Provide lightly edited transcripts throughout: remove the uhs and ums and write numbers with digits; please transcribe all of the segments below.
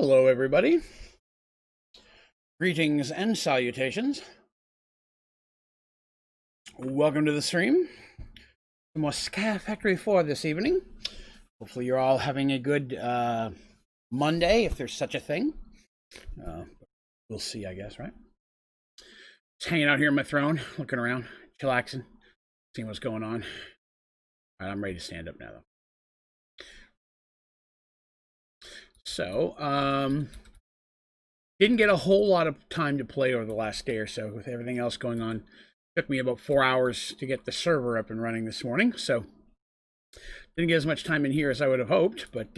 Hello, everybody. Greetings and salutations. Welcome to the stream. Some more Sky Factory 4 this evening. Hopefully you're all having a good Monday, if there's such a thing. We'll see, I guess, right? Just hanging out here on my throne, looking around, chillaxing, seeing what's going on. All right, I'm ready to stand up now, though. So, didn't get a whole lot of time to play over the last day or so with everything else going on. Took me about 4 hours to get the server up and running this morning, so didn't get as much time in here as I would have hoped, but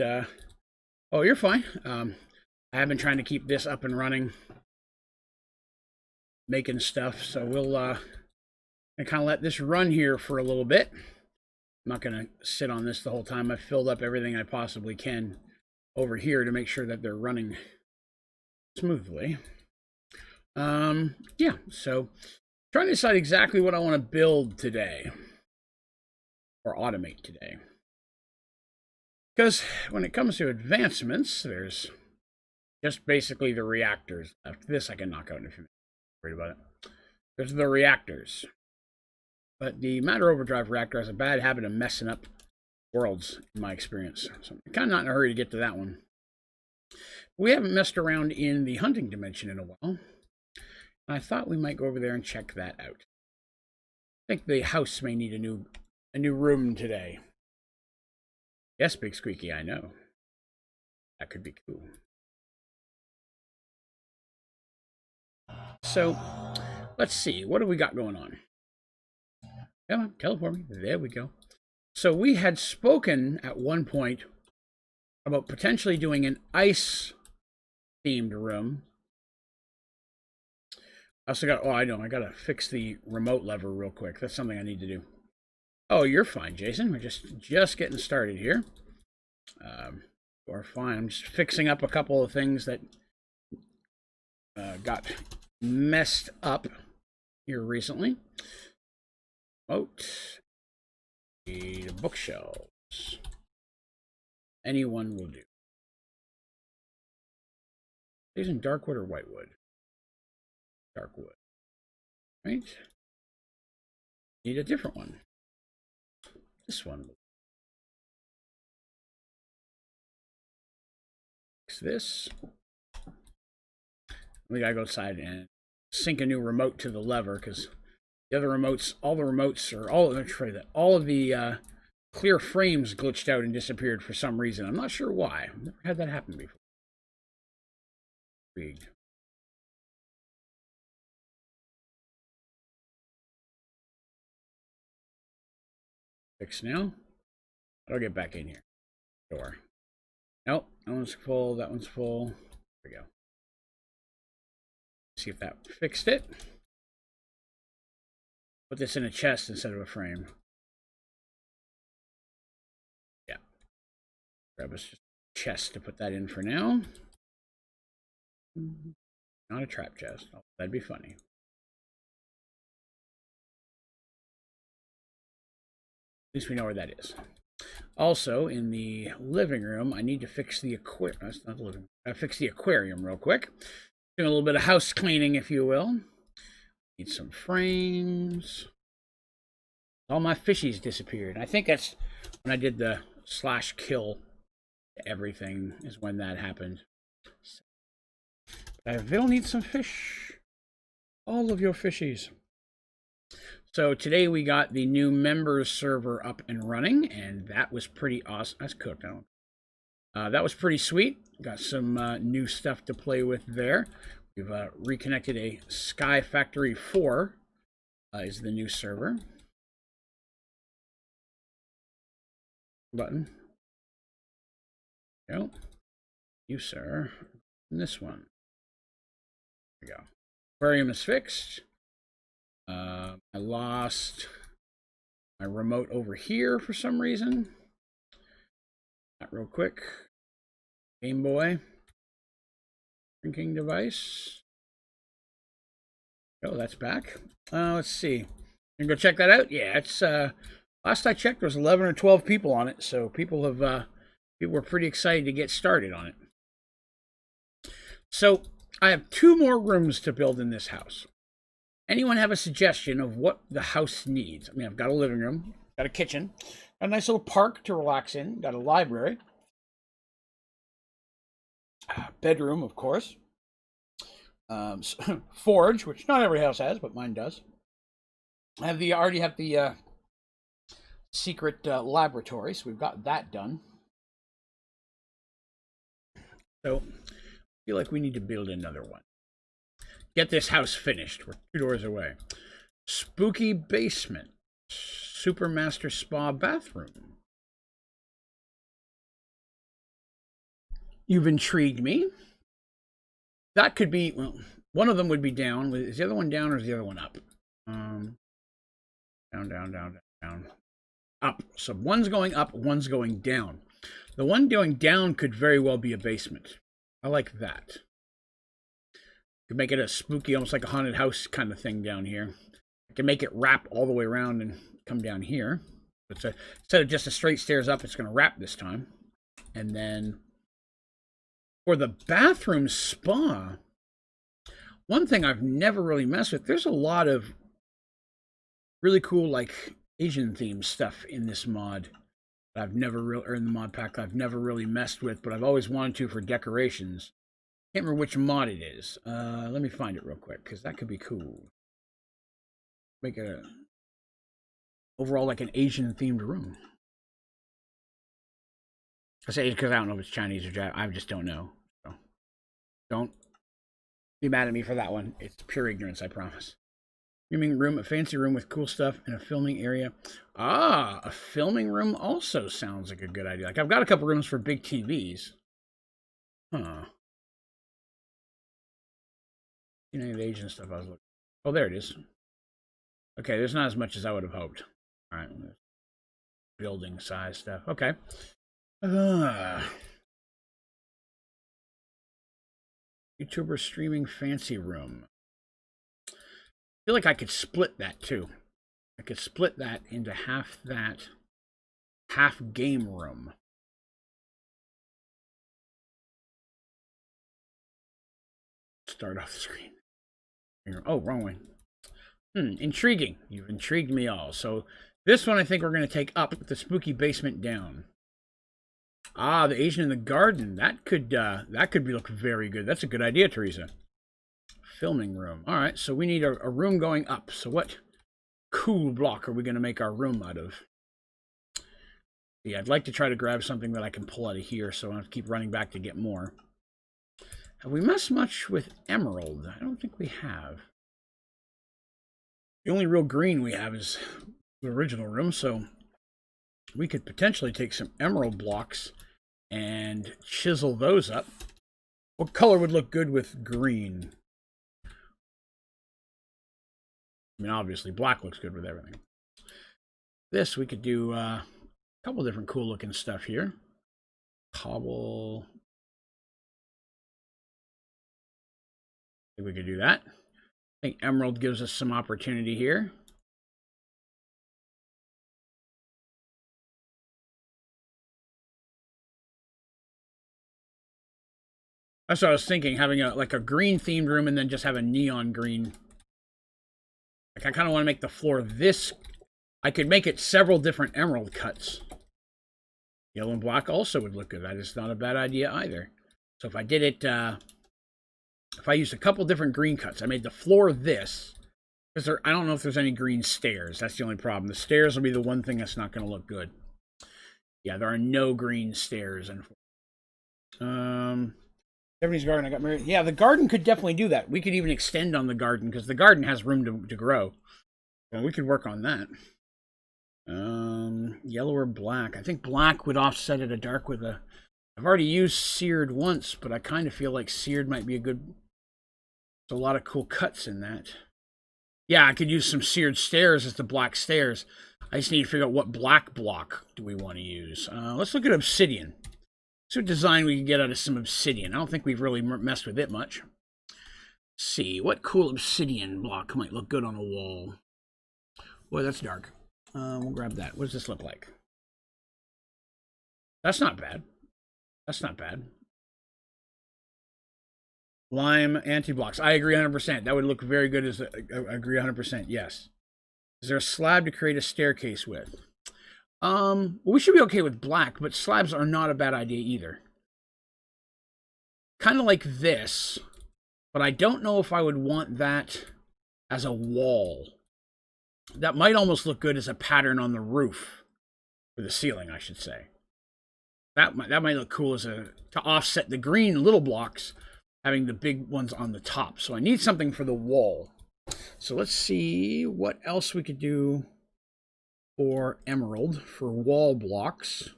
oh, you're fine. I have been trying to keep this up and running, making stuff, so we'll kind of let this run here for a little bit. I'm not going to sit on this the whole time. I've filled up everything I possibly can over here to make sure that they're running smoothly. Yeah, so trying to decide exactly what I want to build today or automate today, because when it comes to advancements, there's just basically the reactors left. This I can knock out in a few minutes. Worried about it. There's the reactors, but the matter overdrive reactor has a bad habit of messing up worlds in my experience, so I'm kind of not in a hurry to get to that one. We haven't messed around in the hunting dimension in a while. I thought we might go over there and check that out. I think the house may need a new room today. Yes, Big Squeaky, I know. That could be cool. So, let's see. What do we got going on? Come on, teleport me. There we go. So we had spoken at one point about potentially doing an ice-themed room. I also got, I gotta fix the remote lever real quick. That's something I need to do. Oh, you're fine, Jason. We're just getting started here. We're fine. I'm just fixing up a couple of things that got messed up here recently. The bookshelves. Anyone will do. These in darkwood or whitewood? Darkwood. Right? Need a different one. This one. Fix this. We gotta go outside and sync a new remote to the lever, because the other remotes, all of the clear frames glitched out and disappeared for some reason. I'm not sure why. I've never had that happen before. Intrigued. Fix now. I'll get back in here. Door. Nope, that one's full. That one's full. There we go. See if that fixed it. Put this in a chest instead of a frame. Yeah. Grab us just a chest to put that in for now. Not a trap chest. Oh, that'd be funny. At least we know where that is. Also, in the living room, I need to fix the aquarium. That's not the living room. I fix the aquarium real quick. Doing a little bit of house cleaning, if you will. Need some frames. All my fishies disappeared. I think that's when I did the /kill everything is when that happened. I will need some fish. All of your fishies. So today we got the new members server up and running, and that was pretty awesome. That's cooked. That was pretty sweet. Got some new stuff to play with there. We've reconnected a Sky Factory 4 is the new server. Button. Go. You, sir. And this one. There we go. Aquarium is fixed. I lost my remote over here for some reason. That real quick. Game Boy. Drinking device. Oh, that's back. Let's see. You can go check that out. Yeah, it's last I checked, there was 11 or 12 people on it, so people were pretty excited to get started on it. So I have 2 more rooms to build in this house. Anyone have a suggestion of what the house needs? I mean, I've got a living room, got a kitchen, got a nice little park to relax in, got a library, bedroom, of course, forge, which not every house has, but mine does. I already have the secret laboratory, so we've got that done. So I feel like we need to build another one. Get this house finished. We're 2 doors away. Spooky basement. Supermaster spa bathroom. You've intrigued me. That could be, well, one of them would be down. Is the other one down or is the other one up? Down. Up. So one's going up, one's going down. The one going down could very well be a basement. I like that. Could make it a spooky, almost like a haunted house kind of thing down here. I can make it wrap all the way around and come down here. Instead of just a straight stairs up, it's going to wrap this time. And then for the bathroom spa, one thing I've never really messed with, there's a lot of really cool, like, Asian themed stuff in this mod that I've never really, or in the mod pack that I've never really messed with, but I've always wanted to for decorations. Can't remember which mod it is. Let me find it real quick, because that could be cool. Make it overall like an Asian themed room. I say it because I don't know if it's Chinese or Japanese. I just don't know. So don't be mad at me for that one. It's pure ignorance, I promise. Filming room, a fancy room with cool stuff, and a filming area. Ah, a filming room also sounds like a good idea. Like, I've got a couple rooms for big TVs. Huh. Any of the Asian stuff I was looking. Oh, there it is. Okay, there's not as much as I would have hoped. All right, building size stuff. Okay. YouTuber streaming fancy room. I feel like I could split that too. I could split that into half that, half game room. Start off the screen. Oh, wrong way. Intriguing. You've intrigued me all. So this one I think we're going to take up with the spooky basement down. Ah, the Asian in the garden. That could look very good. That's a good idea, Teresa. Filming room. All right, so we need a room going up. So what cool block are we going to make our room out of? Yeah, I'd like to try to grab something that I can pull out of here, so I don't have to keep running back to get more. Have we messed much with emerald? I don't think we have. The only real green we have is the original room, so we could potentially take some emerald blocks and chisel those up. What color would look good with green? I mean, obviously, black looks good with everything. This, we could do a couple different cool looking stuff here. Cobble. I think we could do that. I think emerald gives us some opportunity here. That's what I was thinking, having like a green themed room and then just have a neon green. Like, I kind of want to make the floor this. I could make it several different emerald cuts. Yellow and black also would look good. That is not a bad idea either. So if I did it, if I used a couple different green cuts, I made the floor this. Because I don't know if there's any green stairs. That's the only problem. The stairs will be the one thing that's not going to look good. Yeah, there are no green stairs. Everybody's garden. I got married. Yeah, the garden could definitely do that. We could even extend on the garden because the garden has room to grow. Well, we could work on that. Yellow or black. I think black would offset it a dark with a. I've already used seared once, but I kind of feel like seared might be a good. There's a lot of cool cuts in that. Yeah, I could use some seared stairs as the black stairs. I just need to figure out what black block do we want to use. Let's look at obsidian. See what design we can get out of some obsidian. I don't think we've really messed with it much. Let's see, what cool obsidian block might look good on a wall? Boy, that's dark. We'll grab that. What does this look like? That's not bad. That's not bad. Lime anti-blocks. I agree 100%. That would look very good. I agree 100%. Yes. Is there a slab to create a staircase with? We should be okay with black, but slabs are not a bad idea either. Kind of like this, but I don't know if I would want that as a wall. That might almost look good as a pattern on the roof, or the ceiling, I should say. That might look cool as to offset the green little blocks, having the big ones on the top. So I need something for the wall. So let's see what else we could do for emerald for wall blocks.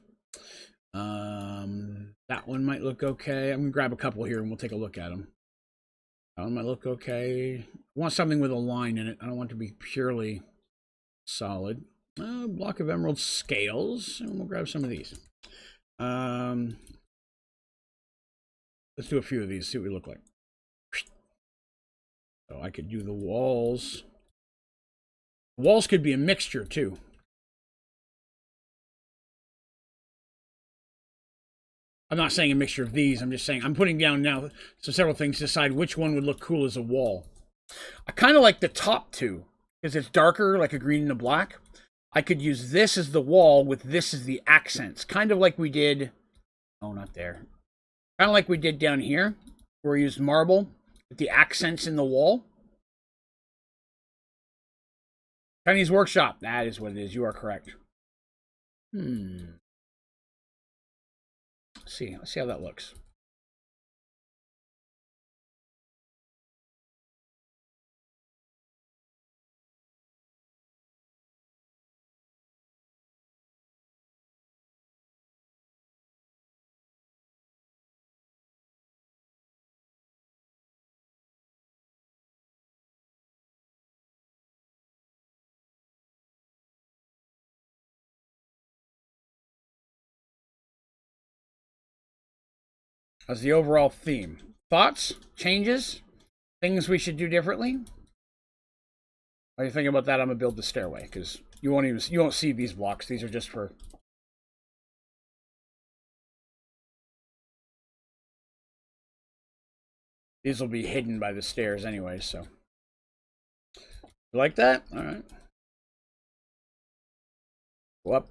That one might look okay. I'm gonna grab a couple here and we'll take a look at them. That one might look okay. I want something with a line in it. I don't want it to be purely solid. Block of emerald scales, and we'll grab some of these. Let's do a few of these, see what we look like. So I could do the walls. The walls could be a mixture too. I'm not saying a mixture of these. I'm just saying I'm putting down now several things to decide which one would look cool as a wall. I kind of like the top two because it's darker, like a green and a black. I could use this as the wall with this as the accents, kind of like we did. Oh, not there. Kind of like we did down here, where we used marble with the accents in the wall. Chinese workshop. That is what it is. You are correct. Let's see how that looks. How's the overall theme? Thoughts? Changes? Things we should do differently? What do you think about that? I'm gonna build the stairway because you won't see these blocks. These are just for. These will be hidden by the stairs anyway. So, you like that? All right. Go up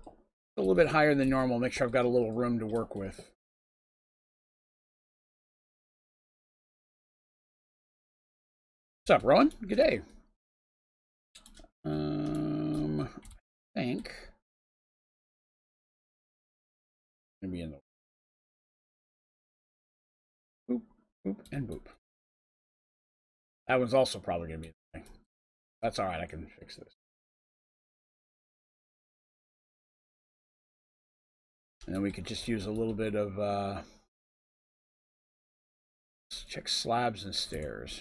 a little bit higher than normal. Make sure I've got a little room to work with. What's up, Rowan? Good day. I think I'm gonna be in the boop, boop, and boop. That one's also probably gonna be in the thing. That's all right. I can fix this. And then we could just use a little bit of let's check slabs and stairs.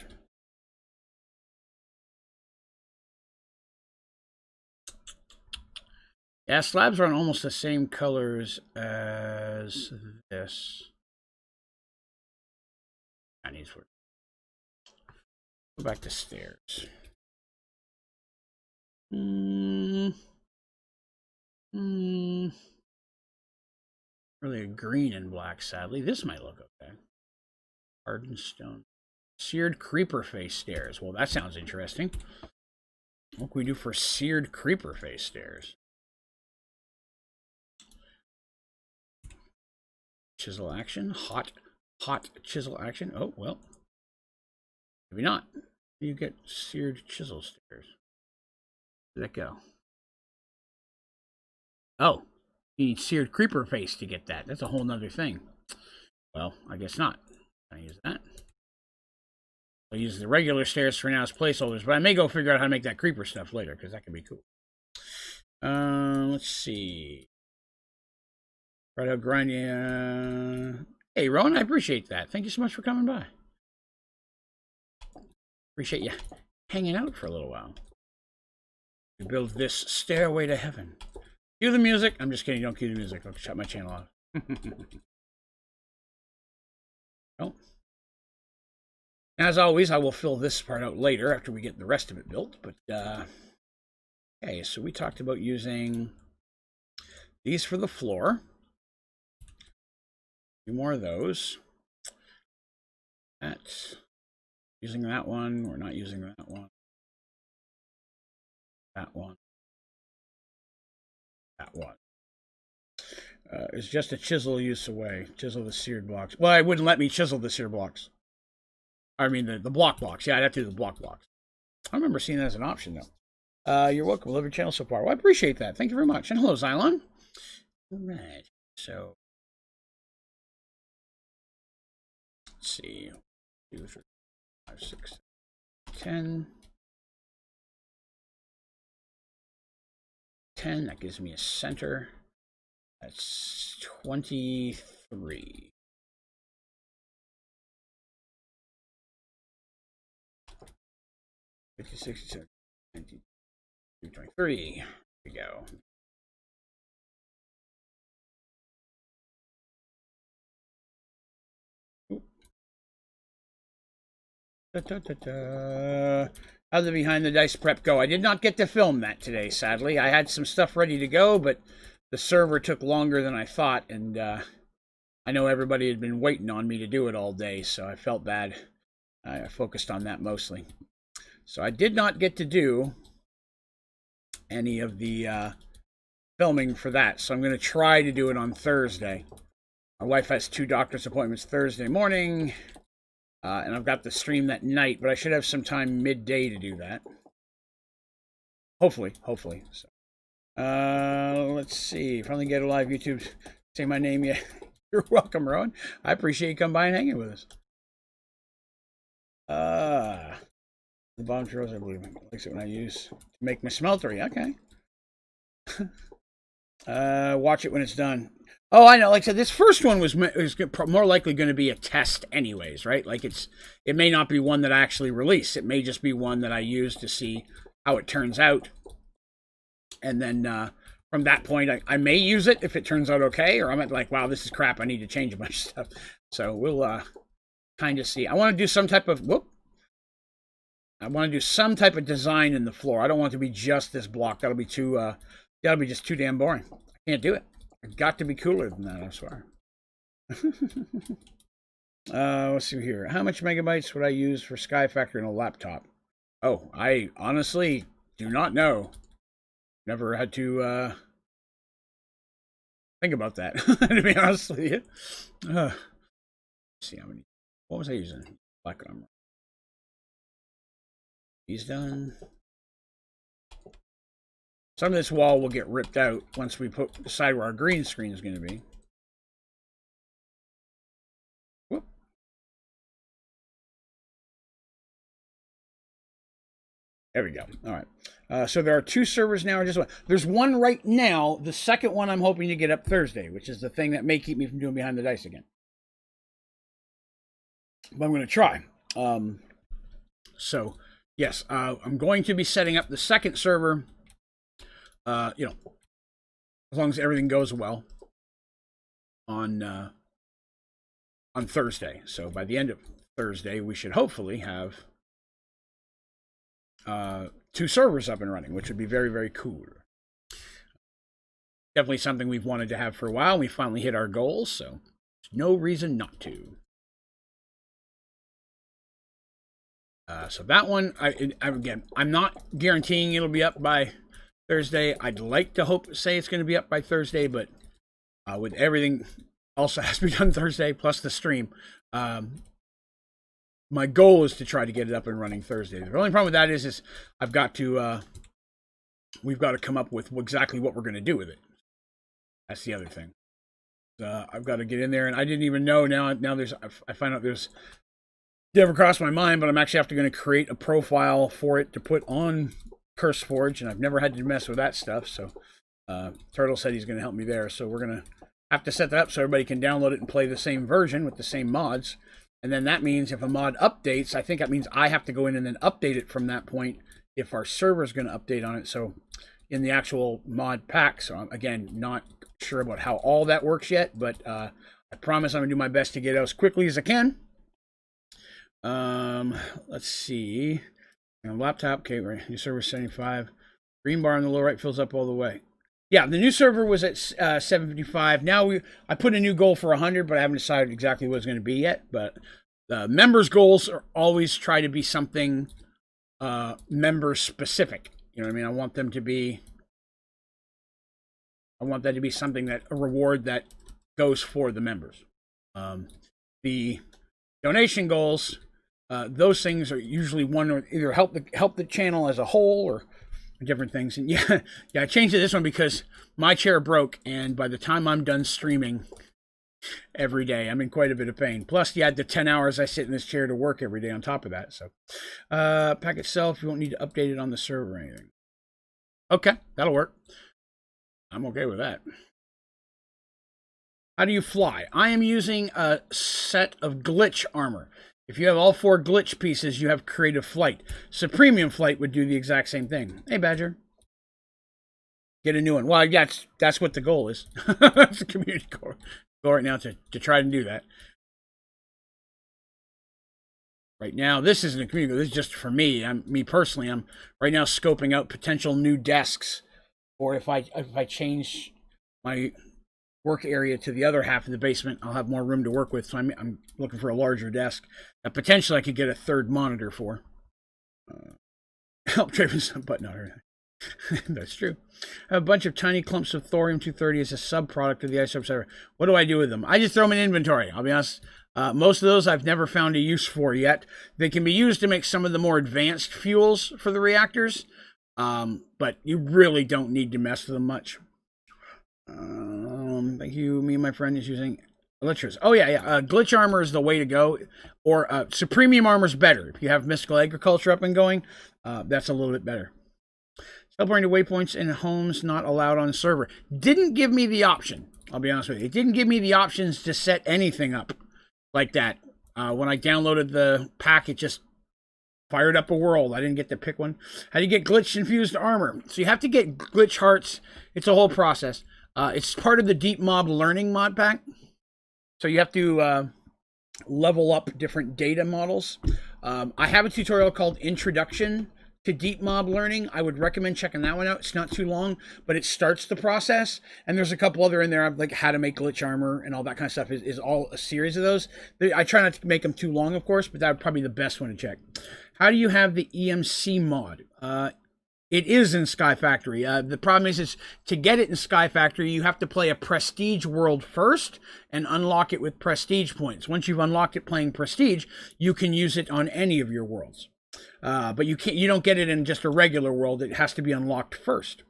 Yeah, slabs are on almost the same colors as this. Chinese word. Go back to stairs. Really a green and black, sadly. This might look okay. Hardened stone. Seared creeper face stairs. Well, that sounds interesting. What can we do for seared creeper face stairs? Chisel action. Hot chisel action. Oh, well. Maybe not. You get seared chisel stairs. Where'd that go? Oh, you need seared creeper face to get that. That's a whole nother thing. Well, I guess not. Can I use that? I'll use the regular stairs for now as placeholders, but I may go figure out how to make that creeper stuff later, because that could be cool. Let's see. Right out grinding. Hey, Rowan, I appreciate that. Thank you so much for coming by. Appreciate you hanging out for a little while. To build this stairway to heaven. Cue the music. I'm just kidding. Don't cue the music. I'll shut my channel off. Oh. As always, I will fill this part out later after we get the rest of it built. But, okay, so we talked about using these for the floor. A few more of those. That Using that one. We're not using that one. That one. That one. It's just a chisel use away. Chisel the seared blocks. Well, it wouldn't let me chisel the seared blocks. I mean, the block blocks. Yeah, I'd have to do the block blocks. I remember seeing that as an option, though. You're welcome. Love your channel so far. Well, I appreciate that. Thank you very much. And hello, Xylon. All right. So, let's see. 2, 3, 5, 6, 10. 10. That gives me a center. That's 23. Fifty, 60, 70, 23. Here we go. How did the behind the dice prep go? I did not get to film that today, sadly. I had some stuff ready to go, but the server took longer than I thought, and I know everybody had been waiting on me to do it all day, so I felt bad. I focused on that mostly. So I did not get to do any of the filming for that, so I'm going to try to do it on Thursday. My wife has 2 doctor's appointments Thursday morning, and I've got the stream that night, but I should have some time midday to do that. Hopefully. So, let's see. Finally get a live YouTube. Say my name yet. You're welcome, Rowan. I appreciate you coming by and hanging with us. The bottom rows, I believe. Likes it when I use to make my smeltery. Okay. Watch it when it's done. Oh, I know. Like I said, this first one was more likely going to be a test anyways, right? Like it may not be one that I actually release. It may just be one that I use to see how it turns out. And then from that point, I may use it if it turns out okay, or I'm like, wow, this is crap. I need to change a bunch of stuff. So we'll kind of see. I want to do some type of, I want to do some type of design in the floor. I don't want it to be just this block. That'll be just too damn boring. I can't do it. I've got to be cooler than that, I swear. Let's see here. How much megabytes would I use for Sky Factor in a laptop? Oh, I honestly do not know. Never had to think about that, to be honest with you. Let's see how many. What was I using? Black armor. He's done. Some of this wall will get ripped out once we decide where our green screen is going to be. Whoop. There we go. All right. So there are 2 servers now, or just one. There's one right now. The second one I'm hoping to get up Thursday, which is the thing that may keep me from doing behind the dice again. But I'm going to try. So yes, I'm going to be setting up the second server. As long as everything goes well on Thursday. So by the end of Thursday, we should hopefully have 2 servers up and running, which would be very, very cool. Definitely something we've wanted to have for a while. We finally hit our goals, so there's no reason not to. So that one, again, I'm not guaranteeing it'll be up by Thursday. I'd like to say it's going to be up by Thursday, but with everything also has to be done Thursday plus the stream. My goal is to try to get it up and running Thursday. The only problem with that is I've got to we've got to come up with exactly what we're going to do with it. That's the other thing. I've got to get in there, and I didn't even know now I find out there's never crossed my mind, but I'm actually going to create a profile for it to put on CurseForge, and I've never had to mess with that stuff. So Turtle said he's going to help me there. So we're going to have to set that up so everybody can download it and play the same version with the same mods. And then that means if a mod updates, I think that means I have to go in and then update it from that point if our server is going to update on it. So in the actual mod pack. So I'm, again, not sure about how all that works yet, but I promise I'm going to do my best to get out as quickly as I can. Let's see. Laptop, okay, right. New server 75. Green bar on the lower right fills up all the way. Yeah, the new server was at 755. Now I put a new goal for 100, but I haven't decided exactly what it's going to be yet. But Members' goals are always try to be something member specific. You know what I mean? I want that to be something that a reward that goes for the members. The donation goals, those things are usually one or either help the channel as a whole or different things. And yeah, I changed this one because my chair broke, and by the time I'm done streaming every day, I'm in quite a bit of pain. Plus, you add the 10 hours I sit in this chair to work every day on top of that. So, pack itself, you won't need to update it on the server or anything. Okay, that'll work. I'm okay with that. How do you fly? I am using a set of glitch armor. If you have all 4 glitch pieces, you have creative flight. Supremium flight would do the exact same thing. Hey, Badger. Get a new one. Well, yeah, that's what the goal is. It's a community goal right now to try and do that. Right now, this isn't a community goal. This is just for me. Me personally, I'm right now scoping out potential new desks, or if I change my work area to the other half of the basement, I'll have more room to work with. So I'm looking for a larger desk that potentially I could get a 3rd monitor for. Help Draven, but no, that's true. A bunch of tiny clumps of thorium-230 as a subproduct of the isotope server. What do I do with them? I just throw them in inventory. I'll be honest. Most of those I've never found a use for yet. They can be used to make some of the more advanced fuels for the reactors, but you really don't need to mess with them much. Thank you. Me and my friend is using Elytras. Oh yeah. Glitch armor is the way to go, or Supremium armor is better. If you have Mystical Agriculture up and going, that's a little bit better. Teleporting to waypoints in homes not allowed on server. Didn't give me the option. I'll be honest with you. It didn't give me the options to set anything up like that. When I downloaded the pack, it just fired up a world. I didn't get to pick one. How do you get glitch infused armor? So you have to get glitch hearts. It's a whole process. It's part of the Deep Mob Learning mod pack. So you have to level up different data models. I have a tutorial called Introduction to Deep Mob Learning. I would recommend checking that one out. It's not too long, but it starts the process. And there's a couple other in there, like how to make glitch armor and all that kind of stuff is all a series of those. I try not to make them too long, of course, but that would probably be the best one to check. How do you have the EMC mod? It is in Sky Factory. The problem is to get it in Sky Factory, you have to play a Prestige world first and unlock it with Prestige points. Once you've unlocked it playing Prestige, you can use it on any of your worlds. But you don't get it in just a regular world. It has to be unlocked first.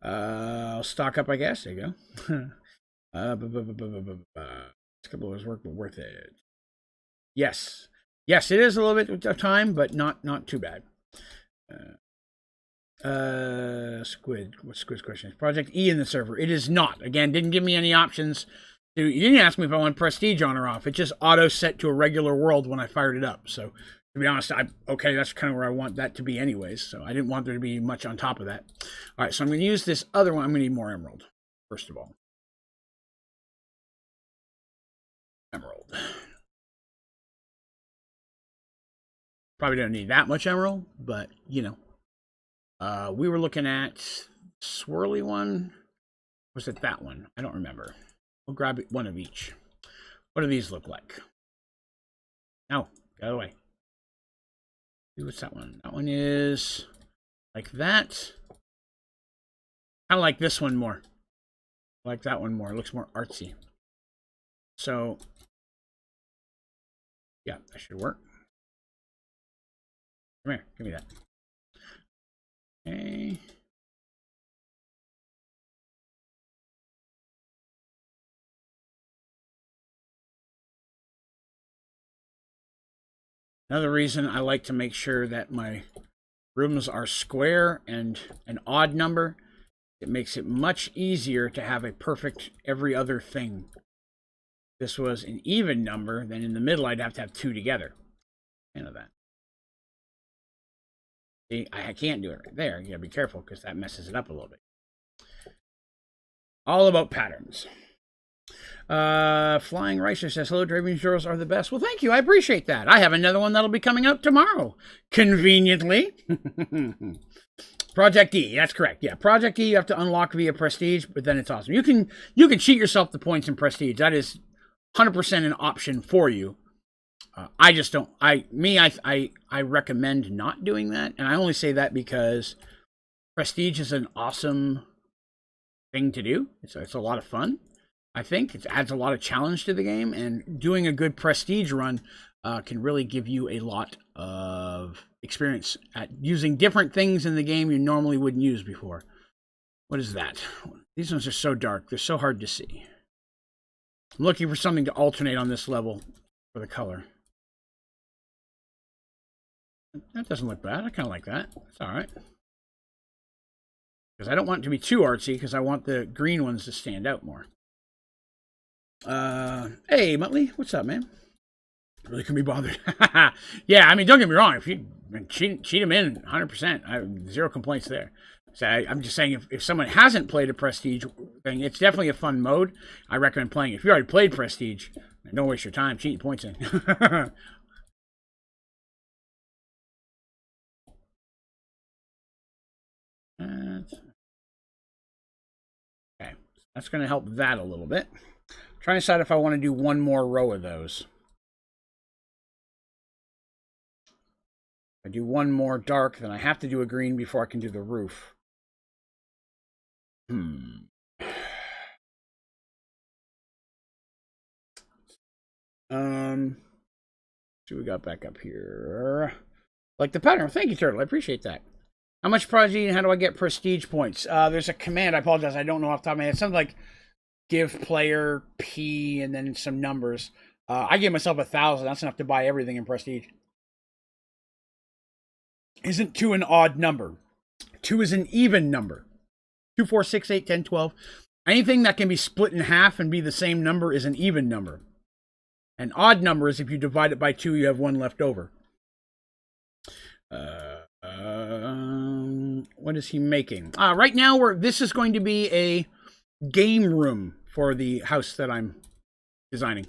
I'll stock up, I guess. There you go. It's a couple hours work, but worth it. Yes. Yes, it is a little bit of time, but not too bad. Squid. What's Squid's question? Project E in the server. It is not. Again, didn't give me any options. You didn't ask me if I want Prestige on or off. It just auto set to a regular world when I fired it up. So, to be honest, okay, that's kind of where I want that to be anyways. So I didn't want there to be much on top of that. All right, so I'm going to use this other one. I'm going to need more emerald, first of all. Emerald. Probably don't need that much emerald, but, you know. We were looking at swirly one. Was it that one? I don't remember. We'll grab one of each. What do these look like? No, get away. What's that one? That one is like that. I like this one more. I like that one more. It looks more artsy. So, yeah, that should work. Come here, give me that. Okay. Another reason I like to make sure that my rooms are square and an odd number, it makes it much easier to have a perfect every other thing. If this was an even number, then in the middle I'd have to have 2 together. You know that. See, I can't do it right there. You gotta be careful because that messes it up a little bit. All about patterns. Flying Ricer says, hello, Draven tutorials are the best. Well, thank you. I appreciate that. I have another one that'll be coming out tomorrow. Conveniently. Project E, that's correct. Yeah, Project E you have to unlock via Prestige, but then it's awesome. You can cheat yourself the points in Prestige. That is 100% an option for you. I just don't. I recommend not doing that, and I only say that because prestige is an awesome thing to do. It's a lot of fun. I think it adds a lot of challenge to the game, and doing a good prestige run can really give you a lot of experience at using different things in the game you normally wouldn't use before. What is that? These ones are so dark. They're so hard to see. I'm looking for something to alternate on this level for the color. That doesn't look bad. I kind of like that. It's all right. Because I don't want it to be too artsy, because I want the green ones to stand out more. Hey, Muttley, what's up, man? Really couldn't be bothered. Yeah, I mean, don't get me wrong. If you cheat them in 100%, I have zero complaints there. So I'm just saying, if someone hasn't played a prestige thing, it's definitely a fun mode. I recommend playing it. If you already played prestige, don't waste your time cheating points in. Okay, that's going to help that a little bit. Trying to decide if I want to do one more row of those. If I do one more dark, then I have to do a green before I can do the roof. See what we got back up here. Like the pattern. Thank you, Turtle. I appreciate that. How much prestige and how do I get prestige points? There's a command. I apologize. I don't know off the top of my head. It's something like give player P and then some numbers. I gave myself 1,000. That's enough to buy everything in prestige. Isn't 2 an odd number? 2 is an even number. 2, 4, 6, 8, 10, 12. Anything that can be split in half and be the same number is an even number. An odd number is if you divide it by 2, you have 1 left over. What is he making? Right now, this is going to be a game room for the house that I'm designing.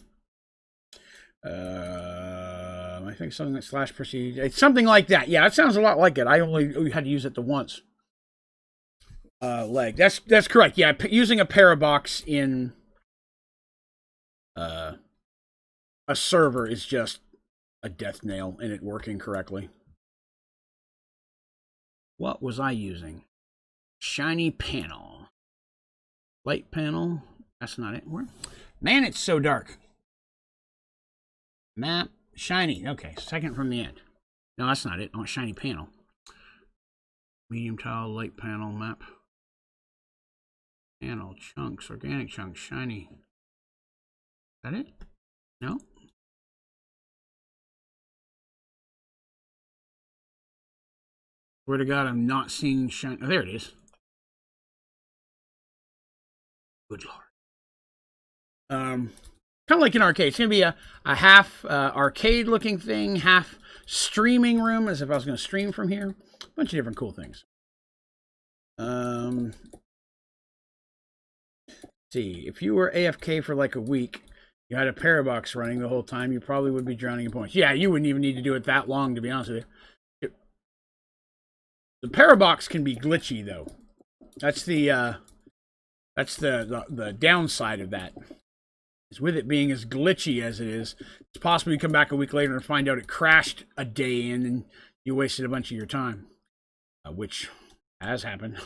I think something like slash prestige. It's something like that. Yeah, it sounds a lot like it. I only had to use it the once. Leg. That's correct. Yeah, using a parabox in a server is just a death nail in it working correctly. What was I using? Shiny panel. Light panel. That's not it. Man, it's so dark. Map. Shiny. Okay, second from the end. No, that's not it. Oh, shiny panel. Medium tile, light panel, map. Panel, chunks, organic chunks, shiny. Is that it? No? Swear to God, I'm not seeing shiny. Oh, there it is. Good Lord. Kind of like an arcade. It's going to be a half arcade looking thing, half streaming room, as if I was going to stream from here. A bunch of different cool things. See, if you were AFK for like a week, you had a parabox running the whole time, you probably would be drowning in points. Yeah, you wouldn't even need to do it that long, to be honest with you. The parabox can be glitchy, though. That's the downside of that. Is with it being as glitchy as it is, it's possible you come back a week later and find out it crashed a day in and you wasted a bunch of your time, which has happened.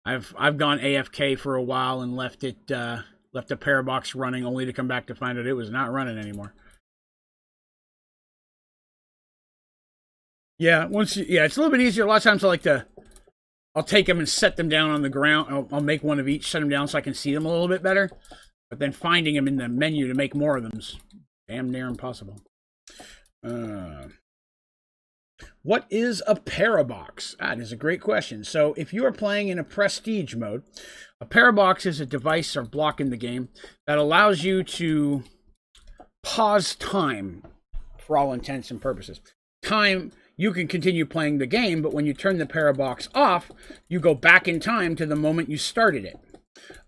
I've gone AFK for a while and left a parabox running only to come back to find out it was not running anymore. Yeah, it's a little bit easier. A lot of times I'll take them and set them down on the ground. I'll make one of each, set them down so I can see them a little bit better. But then finding them in the menu to make more of them is damn near impossible. What is a parabox? That is a great question. So if you are playing in a prestige mode, a parabox is a device or block in the game that allows you to pause time for all intents and purposes. Time, you can continue playing the game, but when you turn the parabox off, you go back in time to the moment you started it.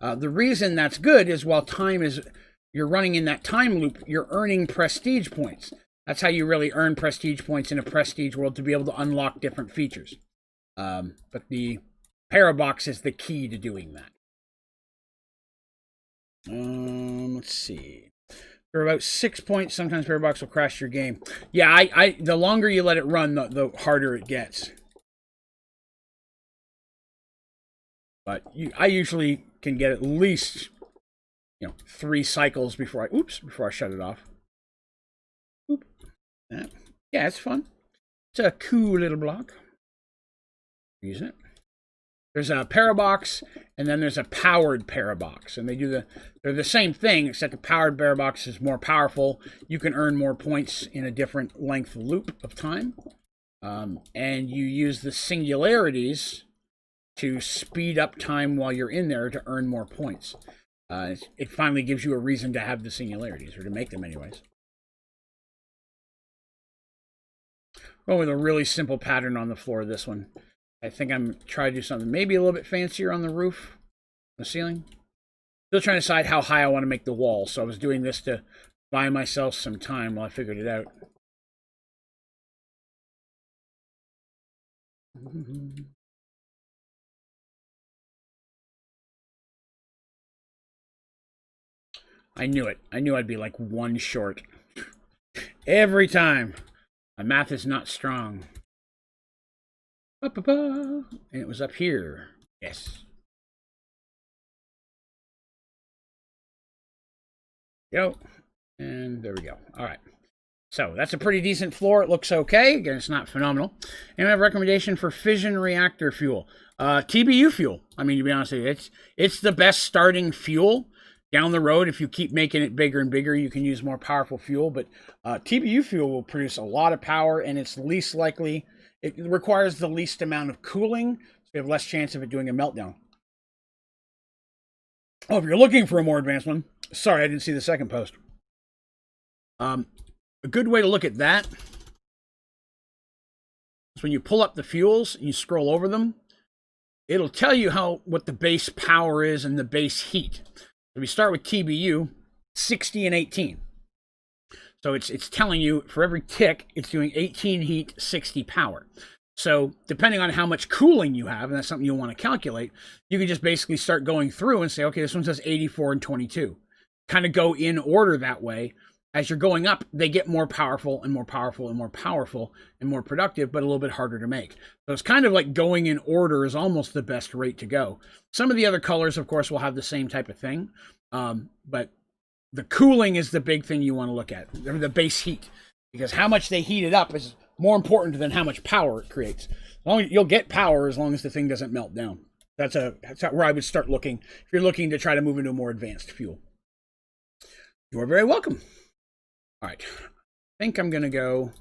The reason that's good is while you're running in that time loop, you're earning prestige points. That's how you really earn prestige points in a prestige world, to be able to unlock different features. But the parabox is the key to doing that. Let's see. For about 6 points, sometimes Parabox will crash your game. Yeah, the longer you let it run, the harder it gets. But I usually can get at least, 3 cycles before I shut it off. Oop. Yeah, it's fun. It's a cool little block. Using it. There's a Parabox, and then there's a powered Parabox, and they're the same thing, except the powered Parabox is more powerful. You can earn more points in a different length loop of time, and you use the singularities to speed up time while you're in there to earn more points. It finally gives you a reason to have the singularities, or to make them anyways. Going with a really simple pattern on the floor of this one. I think I'm trying to do something maybe a little bit fancier on the roof, the ceiling. Still trying to decide how high I want to make the wall, so I was doing this to buy myself some time while I figured it out. I knew it. I knew I'd be like 1 short. Every time. My math is not strong. And it was up here. Yes. Go. And there we go. All right. So that's a pretty decent floor. It looks okay. Again, it's not phenomenal. And I have a recommendation for fission reactor fuel. TBU fuel. I mean, to be honest with you, it's the best starting fuel. Down the road, if you keep making it bigger and bigger, you can use more powerful fuel. But TBU fuel will produce a lot of power, and it's least likely. It requires the least amount of cooling, so you have less chance of it doing a meltdown. Oh, if you're looking for a more advanced one, sorry, I didn't see the second post. A good way to look at that is when you pull up the fuels and you scroll over them, it'll tell you what the base power is and the base heat. So we start with TBU, 60 and 18. So it's telling you for every tick, it's doing 18 heat, 60 power. So depending on how much cooling you have, and that's something you'll want to calculate, you can just basically start going through and say, okay, this one says 84 and 22. Kind of go in order that way. As you're going up, they get more powerful and more powerful and more powerful and more productive, but a little bit harder to make. So it's kind of like going in order is almost the best rate to go. Some of the other colors, of course, will have the same type of thing, but the cooling is the big thing you want to look at, the base heat, because how much they heat it up is more important than how much power it creates. You'll get power as long as the thing doesn't melt down. That's where I would start looking if you're looking to try to move into a more advanced fuel. You are very welcome. All right, I think I'm going to go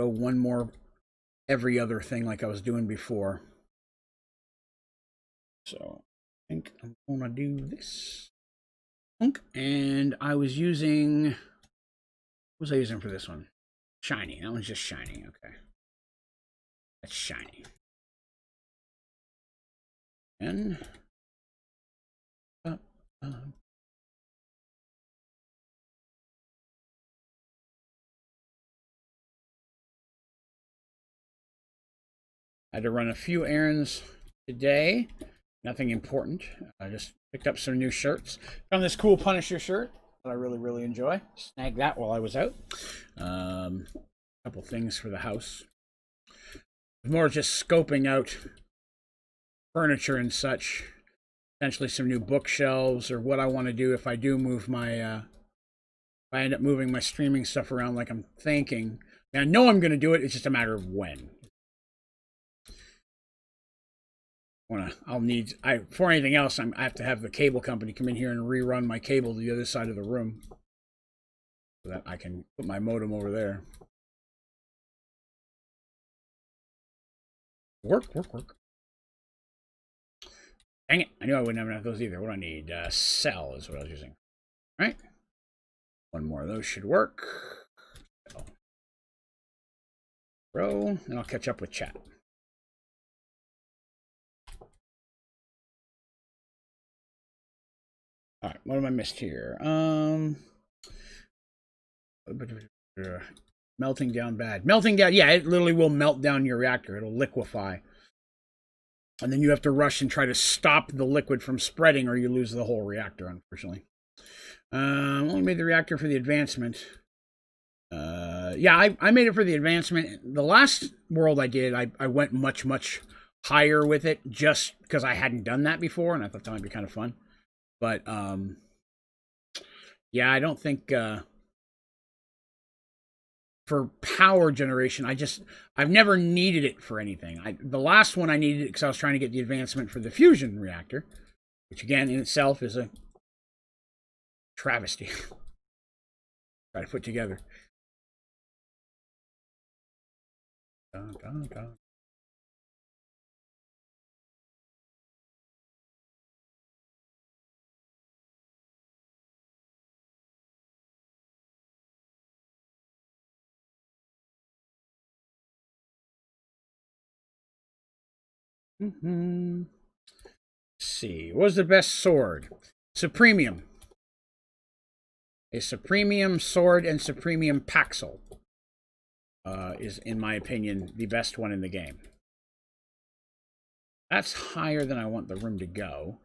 one more every other thing like I was doing before. So I think I'm going to do this. And I was using, what was I using for this one? Shiny. That one's just shiny. Okay. That's shiny. And I had to run a few errands today. Nothing important. I just picked up some new shirts. Found this cool Punisher shirt that I really, really enjoy. Snagged that while I was out. A couple things for the house. More just scoping out furniture and such. Potentially some new bookshelves, or what I want to do if I do move my, if I end up moving my streaming stuff around like I'm thinking. I know I'm going to do it. It's just a matter of when. For anything else, I have to have the cable company come in here and rerun my cable to the other side of the room so that I can put my modem over there. Work. Dang it, I knew I wouldn't have enough of those either. What do I need? Cell is what I was using. All right. One more of those should work. Row, and I'll catch up with chat. All right, what have I missed here? Melting down bad. Melting down, yeah, it literally will melt down your reactor. It'll liquefy. And then you have to rush and try to stop the liquid from spreading, or you lose the whole reactor, unfortunately. Only made the reactor for the advancement. Yeah, I made it for the advancement. The last world I did, I went much, much higher with it, just because I hadn't done that before, and I thought that might be kind of fun. But, yeah, I don't think... for power generation, I've never needed it for anything. The last one I needed it because I was trying to get the advancement for the fusion reactor, which again in itself is a travesty. Try to put together. Dun, dun, dun. Let's see, what was the best sword? Supremium. A Supremium sword and Supremium Paxel is, in my opinion, the best one in the game. That's higher than I want the room to go.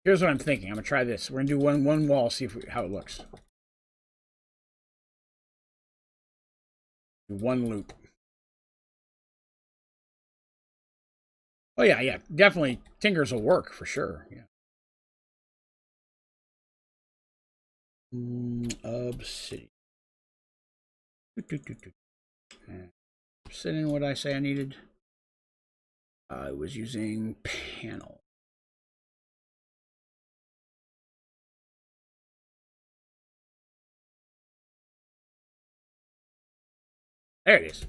Here's what I'm thinking. I'm going to try this. We're going to do one wall, see how it looks. One loop. Oh, yeah. Definitely Tinkers will work for sure. Yeah. Obsidian. Obsidian, what did I say I needed? I was using panel. There it is.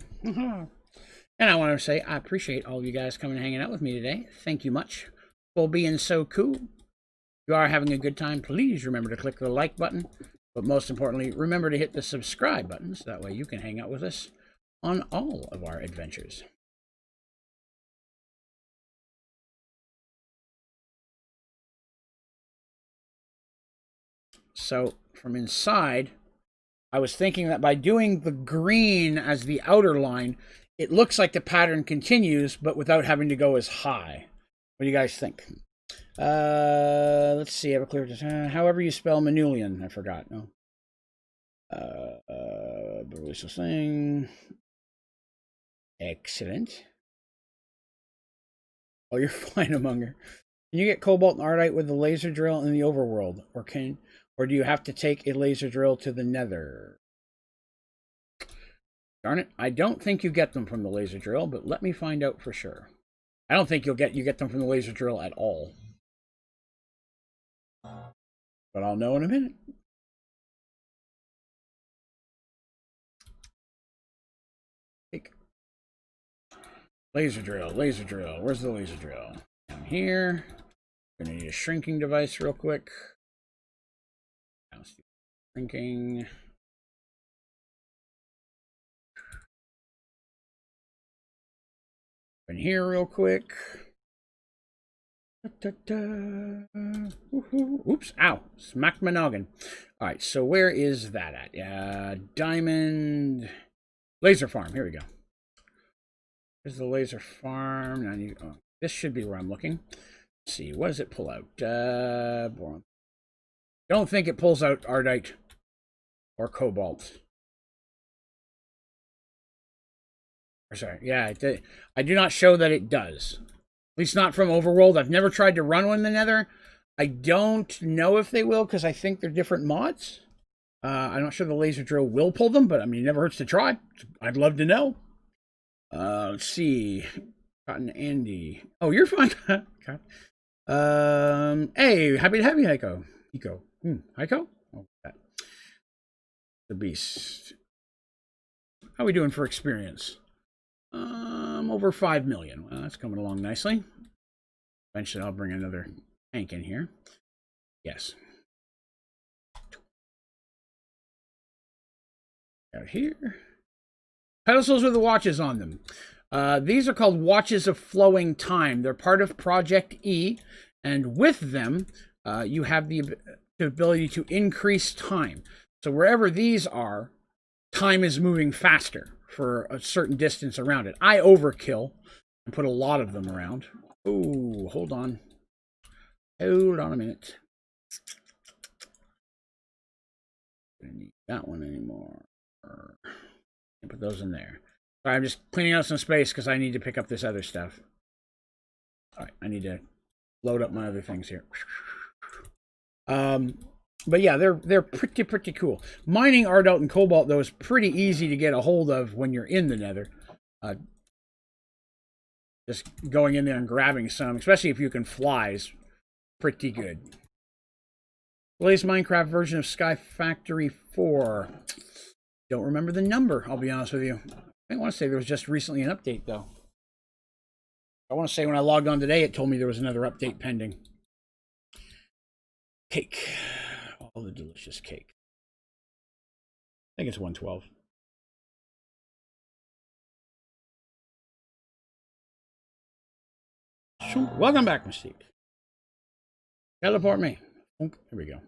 And I want to say I appreciate all of you guys coming and hanging out with me today. Thank you much for being so cool. If you are having a good time, please remember to click the like button. But most importantly, remember to hit the subscribe button so that way you can hang out with us on all of our adventures. So from inside, I was thinking that by doing the green as the outer line, it looks like the pattern continues, but without having to go as high. What do you guys think? Let's see. I have a clear. However you spell Manulian, I forgot. No. Release this thing. Excellent. Oh, you're fine, Amonger. Can you get cobalt and ardite with the laser drill in the overworld, or do you have to take a laser drill to the nether? Darn it, I don't think you get them from the laser drill, but let me find out for sure. I don't think you get them from the laser drill at all. But I'll know in a minute. Take. Laser drill, laser drill. Where's the laser drill? Down here. Gonna need a shrinking device real quick. Shrinking. In here real quick. Oops, ow, smacked my noggin. All right, so where is that at? Diamond laser farm. Here we go. Here's the laser farm. Now this should be where I'm looking. Let's see, what does it pull out? Boron. Don't think it pulls out ardite or cobalt. Or sorry, yeah, I do not show that it does. At least not from Overworld. I've never tried to run one in the Nether. I don't know if they will, because I think they're different mods. I'm not sure the laser drill will pull them, but I mean, it never hurts to try. I'd love to know. Let's see. Cotton Andy. Oh, you're fine. Hey, happy to have you, Heiko. Heiko? Oh, that. The beast. How are we doing for experience? Over 5 million. Well, that's coming along nicely. Eventually, I'll bring another tank in here. Yes. Out here. Pedestals with the watches on them. These are called Watches of Flowing Time. They're part of Project E, and with them, you have the ability to increase time. So wherever these are, time is moving faster for a certain distance around it. I overkill. and put a lot of them around. Oh, hold on. Hold on a minute. I don't need that one anymore. Can't put those in there. Sorry, I'm just cleaning out some space because I need to pick up this other stuff. All right, I need to load up my other things here. But yeah, they're pretty cool. Mining Ardelt and Cobalt, though, is pretty easy to get a hold of when you're in the Nether. Just going in there and grabbing some, especially if you can fly, is pretty good. Latest Minecraft version of Sky Factory 4. Don't remember the number, I'll be honest with you. I want to say there was just recently an update, though. I want to say when I logged on today, it told me there was another update pending. Cake. All the delicious cake. I think it's 112. Welcome back, Mystique. Teleport me. Here we go.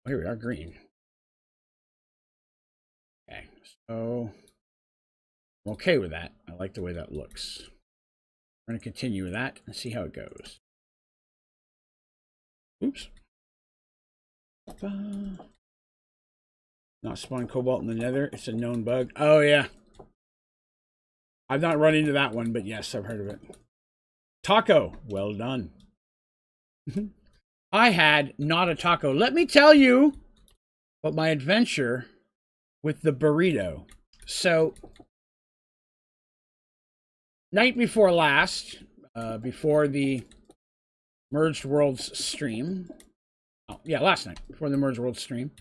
Oh, here we are, green. Okay, so I'm okay with that. I like the way that looks. We're going to continue with that and see how it goes. Oops. Not spawn cobalt in the Nether. It's a known bug. Oh, yeah. I've not run into that one, but yes, I've heard of it. Taco. Well done. I had not a taco. Let me tell you about my adventure with the burrito. So, night before last, before the Merged Worlds stream. Oh, yeah, last night, before the Merged Worlds stream.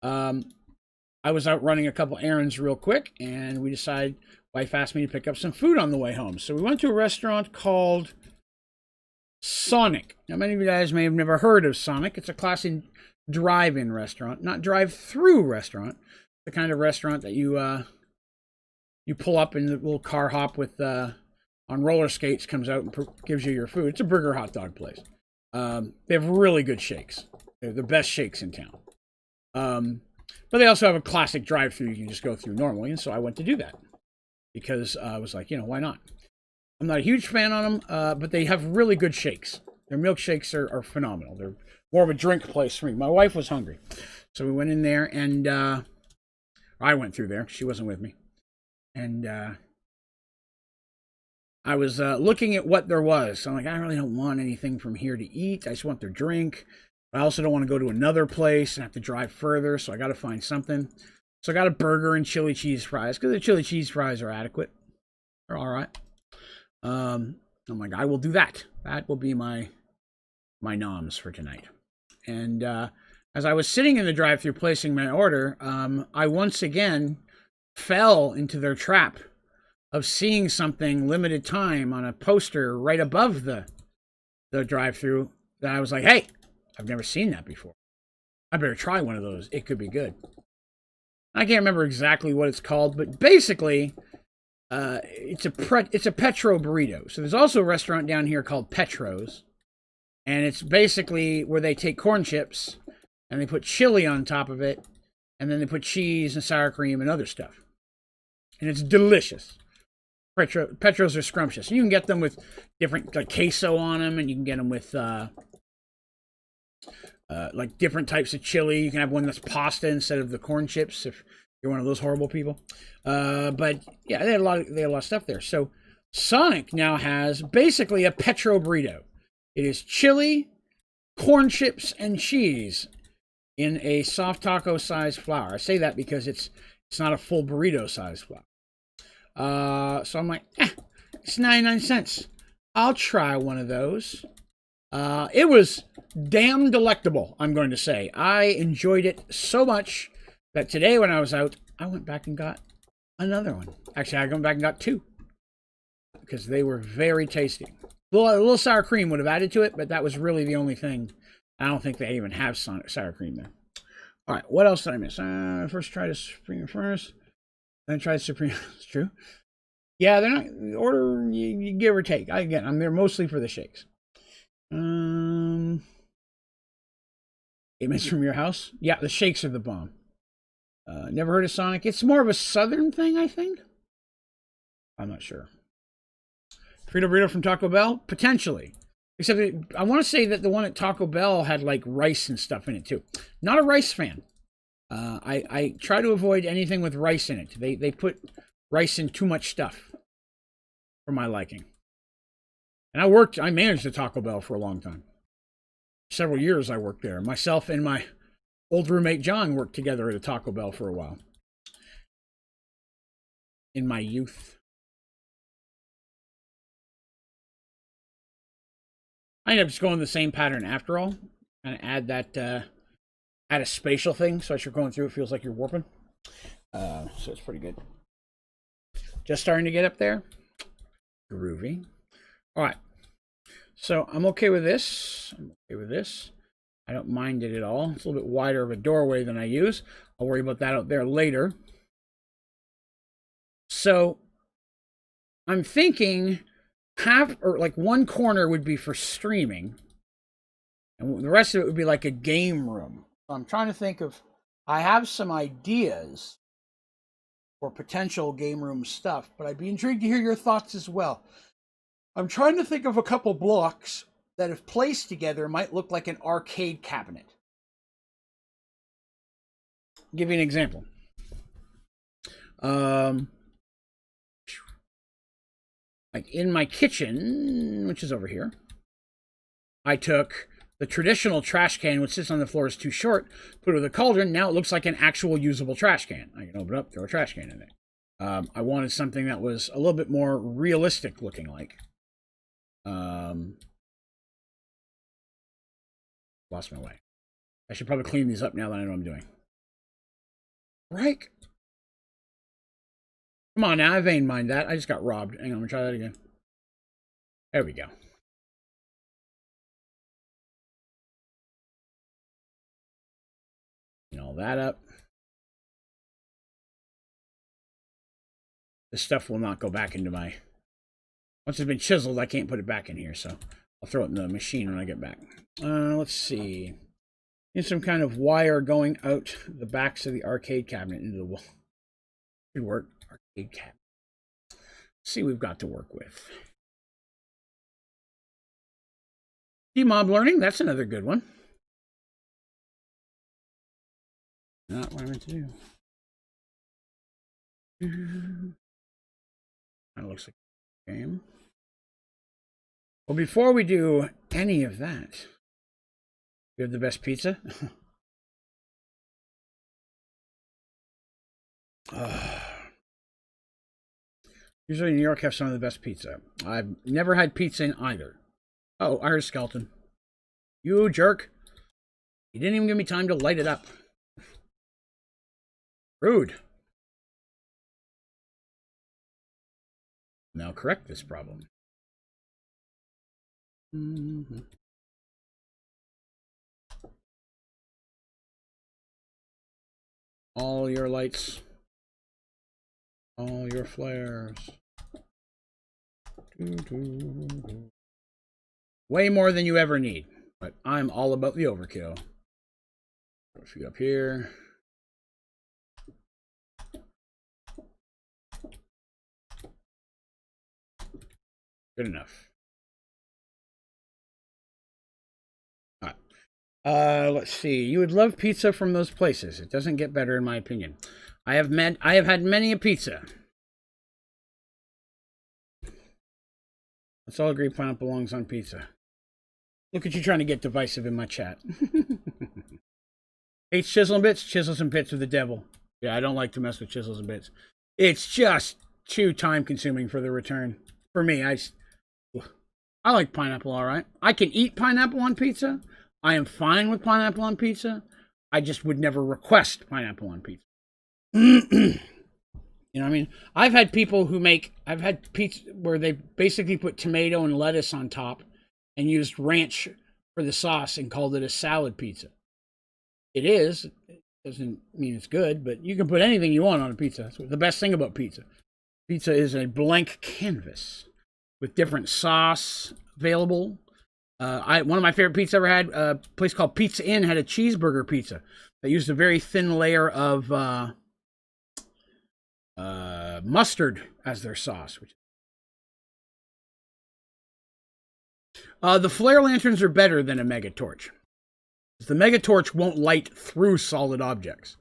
I was out running a couple errands real quick, and we decided, wife asked me to pick up some food on the way home. So we went to a restaurant called Sonic. Now, many of you guys may have never heard of Sonic. It's a classic drive-in restaurant, not drive-through restaurant. The kind of restaurant that you pull up in the little car hop with on roller skates, comes out and gives you your food. It's a burger hot dog place. They have really good shakes. They're the best shakes in town. But they also have a classic drive-through you can just go through normally, and so I went to do that because I was like, why not? I'm not a huge fan on them, but they have really good shakes. Their milkshakes are phenomenal. They're more of a drink place for me. My wife was hungry, so we went in there, and I went through there. She wasn't with me. And I was looking at what there was. So I'm like, I really don't want anything from here to eat. I just want their drink. I also don't want to go to another place and have to drive further, so I got to find something. So I got a burger and chili cheese fries, because the chili cheese fries are adequate. They're all right. I'm like, I will do that. That will be my noms for tonight. And as I was sitting in the drive-thru placing my order, I once again fell into their trap of seeing something limited time on a poster right above the drive-thru that I was like, hey, I've never seen that before. I better try one of those. It could be good. I can't remember exactly what it's called, but basically, it's a Petro burrito. So there's also a restaurant down here called Petro's, and it's basically where they take corn chips and they put chili on top of it, and then they put cheese and sour cream and other stuff, and it's delicious. Petros are scrumptious. You can get them with different, like, queso on them, and you can get them with like different types of chili. You can have one that's pasta instead of the corn chips if you're one of those horrible people. But yeah, they had a lot of stuff there. So Sonic now has basically a Petro burrito. It is chili, corn chips, and cheese in a soft taco sized flour. I say that because it's not a full burrito sized flour. So I'm like, it's 99 cents. I'll try one of those. It was damn delectable, I'm going to say. I enjoyed it so much that today when I was out, I went back and got another one. Actually, I went back and got two because they were very tasty. A little sour cream would have added to it, but that was really the only thing. I don't think they even have sour cream there. All right, what else did I miss? First tried a Supreme first, then tried Supreme. It's true. Yeah, they're not order you give or take. I'm there mostly for the shakes. Image from your house? Yeah, the shakes are the bomb. Never heard of Sonic. It's more of a southern thing, I think. I'm not sure. Frito burrito from Taco Bell? Potentially. Except I want to say that the one at Taco Bell had like rice and stuff in it too. Not a rice fan. I try to avoid anything with rice in it. They put rice in too much stuff for my liking. And I managed a Taco Bell for a long time. Several years I worked there. Myself and my old roommate John worked together at a Taco Bell for a while. In my youth. I ended up just going the same pattern after all. Kind of add that, add a spatial thing, so as you're going through, it feels like you're warping. So it's pretty good. Just starting to get up there. Groovy. All right. So I'm okay with this. I don't mind it at all. It's a little bit wider of a doorway than I use. I'll worry about that out there later. So I'm thinking one corner would be for streaming, and the rest of it would be like a game room. So I'm trying to think of, I have some ideas for potential game room stuff, but I'd be intrigued to hear your thoughts as well. I'm trying to think of a couple blocks that, if placed together, might look like an arcade cabinet. I'll give you an example. Like in my kitchen, which is over here, I took the traditional trash can, which sits on the floor, is too short, put it with a cauldron. Now it looks like an actual usable trash can. I can open it up, throw a trash can in it. I wanted something that was a little bit more realistic looking like. Lost my way. I should probably clean these up now that I know what I'm doing. Right? Come on now, I vein mined that. I just got robbed. Hang on, I'm gonna try that again. There we go. Clean all that up. This stuff will not go back into my... Once it's been chiseled, I can't put it back in here, so I'll throw it in the machine when I get back. Let's see. Need some kind of wire going out the backs of the arcade cabinet into the wall. Should work. Arcade cabinet. Let's see what we've got to work with. Demob learning, that's another good one. Not what I meant to do. That looks like a game. Well, before we do any of that, we have the best pizza. Usually New York have some of the best pizza. I've never had pizza in either. Oh, I heard a skeleton. You jerk. You didn't even give me time to light it up. Rude. Now correct this problem. All your lights. All your flares. Way more than you ever need. But I'm all about the overkill. Put a few up here. Good enough. All right. Let's see. You would love pizza from those places. It doesn't get better in my opinion. I have had many a pizza. Let's all agree pineapple belongs on pizza. Look at you trying to get divisive in my chat. Hates chisel and bits? Chisels and bits are the devil. Yeah, I don't like to mess with chisels and bits. It's just too time consuming for the return. For me, I like pineapple all right. I can eat pineapple on pizza. I am fine with pineapple on pizza. I just would never request pineapple on pizza. You know what I mean? I've had pizza where they basically put tomato and lettuce on top and used ranch for the sauce and called it a salad pizza. It is. It doesn't mean it's good, but you can put anything you want on a pizza. That's the best thing about pizza. Pizza is a blank canvas with different sauce available. One of my favorite pizzas I ever had, a place called Pizza Inn, had a cheeseburger pizza that used a very thin layer of mustard as their sauce, which The flare lanterns are better than a mega torch. The mega torch won't light through solid objects,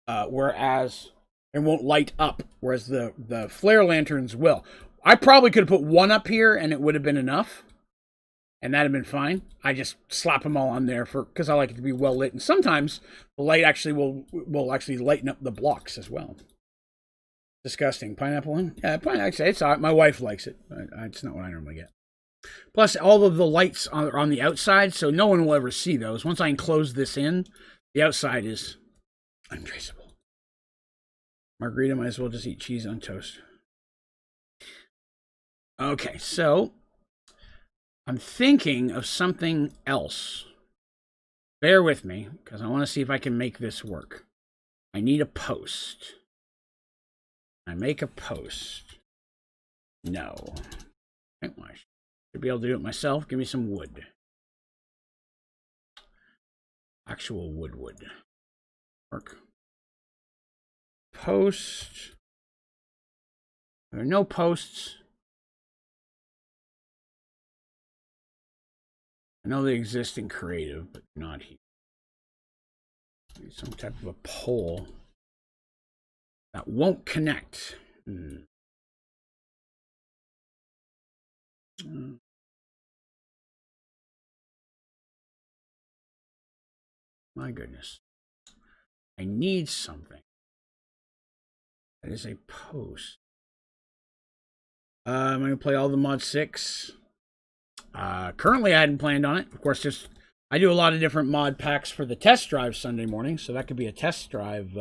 whereas it won't light up, whereas the flare lanterns will. I probably could have put one up here and it would have been enough, and that'd have been fine. I just slap them all on there because I like it to be well lit, and sometimes the light actually will actually lighten up the blocks as well. Disgusting. Pineapple one? Yeah, actually, it's all right. My wife likes it. It's not what I normally get. Plus, all of the lights are on the outside, so no one will ever see those. Once I enclose this in, the outside is untraceable. Margarita might as well just eat cheese on toast. Okay, so I'm thinking of something else. Bear with me, because I want to see if I can make this work. I need a post. I make a post. No. I should be able to do it myself. Give me some wood. Actual wood. Work. Post. There are no posts. I know they exist in creative, but not here. Some type of a pole that won't connect. My goodness. I need something. That is a post. I'm going to play all the mod 6. Currently, I hadn't planned on it. Of course, I do a lot of different mod packs for the test drive Sunday morning, so that could be a test drive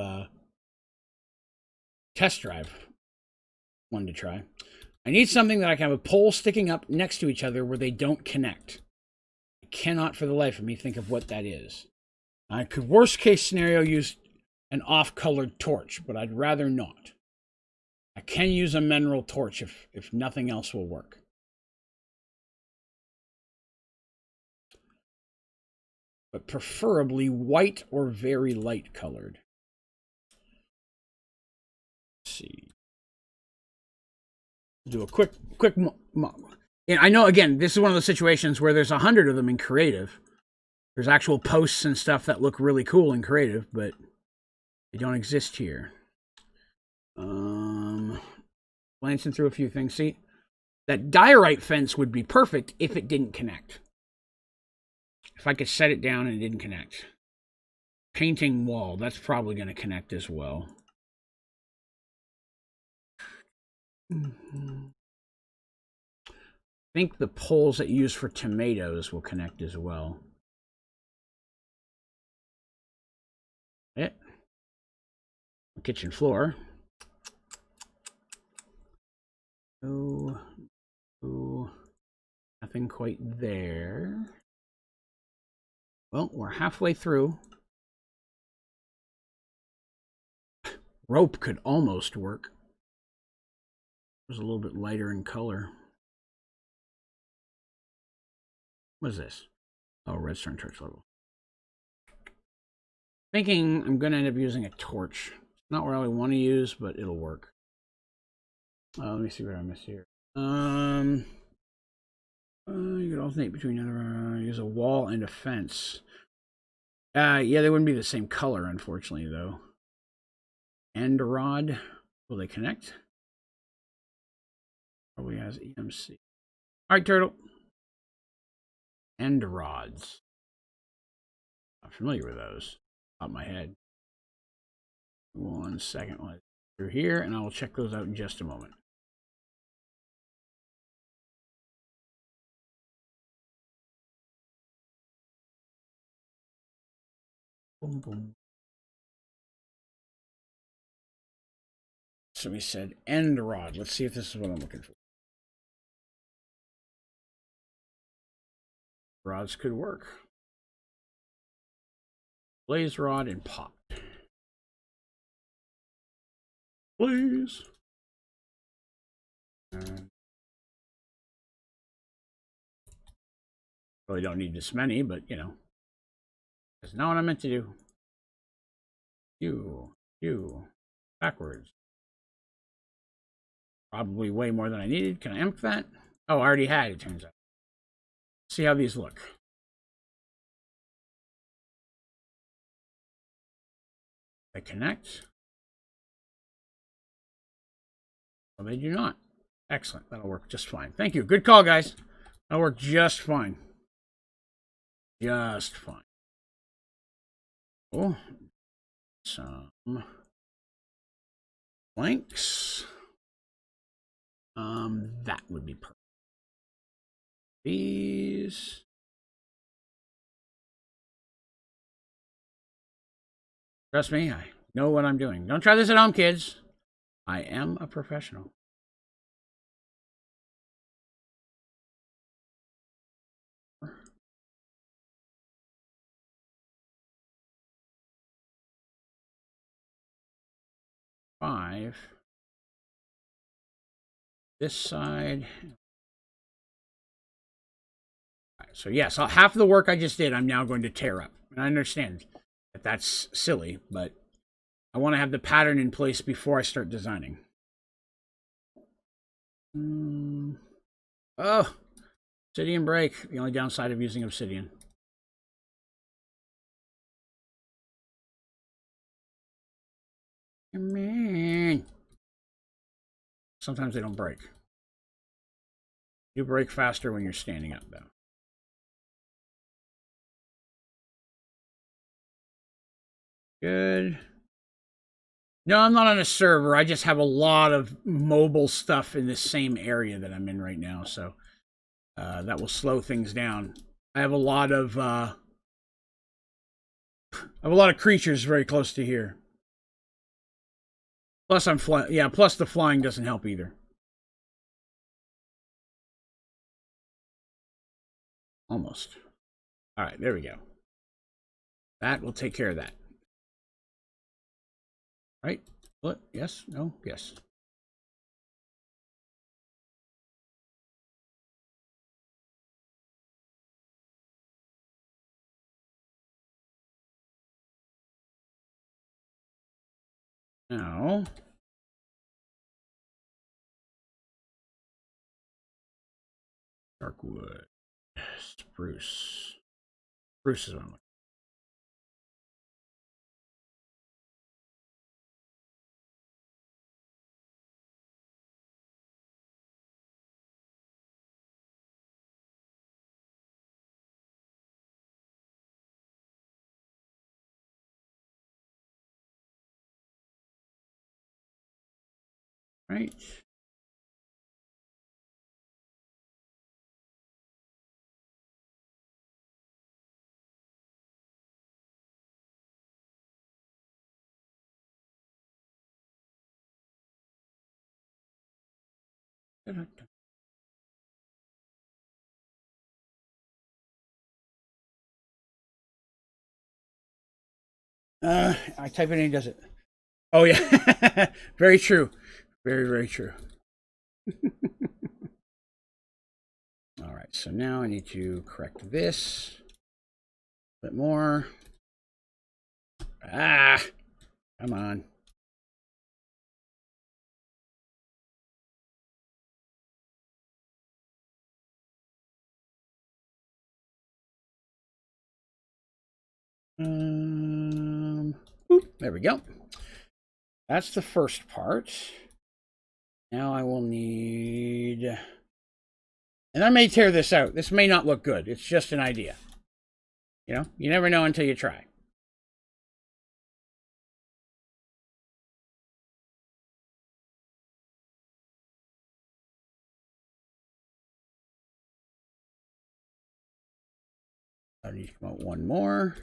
one to try. I need something that I can have a pole sticking up next to each other where they don't connect. I cannot for the life of me think of what that is. I could, worst case scenario, use an off-colored torch, but I'd rather not. I can use a mineral torch if nothing else will work. But preferably white or very light colored. Let's see. Do a quick and I know, again, this is one of those situations where there's 100 of them in creative. There's actual posts and stuff that look really cool in creative, but they don't exist here. Glancing through a few things. See, that diorite fence would be perfect if it didn't connect. If I could set it down and it didn't connect. Painting wall, that's probably going to connect as well. I think the poles that you use for tomatoes will connect as well. Kitchen floor. Oh, nothing quite there. Well, we're halfway through. Rope could almost work. It was a little bit lighter in color. What is this? Oh, redstone torch level. Thinking I'm going to end up using a torch. Not what I want to use, but it'll work. Let me see what I missed here. You could alternate between other. Use a wall and a fence. Yeah, they wouldn't be the same color, unfortunately, though. End rod. Will they connect? Probably has EMC. All right, turtle. End rods. I'm familiar with those. Top of my head. 1 second. Through here, and I will check those out in just a moment. Boom, boom. So we said end rod. Let's see if this is what I'm looking for. Rods could work. Blaze rod and pot. Please. Really don't need this many, but you know, that's not what I meant to do. You, backwards. Probably way more than I needed. Can I amp that? Oh, I already had, it turns out. See how these look. They connect. Well, they do not. Excellent. That'll work just fine. Thank you. Good call, guys. That'll work just fine. Just fine. Oh, some blanks. That would be perfect. These. Trust me, I know what I'm doing. Don't try this at home, kids. I am a professional. Five. This side. Right, so yes, half of the work I just did, I'm now going to tear up. And I understand that that's silly, but I want to have the pattern in place before I start designing. Oh, obsidian break. The only downside of using obsidian. Come on. Sometimes they don't break. You break faster when you're standing up, though. Good. No, I'm not on a server. I just have a lot of mobile stuff in this same area that I'm in right now, so that will slow things down. I have a lot of creatures very close to here. Plus, I'm flying. Yeah, plus the flying doesn't help either. Almost. All right, there we go. That will take care of that. Right? What? Yes? No? Yes. Now, dark wood, spruce. Spruce is one. Right. I type it in, does it? Oh yeah, very true, very very true. All right, so now I need to correct this a bit more. Ah, come on. There we go. That's the first part. Now I will need, and I may tear this out. This may not look good. It's just an idea. You know, you never know until you try. I need to come out one more.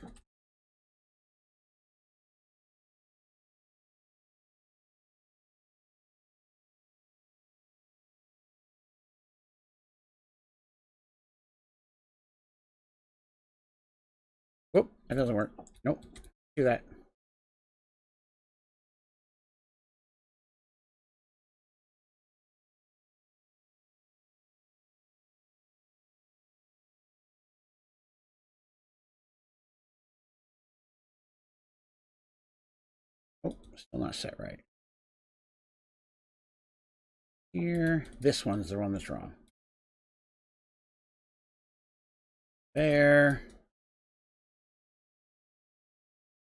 Whoop, that doesn't work. Nope, do that. Oh, still not set right. Here, this one's the one that's wrong. there.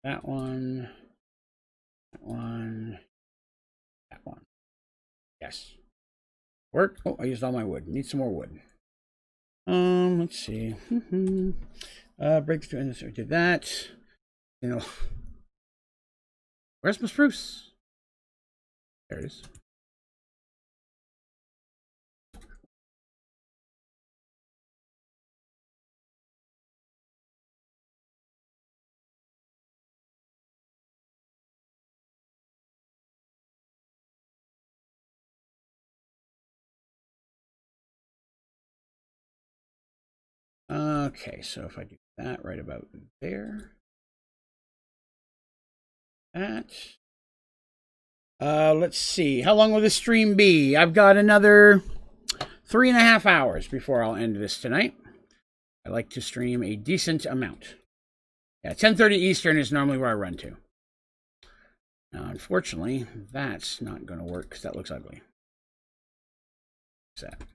That one. That one. That one. Yes. Work. Oh, I used all my wood. Need some more wood. Let's see. Break the two. So did that. You know. Where's my spruce? There it is. Okay, so if I do that right about there. That. Let's see. How long will this stream be? I've got another 3.5 hours before I'll end this tonight. I like to stream a decent amount. Yeah, 10:30 Eastern is normally where I run to. Now, unfortunately, that's not going to work because that looks ugly. What's that?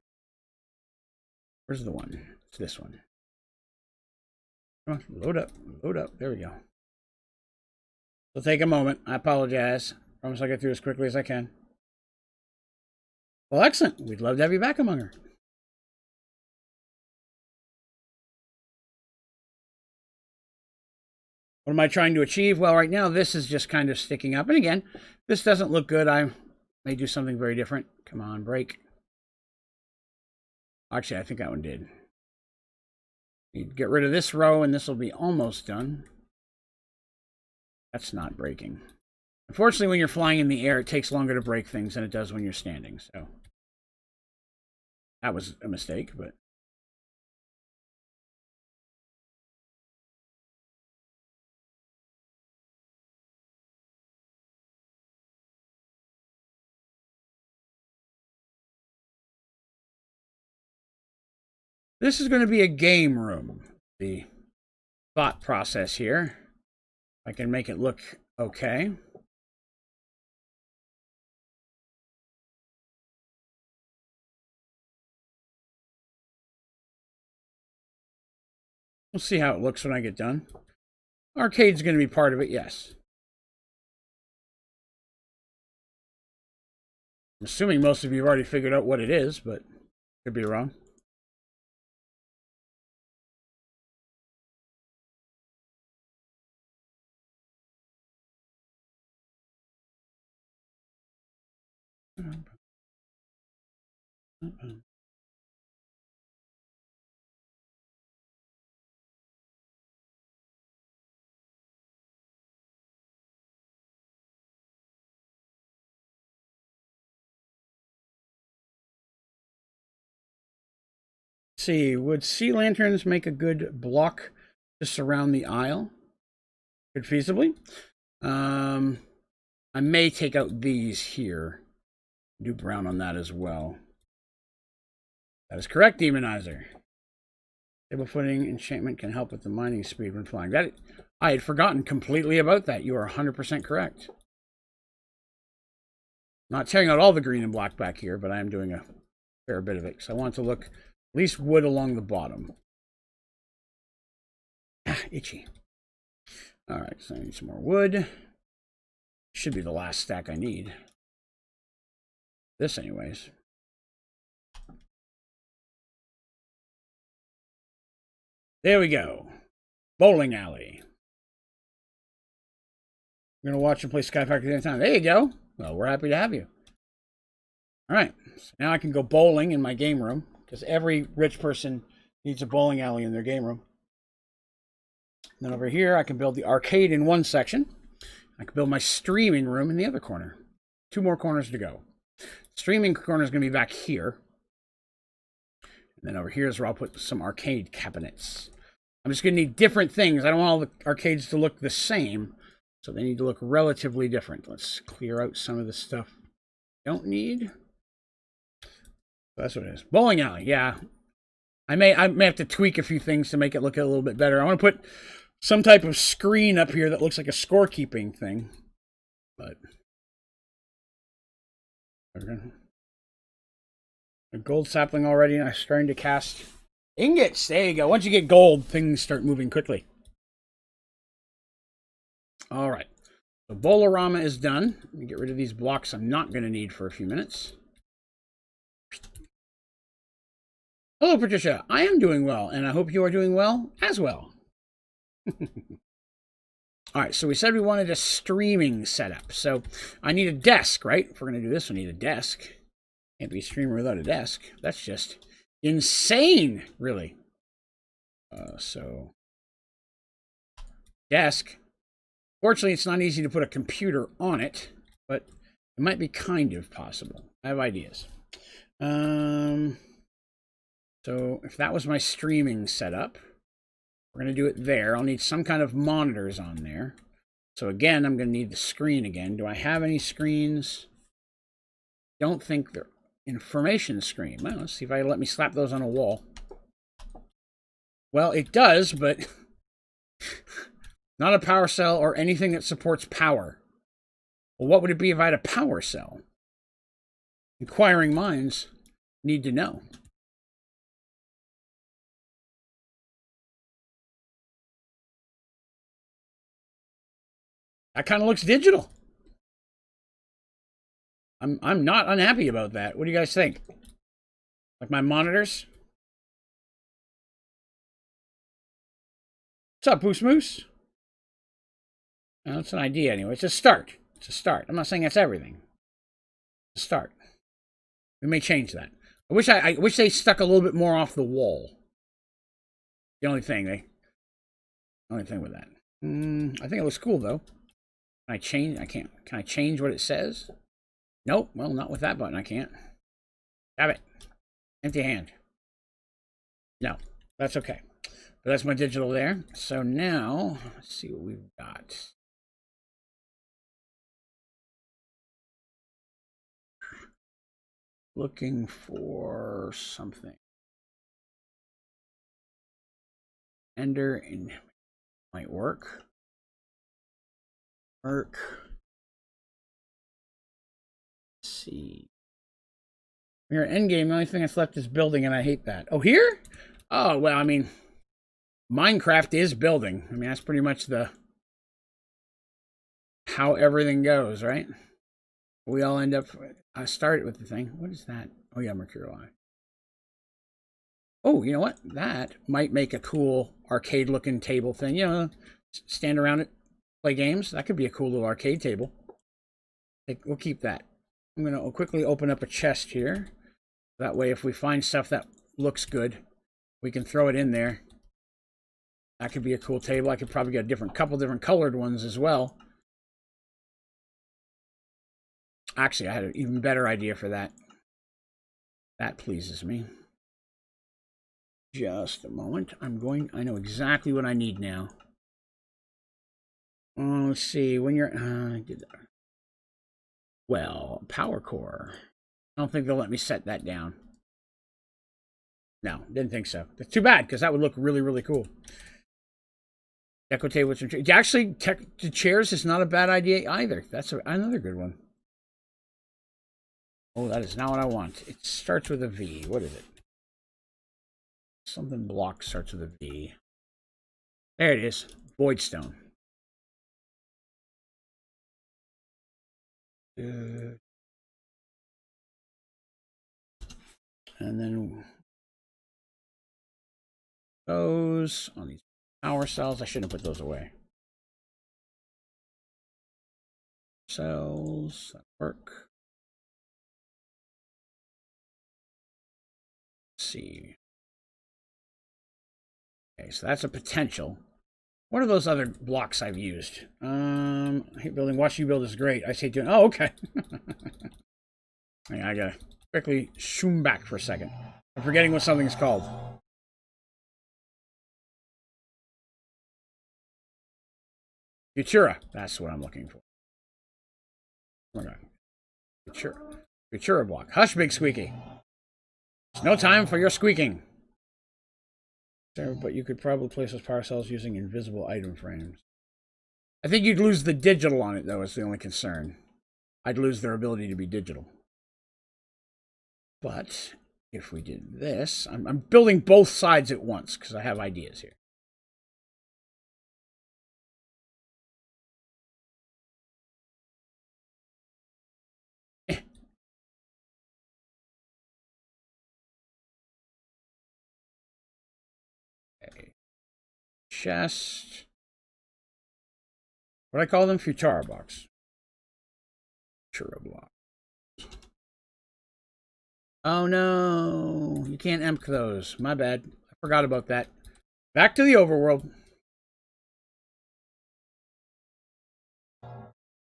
Where's the one? It's this one. Come on, load up. Load up. There we go. It'll take a moment. I apologize. Promise I'll get through as quickly as I can. Well, excellent. We'd love to have you back among her. What am I trying to achieve? Well, right now, this is just kind of sticking up. And again, this doesn't look good. I may do something very different. Come on, break. Actually, I think that one did. You get rid of this row, and this will be almost done. That's not breaking. Unfortunately, when you're flying in the air, it takes longer to break things than it does when you're standing. So that was a mistake, but this is going to be a game room. The thought process here. I can make it look okay. We'll see how it looks when I get done. Arcade's going to be part of it, yes. I'm assuming most of you have already figured out what it is, but could be wrong. See, would sea lanterns make a good block to surround the aisle? Could feasibly. I may take out these here. Do brown on that as well. That is correct, Demonizer. Table footing enchantment can help with the mining speed when flying. That I had forgotten completely about that. You are 100% correct. Not tearing out all the green and black back here, but I am doing a fair bit of it because I want it to look at least wood along the bottom. Ah, itchy. All right, so I need some more wood. Should be the last stack I need. This, anyways. There we go. Bowling alley. We're going to watch and play Sky Factory anytime. There you go. Well, we're happy to have you. All right. So now I can go bowling in my game room because every rich person needs a bowling alley in their game room. And then over here, I can build the arcade in one section. I can build my streaming room in the other corner. 2 more corners to go. Streaming corner is going to be back here. And then over here is where I'll put some arcade cabinets. I'm just going to need different things. I don't want all the arcades to look the same. So they need to look relatively different. Let's clear out some of the stuff I don't need. That's what it is. Bowling alley, yeah. I may have to tweak a few things to make it look a little bit better. I want to put some type of screen up here that looks like a scorekeeping thing. But a gold sapling already. I'm starting to cast Ingots. There you go. Once you get gold, things start moving quickly. All right. So Bolarama is done. Let me get rid of these blocks I'm not going to need for a few minutes. Hello, Patricia. I am doing well, and I hope you are doing well as well. All right, so we said we wanted a streaming setup. So I need a desk, right? If we're going to do this, we need a desk. Can't be a streamer without a desk. That's just insane, really. So desk. Fortunately, it's not easy to put a computer on it, but it might be kind of possible. I have ideas. So if that was my streaming setup, we're going to do it there. I'll need some kind of monitors on there. So again, I'm going to need the screen again. Do I have any screens? Don't think they're information screen. Well, let's see if I let me slap those on a wall. Well, it does, but not a power cell or anything that supports power. Well, what would it be if I had a power cell? Inquiring minds need to know. That kind of looks digital. I'm not unhappy about that. What do you guys think? Like my monitors? What's up, Boost Moose? Well, it's an idea anyway. It's a start. It's a start. I'm not saying that's everything. It's a start. We may change that. I wish they stuck a little bit more off the wall. The only thing with that. I think it looks cool though. Can I change? I can't. Can I change what it says? Nope. Well, not with that button. I can't. Have it. Empty hand. No, that's okay. But that's my digital there. So now, let's see what we've got. Looking for something. Ender in might work. Let's see. We're at endgame. The only thing that's left is building, and I hate that. Oh, here? Oh, well, I mean, Minecraft is building. I mean, that's pretty much how everything goes, right? We all end up. I started with the thing. What is that? Oh yeah, Mercurial Eye. Oh, you know what? That might make a cool arcade-looking table thing. You know, stand around it, play games. That could be a cool little arcade table. We'll keep that. I'm going to quickly open up a chest here. That way, if we find stuff that looks good, we can throw it in there. That could be a cool table. I could probably get a couple different colored ones as well. Actually, I had an even better idea for that. That pleases me. Just a moment. I know exactly what I need now. Let's see. When you're... well, power core. I don't think they'll let me set that down. No, didn't think so. That's too bad, because that would look really, really cool. Deco table with some chairs. Actually, the chairs is not a bad idea either. That's another good one. Oh, that is not what I want. It starts with a V. What is it? Something block starts with a V. There it is. Voidstone. Good. And then those on these power cells. I shouldn't have put those away. Cells that work. Let's see. Okay, so that's a potential. What are those other blocks I've used? I hate building. Watching you build is great. I say doing. Oh, okay. I gotta quickly zoom back for a second. I'm forgetting what something's called. Futura. That's what I'm looking for. Okay. Futura block. Hush, big squeaky. There's no time for your squeaking. But you could probably place those power cells using invisible item frames. I think you'd lose the digital on it, though, is the only concern. I'd lose their ability to be digital. But if we did this, I'm building both sides at once because I have ideas here. Okay. Chest. What do I call them? Futara blocks. Futara block. Oh no, you can't emp those. My bad. I forgot about that. Back to the overworld.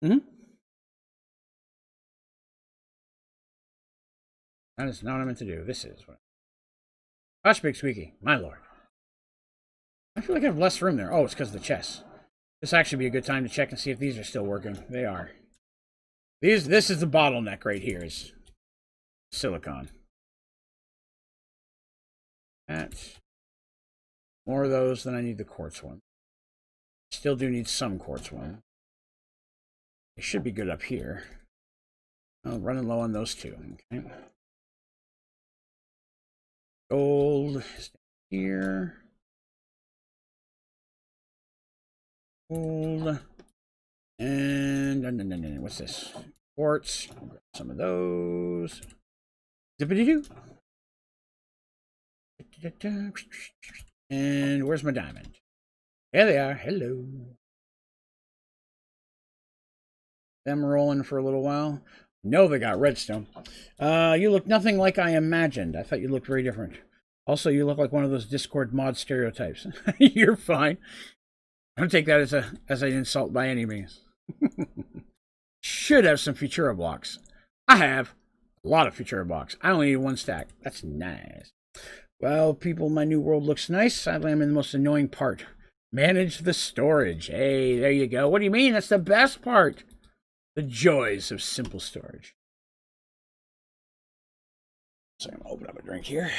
Mm-hmm. That is not what I meant to do. This is what. Hush, big squeaky. My lord. I feel like I have less room there. Oh, it's because of the chest. This actually be a good time to check and see if these are still working. They are. This is the bottleneck right here. Is silicon. That's more of those than I need the quartz one. Still do need some quartz one. They should be good up here. Oh, running low on those two. Okay. Gold is here. Gold. And what's this? Quartz. I'll grab some of those. Zippity-doo. And where's my diamond? There they are. Hello. Them rolling for a little while. No, they got redstone. You look nothing like I imagined. I thought you looked very different. Also, you look like one of those Discord mod stereotypes. You're fine. I don't take that as an insult by any means. Should have some Futura blocks. I have a lot of Futura blocks. I only need one stack. That's nice. Well, people, my new world looks nice. Sadly, I'm in the most annoying part. Manage the storage. Hey, there you go. What do you mean? That's the best part. The joys of simple storage. So I'm going to open up a drink here.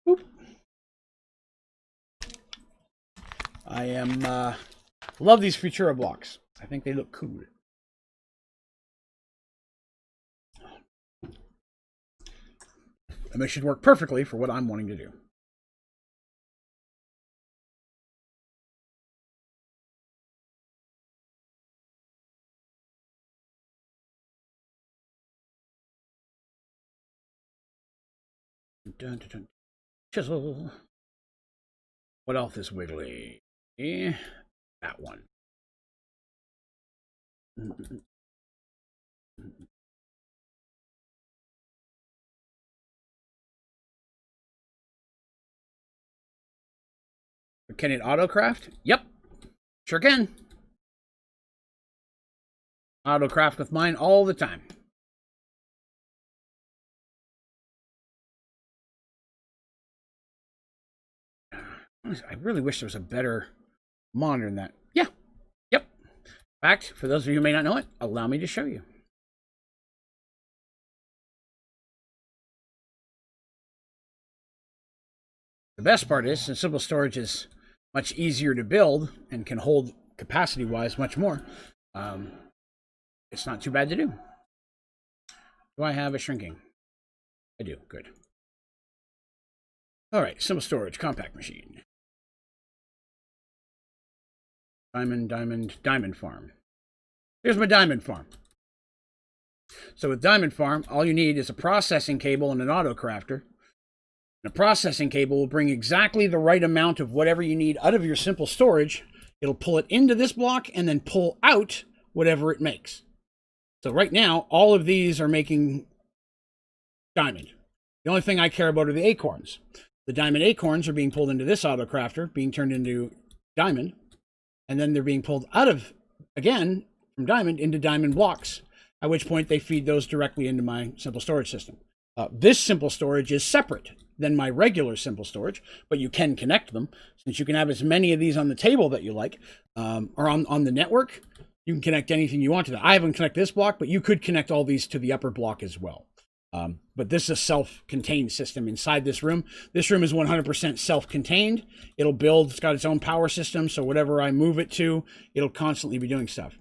Boop. I love these Futura blocks. I think they look cool. And they should work perfectly for what I'm wanting to do. Dun, dun, dun. Chisel. What else is wiggly? That one. Can it autocraft? Yep. Sure can. Autocraft with mine all the time. I really wish there was a better monitor than that. Yeah. Yep. In fact, for those of you who may not know it, allow me to show you. The best part is, since simple storage is much easier to build and can hold capacity-wise much more, it's not too bad to do. Do I have a shrinking? I do. Good. All right. Simple storage, compact machine. Diamond farm. Here's my diamond farm. So with diamond farm, all you need is a processing cable and an auto crafter. And a processing cable will bring exactly the right amount of whatever you need out of your simple storage. It'll pull it into this block and then pull out whatever it makes. So right now, all of these are making diamond. The only thing I care about are the acorns. The diamond acorns are being pulled into this auto crafter, being turned into diamond. And then they're being pulled out of, again, from diamond into diamond blocks, at which point they feed those directly into my simple storage system. This simple storage is separate than my regular simple storage, but you can connect them. Since you can have as many of these on the table that you like, or on the network, you can connect anything you want to that. I haven't connected this block, but you could connect all these to the upper block as well. But this is a self-contained system inside this room. This room is 100% self-contained. It'll build, it's got its own power system, so whatever I move it to, it'll constantly be doing stuff.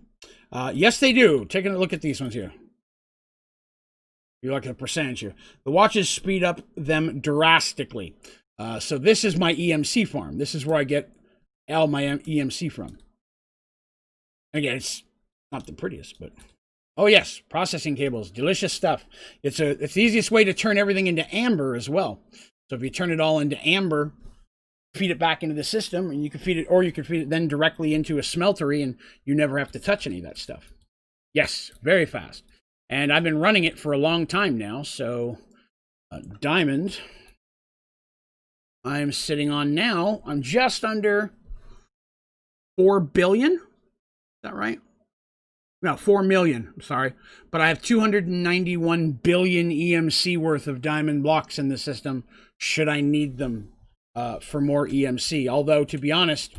Yes, they do. Taking a look at these ones here. You look at the percentage here. The watches speed up them drastically. So this is my EMC farm. This is where I get all my EMC from. Again, it's not the prettiest, but... Oh, yes. Processing cables. Delicious stuff. It's the easiest way to turn everything into amber as well. So if you turn it all into amber, feed it back into the system, and you can feed it, or you can feed it then directly into a smeltery, and you never have to touch any of that stuff. Yes, very fast. And I've been running it for a long time now, so diamond, I'm sitting on now. I'm just under 4 billion. Is that right? No, 4 million. I'm sorry. But I have 291 billion EMC worth of diamond blocks in the system, should I need them for more EMC. Although, to be honest,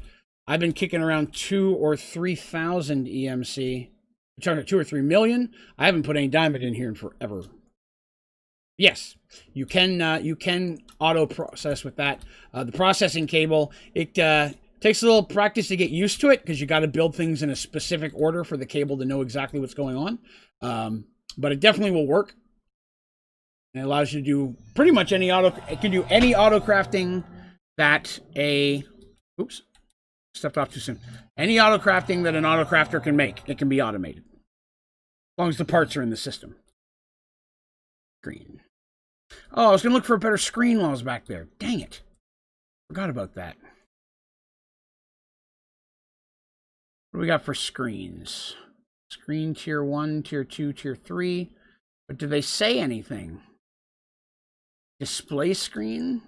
I've been kicking around 2,000 or 3,000 EMC. I'm talking 2 or 3 million. I haven't put any diamond in here in forever. Yes, you can auto process with that. The processing cable, it takes a little practice to get used to it, because you got to build things in a specific order for the cable to know exactly what's going on. But it definitely will work. And it allows you to do pretty much any it can do any auto crafting that oops, stepped off too soon. Any auto crafting that an auto crafter can make, it can be automated. As long as the parts are in the system. Green. Oh, I was going to look for a better screen while I was back there. Dang it. Forgot about that. What do we got for screens? Screen tier 1, tier 2, tier 3. But do they say anything? Display screen?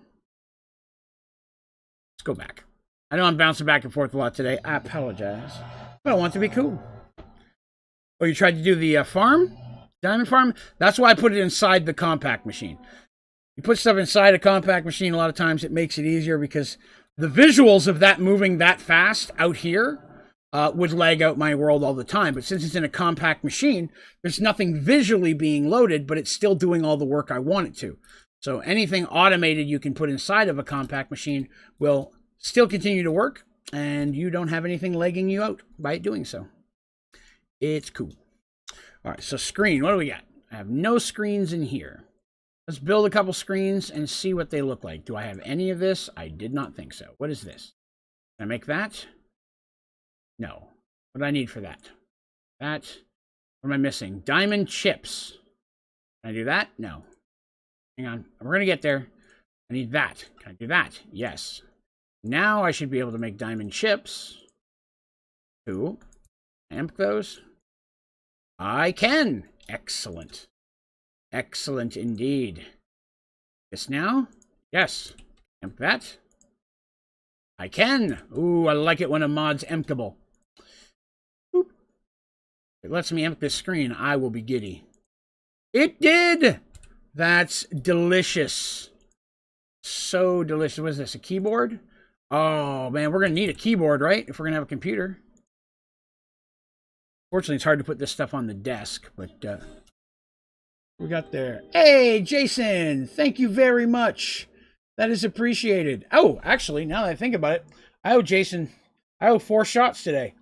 Let's go back. I know I'm bouncing back and forth a lot today. I apologize. But I want it to be cool. Oh, you tried to do the farm? Diamond farm? That's why I put it inside the compact machine. You put stuff inside a compact machine, a lot of times it makes it easier, because the visuals of that moving that fast out here would lag out my world all the time. But since it's in a compact machine, there's nothing visually being loaded, but it's still doing all the work I want it to. So anything automated you can put inside of a compact machine will still continue to work, and you don't have anything lagging you out by doing so. It's cool. All right, so screen, what do we got? I have no screens in here. Let's build a couple screens and see what they look like. Do I have any of this? I did not think so. What is this? Can I make that? No. What do I need for that? That. What am I missing? Diamond chips. Can I do that? No. Hang on. We're going to get there. I need that. Can I do that? Yes. Now I should be able to make diamond chips. Cool. Amp those. I can. Excellent. Excellent indeed. This now? Yes. Amp that. I can. Ooh, I like it when a mod's emptable. Boop. If it lets me emp this screen, I will be giddy. It did! That's delicious. So delicious. What is this, a keyboard? Oh, man, we're going to need a keyboard, right? If we're going to have a computer. Fortunately, it's hard to put this stuff on the desk, but we got there. Hey, Jason, thank you very much. That is appreciated. Oh, actually, now that I think about it, I owe 4 shots today.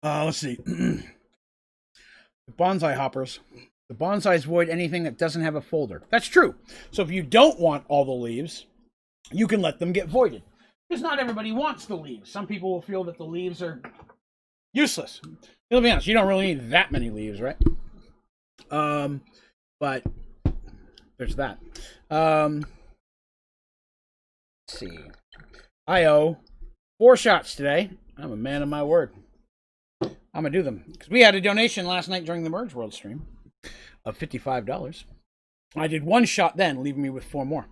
Let's see. The bonsai hoppers. The bonsais void anything that doesn't have a folder. That's true. So if you don't want all the leaves, you can let them get voided. Because not everybody wants the leaves. Some people will feel that the leaves are useless. To be honest, you don't really need that many leaves, right? But there's that. Let's see. I owe 4 shots today. I'm a man of my word. I'm going to do them. Because we had a donation last night during the Merge World stream of $55. I did 1 shot then, leaving me with 4 more.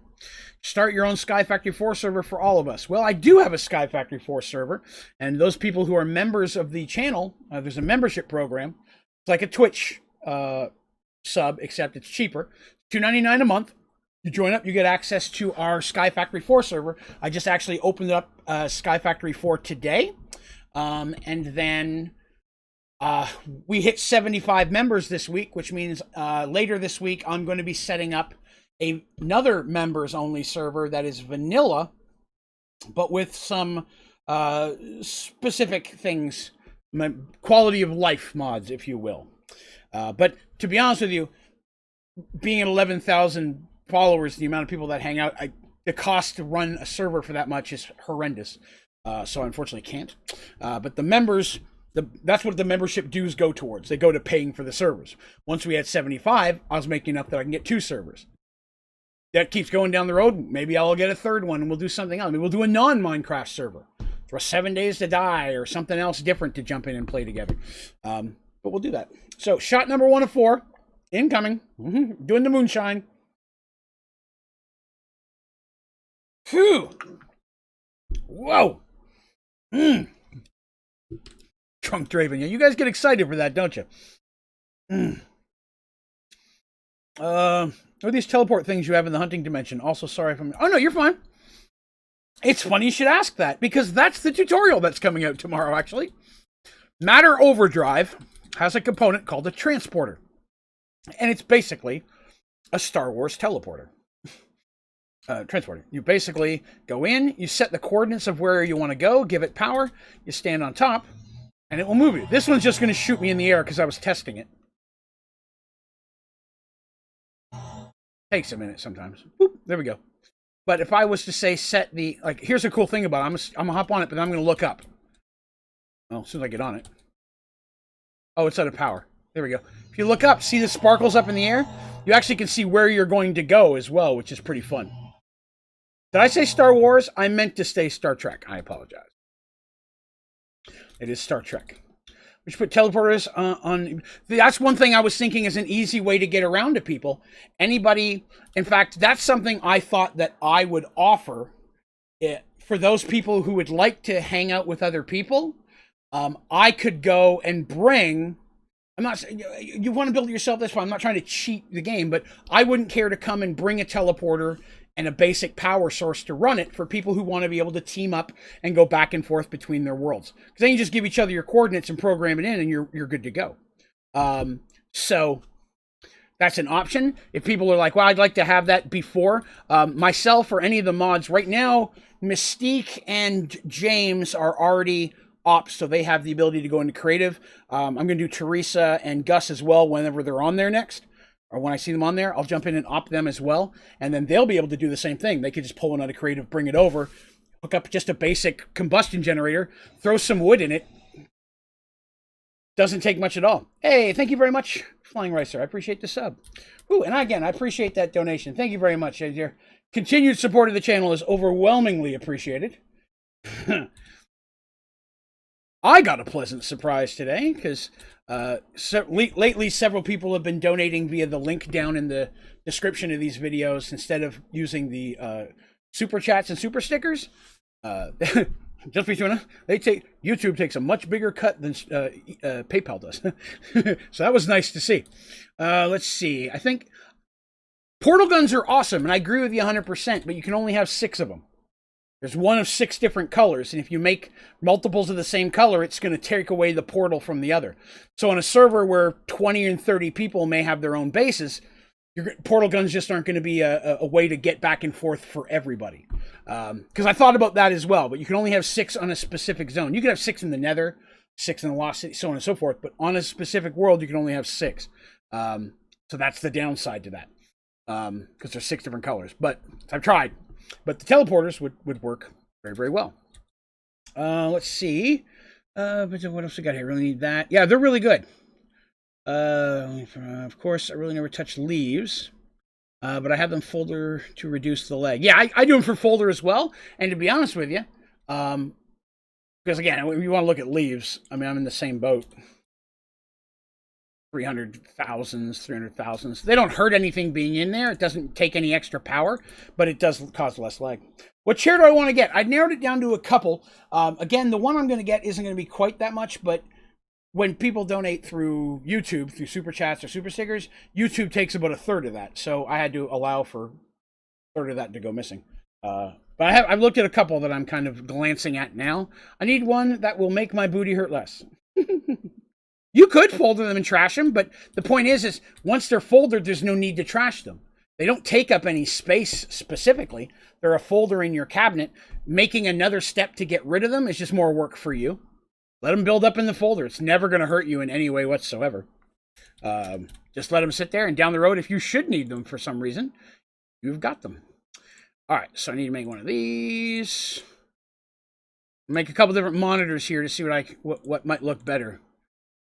Start your own Sky Factory 4 server for all of us. Well, I do have a Sky Factory 4 server, and those people who are members of the channel, there's a membership program. It's like a Twitch sub, except it's cheaper. $2.99 a month. You join up, you get access to our Sky Factory 4 server. I just actually opened up Sky Factory 4 today, and then we hit 75 members this week, which means later this week I'm going to be setting up another members only server that is vanilla, but with some specific things, quality of life mods, if you will. But to be honest with you, being at 11,000 followers, the amount of people that hang out, the cost to run a server for that much is horrendous. So I unfortunately can't. But the members, that's what the membership dues go towards. They go to paying for the servers. Once we had 75, I was making enough that I can get 2 servers. That keeps going down the road. Maybe I'll get a 3rd one and we'll do something else. Maybe we'll do a non-Minecraft server. For 7 Days to Die or something else different to jump in and play together. But we'll do that. So shot number 1 of 4. Incoming. Doing the moonshine. Phew. Whoa. Drunk Draven. Yeah, you guys get excited for that, don't you? What are these teleport things you have in the hunting dimension? Also, sorry if I'm... Oh, no, you're fine. It's funny you should ask that, because that's the tutorial that's coming out tomorrow, actually. Matter Overdrive has a component called a transporter. And it's basically a Star Wars teleporter. Transporter. You basically go in, you set the coordinates of where you want to go, give it power, you stand on top, and it will move you. This one's just going to shoot me in the air because I was testing it. Takes a minute sometimes. Whoop, there we go. But if I was to say set the... Like, here's a cool thing about it. I'm going to hop on it, but I'm going to look up. Well, as soon as I get on it. Oh, it's out of power. There we go. If you look up, see the sparkles up in the air? You actually can see where you're going to go as well, which is pretty fun. Did I say Star Wars? I meant to say Star Trek. I apologize. It is Star Trek. We should put teleporters on... That's one thing I was thinking is an easy way to get around to people. Anybody... In fact, that's something I thought that I would offer for those people who would like to hang out with other people. I could go and bring... I'm not saying... You want to build it yourself, that's fine. I'm not trying to cheat the game, but I wouldn't care to come and bring a teleporter and a basic power source to run it for people who want to be able to team up and go back and forth between their worlds. Because then you just give each other your coordinates and program it in, and you're good to go. So that's an option. If people are like, well, I'd like to have that before. Myself or any of the mods right now, Mystique and James are already ops, so they have the ability to go into creative. I'm going to do Teresa and Gus as well whenever they're on there next. Or when I see them on there, I'll jump in and opt them as well. And then they'll be able to do the same thing. They could just pull one out of creative, bring it over, hook up just a basic combustion generator, throw some wood in it. Doesn't take much at all. Hey, thank you very much, Flying Ricer. I appreciate the sub. Ooh, and again, I appreciate that donation. Thank you very much. Your continued support of the channel is overwhelmingly appreciated. I got a pleasant surprise today because lately several people have been donating via the link down in the description of these videos instead of using the super chats and super stickers. Just between us, YouTube takes a much bigger cut than PayPal does. So that was nice to see. Let's see. I think portal guns are awesome, and I agree with you 100%, but you can only have 6 of them. There's one of 6 different colors, and if you make multiples of the same color, it's going to take away the portal from the other. So on a server where 20 and 30 people may have their own bases, your portal guns just aren't going to be a way to get back and forth for everybody. Because I thought about that as well, but you can only have 6 on a specific zone. You can have 6 in the Nether, 6 in the Lost City, so on and so forth, but on a specific world, you can only have 6. So that's the downside to that, because there's 6 different colors. But I've tried. But the teleporters would work very, very well. Let's see. What else we got here? Really need that. Yeah, they're really good. Of course, I really never touch leaves. But I have them folder to reduce the lag. Yeah, I do them for folder as well. And to be honest with you, because again, when you want to look at leaves, I mean, I'm in the same boat. 300,000s. They don't hurt anything being in there. It doesn't take any extra power, but it does cause less lag. What chair do I want to get? I narrowed it down to a couple. Again, the one I'm going to get isn't going to be quite that much, but when people donate through YouTube, through super chats or super stickers, YouTube takes about 1/3 of that. So I had to allow for 1/3 of that to go missing. But I've looked at a couple that I'm kind of glancing at now. I need one that will make my booty hurt less. You could folder them and trash them, but the point is once they're folded, there's no need to trash them. They don't take up any space specifically. They're a folder in your cabinet. Making another step to get rid of them is just more work for you. Let them build up in the folder. It's never going to hurt you in any way whatsoever. Just let them sit there, and down the road, if you should need them for some reason, you've got them. All right, so I need to make one of these. Make a couple different monitors here to see what might look better.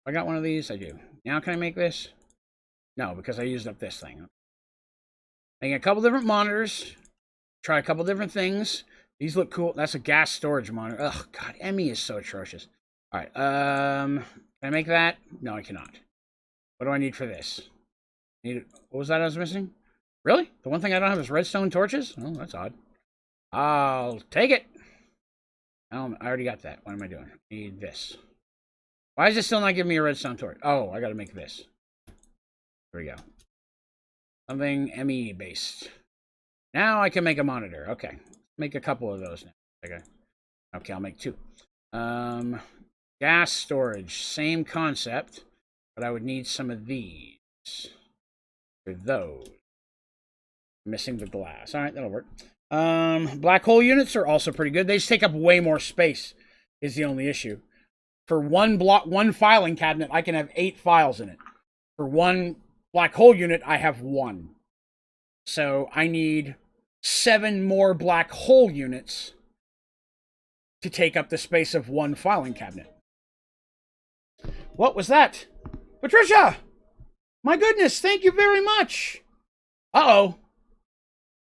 I got one of these. I do. Now can I make this? No, because I used up this thing. Making a couple different monitors. Try a couple different things. These look cool. That's a gas storage monitor. Oh God, Emmy is so atrocious. All right. Can I make that? No, I cannot. What do I need for this? What was that I was missing? Really? The one thing I don't have is redstone torches? Oh, that's odd. I'll take it. I already got that. What am I doing? I need this. Why is it still not giving me a redstone torch? Oh, I got to make this. There we go. Something ME based. Now I can make a monitor. Okay. Make a couple of those now. Okay, I'll make 2. Gas storage. Same concept. But I would need some of these. For those. Missing the glass. Alright, that'll work. Black hole units are also pretty good. They just take up way more space is the only issue. For one filing cabinet, I can have 8 files in it. For one black hole unit, I have 1. So I need 7 more black hole units to take up the space of one filing cabinet. What was that? Patricia! My goodness, thank you very much. Uh-oh.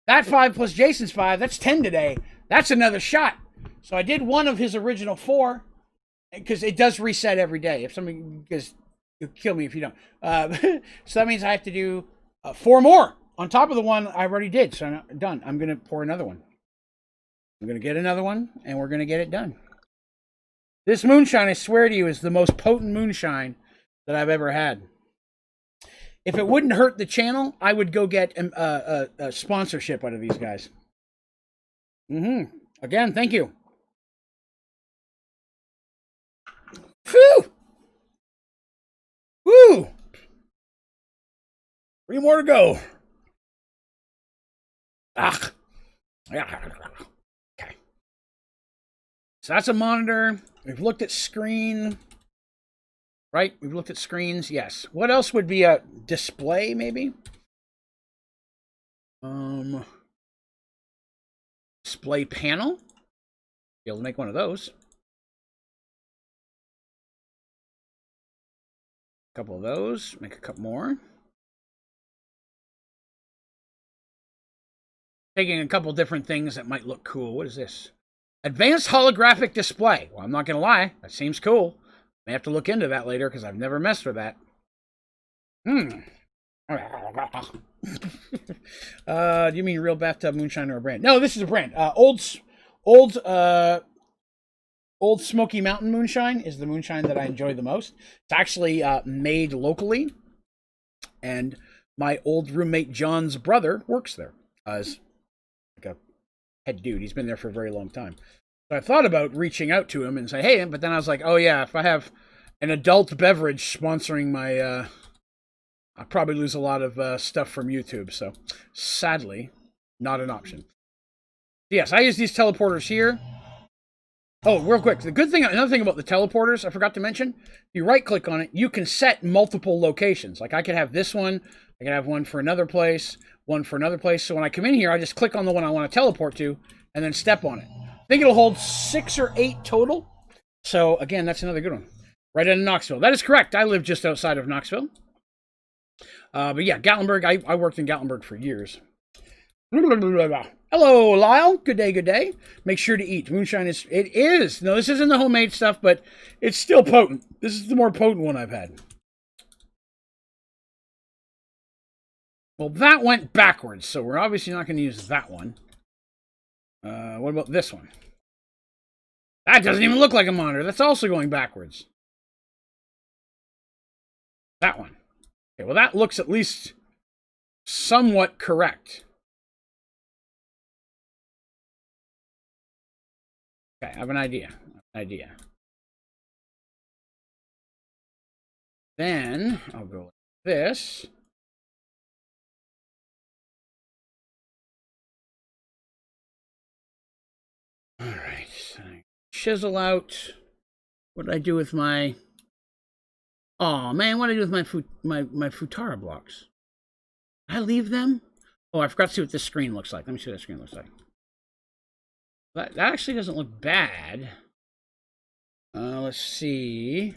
That 5 plus Jason's 5, that's 10 today. That's another shot. So I did one of his original 4, because it does reset every day. If somebody, because you'll kill me if you don't. So that means I have to do 4 more on top of the one I already did. So I'm done. I'm going to pour another one. I'm going to get another one, and we're going to get it done. This moonshine, I swear to you, is the most potent moonshine that I've ever had. If it wouldn't hurt the channel, I would go get a sponsorship out of these guys. Again, thank you. Phew! Woo! 3 more to go. Ah. Okay. So that's a monitor. We've looked at screen. Right? We've looked at screens. Yes. What else would be a display, maybe? Display panel. Be able to make one of those. A couple of those. Make a couple more. Taking a couple different things that might look cool. What is this? Advanced holographic display. Well, I'm not going to lie. That seems cool. May have to look into that later because I've never messed with that. Do you mean real bathtub moonshine or a brand? No, this is a brand. Old Smoky Mountain moonshine is the moonshine that I enjoy the most. It's actually made locally, and my old roommate John's brother works there as like a head dude. He's been there for a very long time. So I thought about reaching out to him and say, hey, but then I was like, oh yeah, if I have an adult beverage sponsoring my, I'll probably lose a lot of stuff from YouTube. So sadly, not an option. Yes, I use these teleporters here. Oh, real quick. Another thing about the teleporters, I forgot to mention, if you right click on it, you can set multiple locations. Like I could have this one, I could have one for another place, one for another place. So when I come in here, I just click on the one I want to teleport to and then step on it. I think it'll hold 6 or 8 total. So, again, that's another good one. Right in Knoxville. That is correct. I live just outside of Knoxville. But yeah, Gatlinburg. I worked in Gatlinburg for years. Hello, Lyle. Good day, good day. Make sure to eat. Moonshine is... It is. No, this isn't the homemade stuff, but it's still potent. This is the more potent one I've had. Well, that went backwards, so we're obviously not going to use that one. What about this one? That doesn't even look like a monitor. That's also going backwards. That one. Okay, well, that looks at least somewhat correct. Okay, I have an idea. Then I'll go like this. All right. So chisel out. What did I do with my... Oh, man, what did I do with my Futara blocks? Did I leave them? Oh, I forgot to see what this screen looks like. Let me see what that screen looks like. That actually doesn't look bad. Let's see.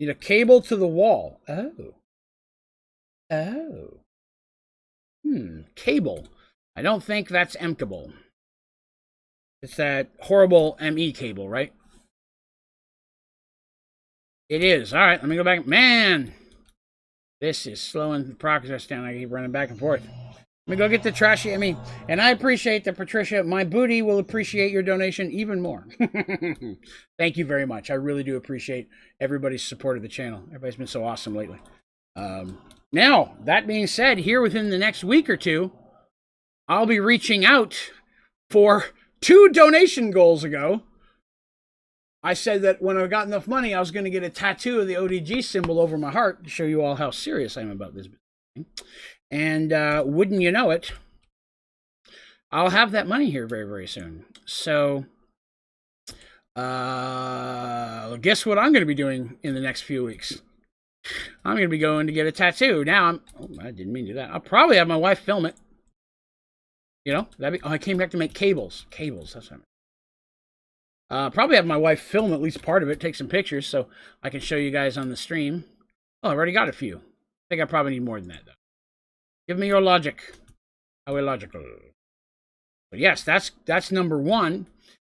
Need a cable to the wall. Oh. Oh. Cable. I don't think that's MCable. It's that horrible ME cable, right? It is. All right, let me go back. Man, this is slowing the progress down. I keep running back and forth. Let me go get the trashy ME. And I appreciate that, Patricia. My booty will appreciate your donation even more. Thank you very much. I really do appreciate everybody's support of the channel. Everybody's been so awesome lately. Now, that being said, here within the next week or two, I'll be reaching out for 2 donation goals ago. I said that when I got enough money, I was going to get a tattoo of the ODG symbol over my heart to show you all how serious I am about this. And wouldn't you know it, I'll have that money here very, very soon. So, guess what I'm going to be doing in the next few weeks? I'm going to be going to get a tattoo. Now, I didn't mean to do that. I'll probably have my wife film it. You know, I came back to make cables. Cables, that's what I mean. Probably have my wife film at least part of it, take some pictures so I can show you guys on the stream. Oh, I've already got a few. I think I probably need more than that, though. Give me your logic. How illogical. But yes, that's number 1.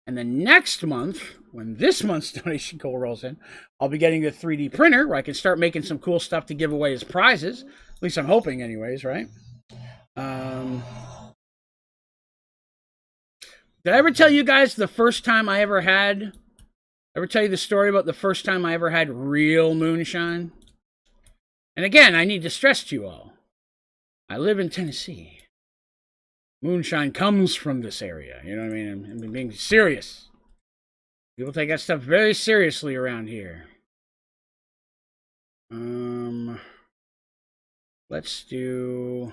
And then next month, when this month's donation goal rolls in, I'll be getting a 3D printer where I can start making some cool stuff to give away as prizes. At least I'm hoping anyways, right? Did I ever tell you guys the first time I ever tell you the story about the first time I ever had real moonshine? And again, I need to stress to you all, I live in Tennessee. Moonshine comes from this area. You know what I mean? I'm being serious. People take that stuff very seriously around here. Let's do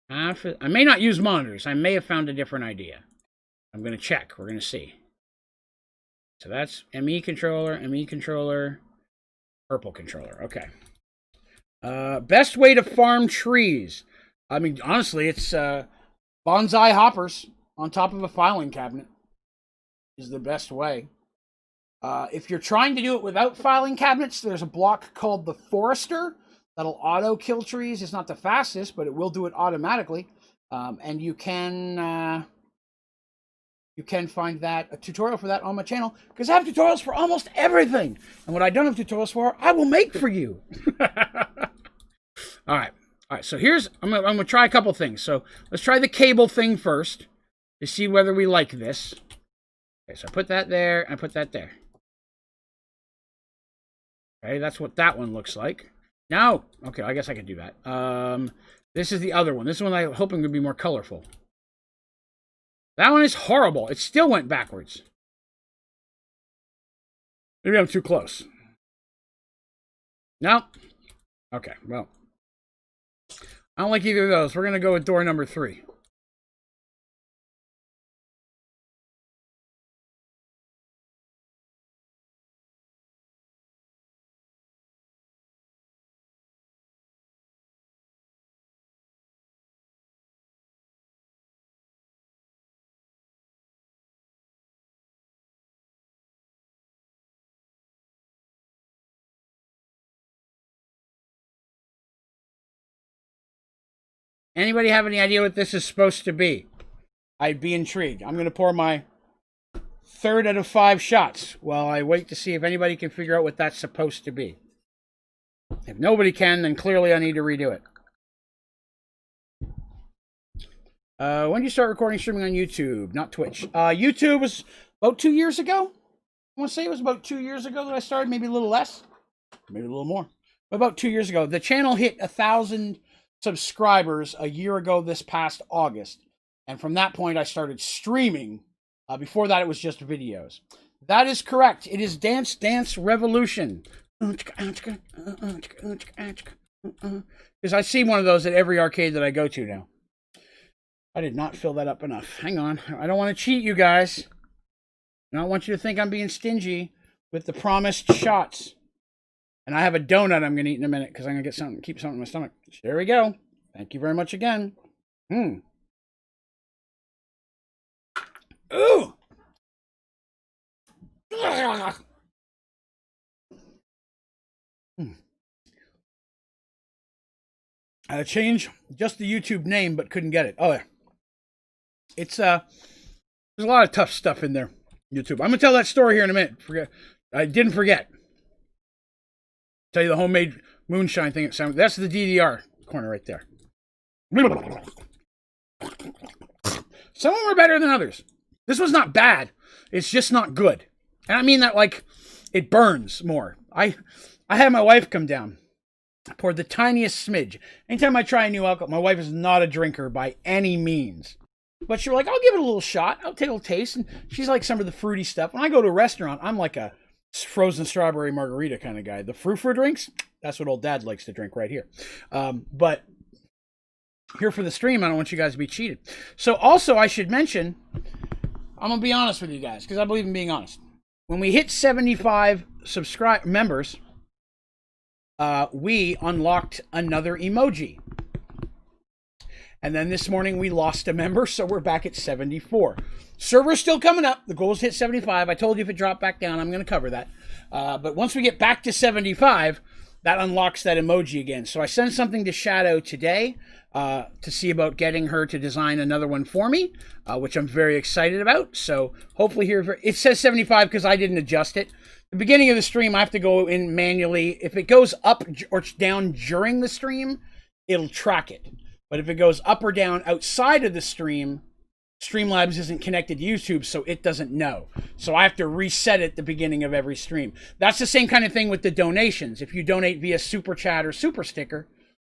half. I may not use monitors. I may have found a different idea. I'm going to check. We're going to see. So that's ME controller, purple controller. Okay. Best way to farm trees. I mean, honestly, it's bonsai hoppers on top of a filing cabinet is the best way. If you're trying to do it without filing cabinets, there's a block called the Forester that'll auto kill trees. It's not the fastest, but it will do it automatically. And you can find a tutorial for that on my channel, because I have tutorials for almost everything. And what I don't have tutorials for, I will make for you. All right. So I'm gonna try a couple things. So let's try the cable thing first to see whether we like this. Okay, so I put that there, and I put that there. Okay, that's what that one looks like. Now, okay, I guess I could do that. This is the other one. This is one I'm hoping would be more colorful. That one is horrible. It still went backwards. Maybe I'm too close. No. Okay, well. I don't like either of those. We're going to go with door number 3. Anybody have any idea what this is supposed to be? I'd be intrigued. I'm going to pour my 3rd out of 5 shots while I wait to see if anybody can figure out what that's supposed to be. If nobody can, then clearly I need to redo it. When did you start recording streaming on YouTube, not Twitch? YouTube was about 2 years ago. I want to say it was about 2 years ago that I started, maybe a little less, maybe a little more. But about 2 years ago. The channel hit 1,000 subscribers a year ago this past August. And from that point, I started streaming. Before that, it was just videos. That is correct. It is Dance Dance Revolution. Because I see one of those at every arcade that I go to now. I did not fill that up enough. Hang on. I don't want to cheat you guys. I don't want you to think I'm being stingy with the promised shots. And I have a donut I'm going to eat in a minute because I'm going to get something, keep something in my stomach. There we go. Thank you very much again. Ooh. I changed just the YouTube name, but couldn't get it. Oh, yeah. It's, there's a lot of tough stuff in there. YouTube. I'm going to tell that story here in a minute. I didn't forget. Tell you the homemade moonshine thing. That's the DDR corner right there. Some of them are better than others. This was not bad. It's just not good. And I mean that like it burns more. I had my wife come down. I poured the tiniest smidge. Anytime I try a new alcohol, my wife is not a drinker by any means. But she was like, I'll give it a little shot. I'll take a little taste. And she's like some of the fruity stuff. When I go to a restaurant, I'm like a frozen strawberry margarita kind of guy. The frou-frou drinks, that's what old dad likes to drink right here. But here for the stream, I don't want you guys to be cheated. So also I should mention, I'm going to be honest with you guys because I believe in being honest. When we hit 75 members, we unlocked another emoji. And then this morning we lost a member, so we're back at 74. Server's still coming up. The goal is to hit 75. I told you if it dropped back down, I'm going to cover that. But once we get back to 75, that unlocks that emoji again. So I sent something to Shadow today to see about getting her to design another one for me, which I'm very excited about. So hopefully here, it says 75 because I didn't adjust it. The beginning of the stream, I have to go in manually. If it goes up or down during the stream, it'll track it. But if it goes up or down outside of the stream, Streamlabs isn't connected to YouTube, so it doesn't know. So I have to reset it at the beginning of every stream. That's the same kind of thing with the donations. If you donate via Super Chat or Super Sticker,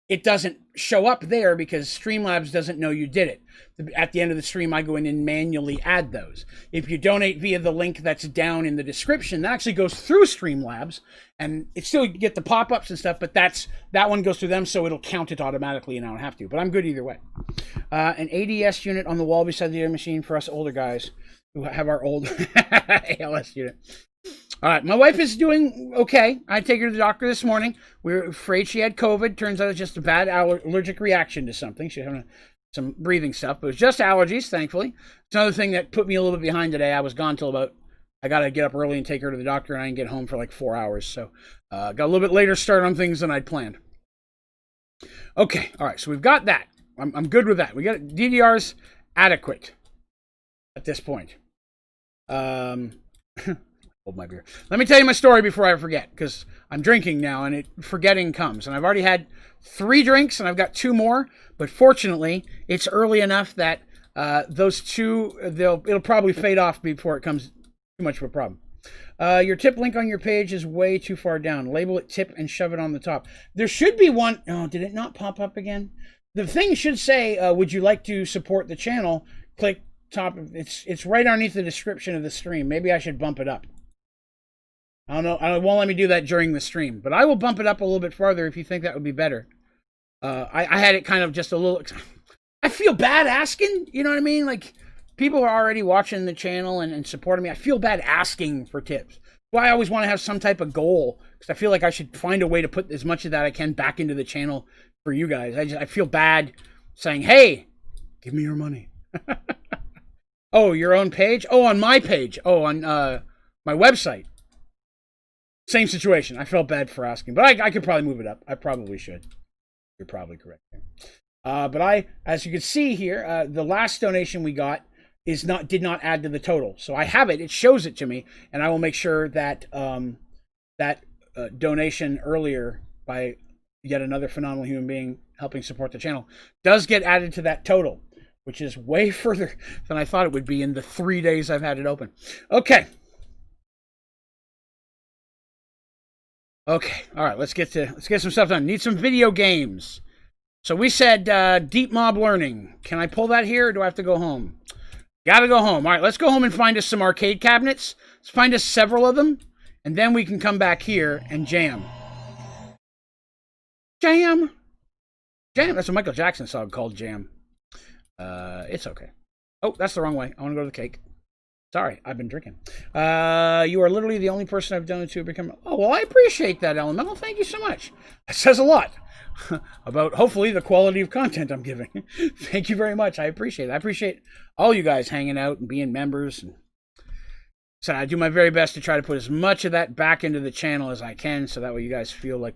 it doesn't show up there because Streamlabs doesn't know you did it. At the end of the stream, I go in and manually add those. If you donate via the link that's down in the description, that actually goes through Streamlabs, and it still you get the pop-ups and stuff, but that one goes through them, so it'll count it automatically, and I don't have to. But I'm good either way. An ADS unit on the wall beside the air machine for us older guys who have our old ALS unit. All right, my wife is doing okay. I take her to the doctor this morning. We were afraid she had COVID. Turns out it's just a bad allergic reaction to something. She's having some breathing stuff, but it was just allergies, thankfully. It's another thing that put me a little bit behind today. I was gone till about, I got to get up early and take her to the doctor, and I didn't get home for like 4 hours. So got a little bit later start on things than I'd planned. Okay, all right, so we've got that. I'm good with that. We got DDR's adequate at this point. Hold my beer. Let me tell you my story before I forget, because I'm drinking now and forgetting comes. And I've already had 3 drinks and I've got 2 more. But fortunately, it's early enough that those 2, it'll probably fade off before it comes too much of a problem. Your tip link on your page is way too far down. Label it tip and shove it on the top. There should be one. Oh, did it not pop up again? The thing should say, would you like to support the channel? Click top. It's right underneath the description of the stream. Maybe I should bump it up. I don't know. It won't let me do that during the stream, but I will bump it up a little bit farther if you think that would be better. I had it kind of just a little. I feel bad asking. You know what I mean? Like people are already watching the channel and supporting me. I feel bad asking for tips. Well, I always want to have some type of goal because I feel like I should find a way to put as much of that I can back into the channel for you guys. I feel bad saying, "Hey, give me your money." Oh, your own page? Oh, on my page. Oh, on my website. Same situation. I felt bad for asking, but I could probably move it up. I probably should. You're probably correct. But as you can see here, the last donation we got did not add to the total. So I have it. It shows it to me, and I will make sure that that donation earlier by yet another phenomenal human being helping support the channel does get added to that total, which is way further than I thought it would be in the 3 days I've had it open. Okay. Okay, all right, let's get some stuff done. Need some video games. So we said Deep Mob Learning. Can I pull that here, or do I have to go home? Gotta go home. All right, let's go home and find us some arcade cabinets. Let's find us several of them, and then we can come back here and jam. Jam! Jam! That's a Michael Jackson song called Jam. It's okay. Oh, that's the wrong way. I want to go to the cake. Sorry, I've been drinking. You are literally the only person I've done it to become... Oh, well, I appreciate that, Elemental. Thank you so much. That says a lot about, hopefully, the quality of content I'm giving. Thank you very much. I appreciate it. I appreciate all you guys hanging out and being members. So I do my very best to try to put as much of that back into the channel as I can, so that way you guys feel like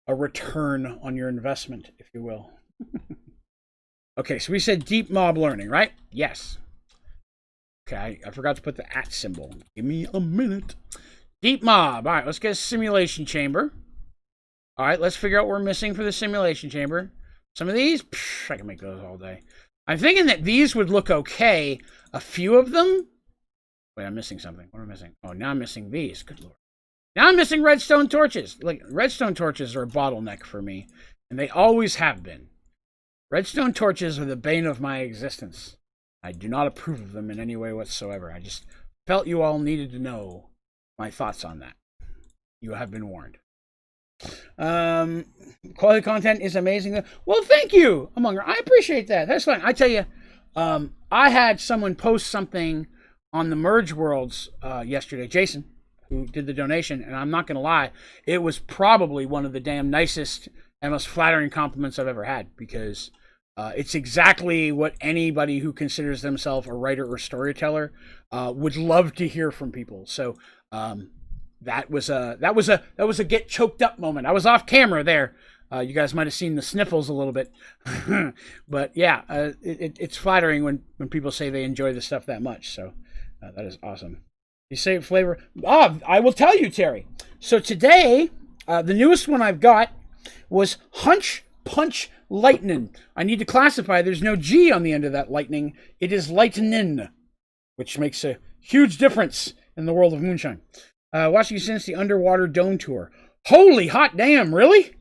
a return on your investment, if you will. Okay, so we said deep mob learning, right? Yes. Okay, I forgot to put the @ symbol. Give me a minute. Deep mob. All right, let's get a simulation chamber. All right, let's figure out what we're missing for the simulation chamber. Some of these, I can make those all day. I'm thinking that these would look okay. A few of them. Wait, I'm missing something. What am I missing? Oh, now I'm missing these. Good lord. Now I'm missing redstone torches. Like, redstone torches are a bottleneck for me, and they always have been. Redstone torches are the bane of my existence. I do not approve of them in any way whatsoever. I just felt you all needed to know my thoughts on that. You have been warned. Quality content is amazing. Well, thank you, Amonger. I appreciate that. That's fine. I tell you, I had someone post something on the Merge Worlds yesterday, Jason, who did the donation, and I'm not going to lie, it was probably one of the damn nicest and most flattering compliments I've ever had, because it's exactly what anybody who considers themselves a writer or storyteller would love to hear from people. So that was a get choked up moment. I was off camera there. You guys might have seen the sniffles a little bit, but yeah, it's flattering when people say they enjoy the stuff that much. So that is awesome. You say flavor. I will tell you, Terry. So today, the newest one I've got was Hunch Punch Lightning. I need to classify. There's no G on the end of that lightning. It is lightning, which makes a huge difference in the world of moonshine. Watching you since the underwater dome tour. Holy hot damn, really?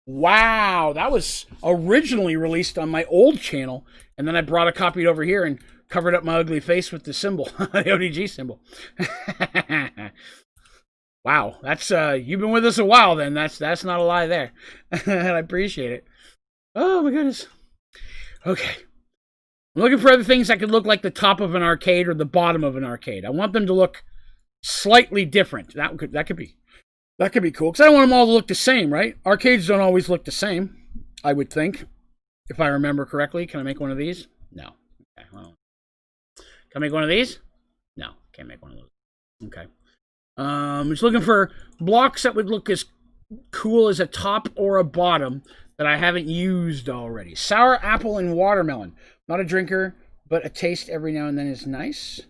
Wow, that was originally released on my old channel, and then I brought a copy over here and covered up my ugly face with the symbol, the ODG symbol. Wow, that's you've been with us a while then. That's not a lie there. I appreciate it. Oh my goodness. Okay. I'm looking for other things that could look like the top of an arcade or the bottom of an arcade. I want them to look slightly different. That could be cool, because I don't want them all to look the same, right? Arcades don't always look the same, I would think, if I remember correctly. Can I make one of these? No. Okay, well, can I make one of these? No, can't make one of those. Okay. Just looking for blocks that would look as cool as a top or a bottom that I haven't used already. Sour apple and watermelon. Not a drinker, but a taste every now and then is nice.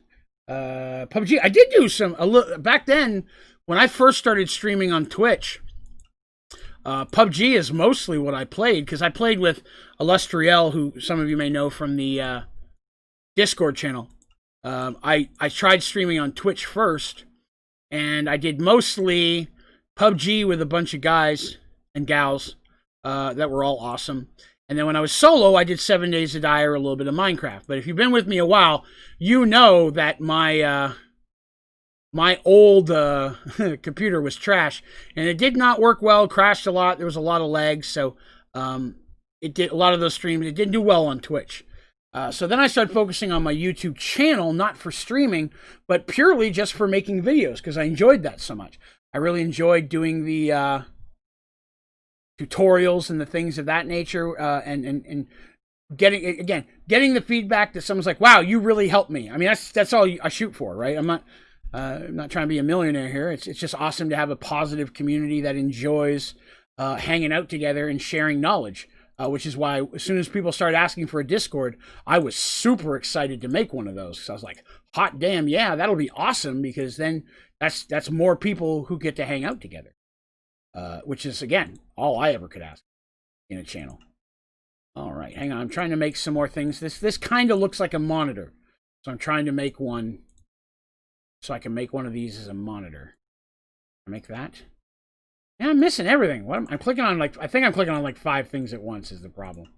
PUBG. I did do some back then when I first started streaming on Twitch. PUBG is mostly what I played, because I played with Illustriel, who some of you may know from the Discord channel. I tried streaming on Twitch first, and I did mostly PUBG with a bunch of guys and gals that were all awesome. And then when I was solo, I did 7 Days to Die or a little bit of Minecraft. But if you've been with me a while, you know that my my old computer was trash, and it did not work well. Crashed a lot. There was a lot of lag, so it did a lot of those streams. It didn't do well on Twitch. So then I started focusing on my YouTube channel, not for streaming, but purely just for making videos, because I enjoyed that so much. I really enjoyed doing the tutorials and the things of that nature, and getting the feedback that someone's like, "Wow, you really helped me." I mean, that's all I shoot for, right? I'm not trying to be a millionaire here. It's just awesome to have a positive community that enjoys hanging out together and sharing knowledge. Which is why as soon as people started asking for a Discord, I was super excited to make one of those. So I was like, hot damn, yeah, that'll be awesome, because then that's more people who get to hang out together. Which is, again, all I ever could ask in a channel. All right, hang on. I'm trying to make some more things. This kind of looks like a monitor. So I'm trying to make one so I can make one of these as a monitor. Make that. Yeah, I'm missing everything. What I'm clicking on, I think I'm clicking on like 5 things at once is the problem.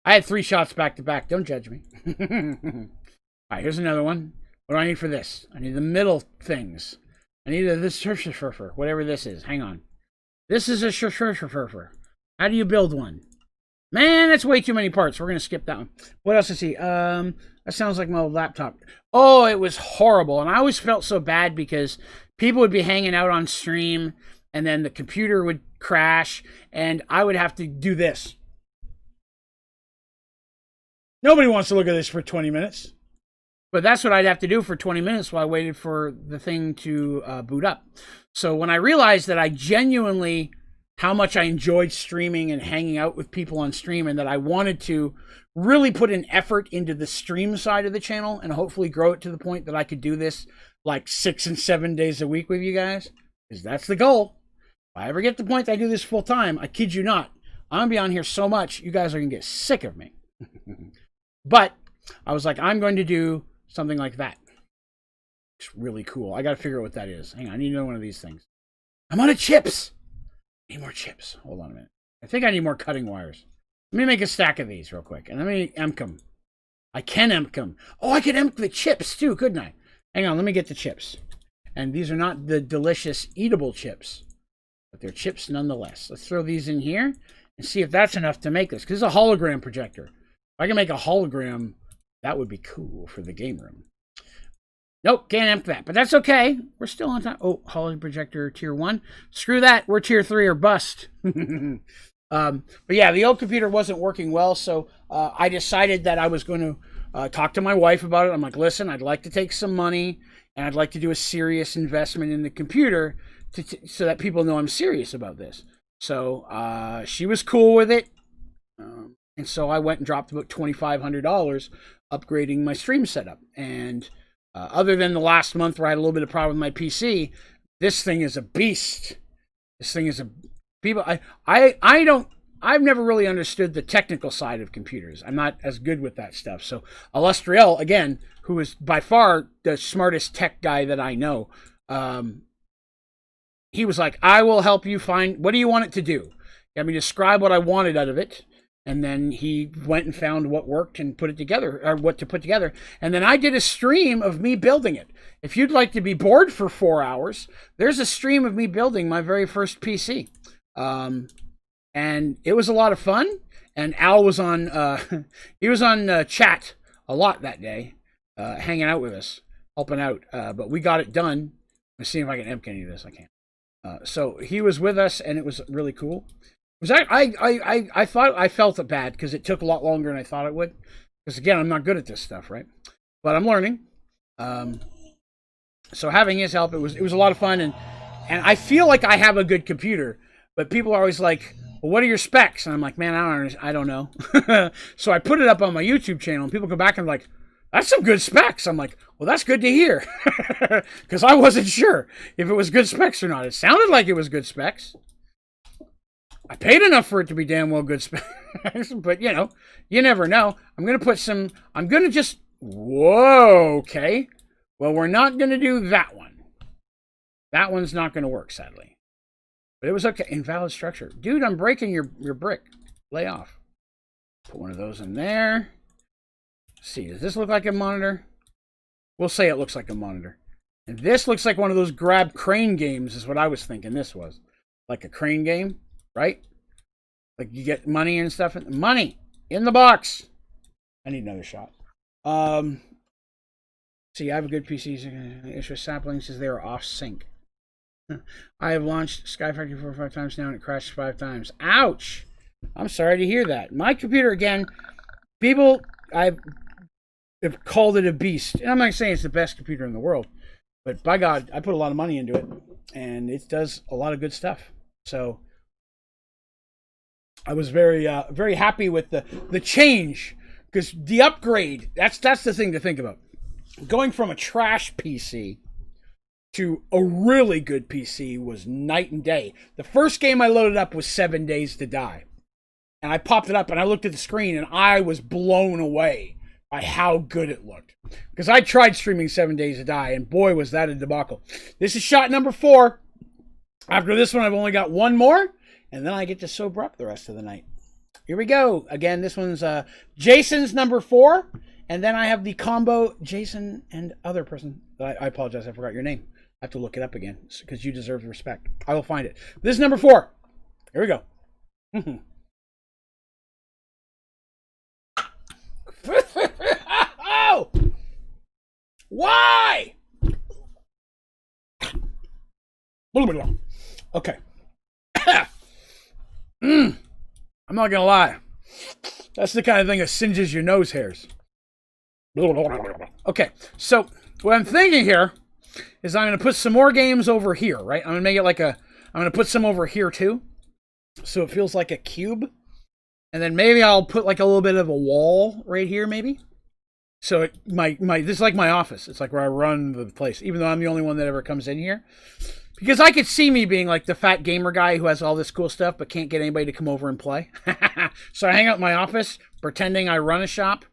I had 3 shots back to back. Don't judge me. All right, here's another one. What do I need for this? I need the middle things. I need this whatever this is. Hang on. This is a. How do you build one? Man, that's way too many parts. We're going to skip that one. What else to see? That sounds like my old laptop. Oh, it was horrible. And I always felt so bad because people would be hanging out on stream and then the computer would crash and I would have to do this. Nobody wants to look at this for 20 minutes. But that's what I'd have to do for 20 minutes while I waited for the thing to boot up. So when I realized that I genuinely, how much I enjoyed streaming and hanging out with people on stream, and that I wanted to really put an effort into the stream side of the channel and hopefully grow it to the point that I could do this like 6 and 7 days a week with you guys, because that's the goal. If I ever get to the point that I do this full time, I kid you not, I'm going to be on here so much, you guys are going to get sick of me. But I was like, I'm going to do something like that. It's really cool. I got to figure out what that is. Hang on, I need to know one of these things. I'm out of chips. I need more chips. Hold on a minute. I think I need more cutting wires. Let me make a stack of these real quick. And let me emp them. I can emp them. Oh, I could emp the chips too, couldn't I? Hang on, let me get the chips. And these are not the delicious eatable chips, but they're chips nonetheless. Let's throw these in here and see if that's enough to make this. Because it's a hologram projector. If I can make a hologram, that would be cool for the game room. Nope, can't emp that, but that's okay. We're still on time. Oh, hologram projector tier 1. Screw that. We're tier 3 or bust. But yeah, the old computer wasn't working well, so I decided that I was going to talk to my wife about it. I'm like, listen, I'd like to take some money, and I'd like to do a serious investment in the computer so that people know I'm serious about this. So she was cool with it. And so I went and dropped about $2,500 upgrading my stream setup. And other than the last month where I had a little bit of problem with my PC, this thing is a beast. This thing is a people. I've never really understood the technical side of computers. I'm not as good with that stuff. So Illustriel, again, who is by far the smartest tech guy that I know, he was like, I will help you find, what do you want it to do? He had me describe what I wanted out of it. And then he went and found what worked and put it together, or what to put together. And then I did a stream of me building it. If you'd like to be bored for 4 hours, there's a stream of me building my very first PC. And it was a lot of fun. And Al was on, he was on chat a lot that day, hanging out with us, helping out. But we got it done. Let's see if I can emp any of this. I can't. So he was with us, and it was really cool. I thought I felt it bad because it took a lot longer than I thought it would. Because again, I'm not good at this stuff, right? But I'm learning. So having his help, it was a lot of fun, and I feel like I have a good computer. But people are always like, "Well, what are your specs?" And I'm like, "Man, I don't know." So I put it up on my YouTube channel, and people come back and are like, "That's some good specs." I'm like, "Well, that's good to hear," because I wasn't sure if it was good specs or not. It sounded like it was good specs. I paid enough for it to be damn well good specs, but you know, you never know. I'm going to just, whoa, okay. Well, we're not going to do that one. That one's not going to work, sadly. But it was okay. Invalid structure. Dude, I'm breaking your brick. Lay off. Put one of those in there. Let's see, does this look like a monitor? We'll say it looks like a monitor. And this looks like one of those grab crane games is what I was thinking this was. Like a crane game. Right? Like you get money and stuff. Money in the box. I need another shot. See, I have a good PC. Issue sampling says they are off sync. I have launched Sky Factory 4 or 5 times now and it crashed 5 times. Ouch! I'm sorry to hear that. My computer, again, people have called it a beast. And I'm not saying it's the best computer in the world. But by God, I put a lot of money into it. And it does a lot of good stuff. So I was very happy with the change, because the upgrade, that's the thing to think about. Going from a trash PC to a really good PC was night and day. The first game I loaded up was 7 Days to Die. And I popped it up and I looked at the screen and I was blown away by how good it looked. Because I tried streaming 7 Days to Die and boy was that a debacle. This is shot number 4. After this one I've only got one more. And then I get to sober up the rest of the night. Here we go. Again, this one's Jason's number 4. And then I have the combo Jason and other person. I apologize, I forgot your name. I have to look it up again because you deserve respect. I will find it. This is number 4. Here we go. Why? Okay. I'm not gonna lie. That's the kind of thing that singes your nose hairs. Okay, so what I'm thinking here is I'm going to put some more games over here, right? I'm going to make it like I'm going to put some over here too. So it feels like a cube. And then maybe I'll put like a little bit of a wall right here, maybe. So this is like my office. It's like where I run the place, even though I'm the only one that ever comes in here. Because I could see me being like the fat gamer guy who has all this cool stuff but can't get anybody to come over and play. So I hang out in my office pretending I run a shop.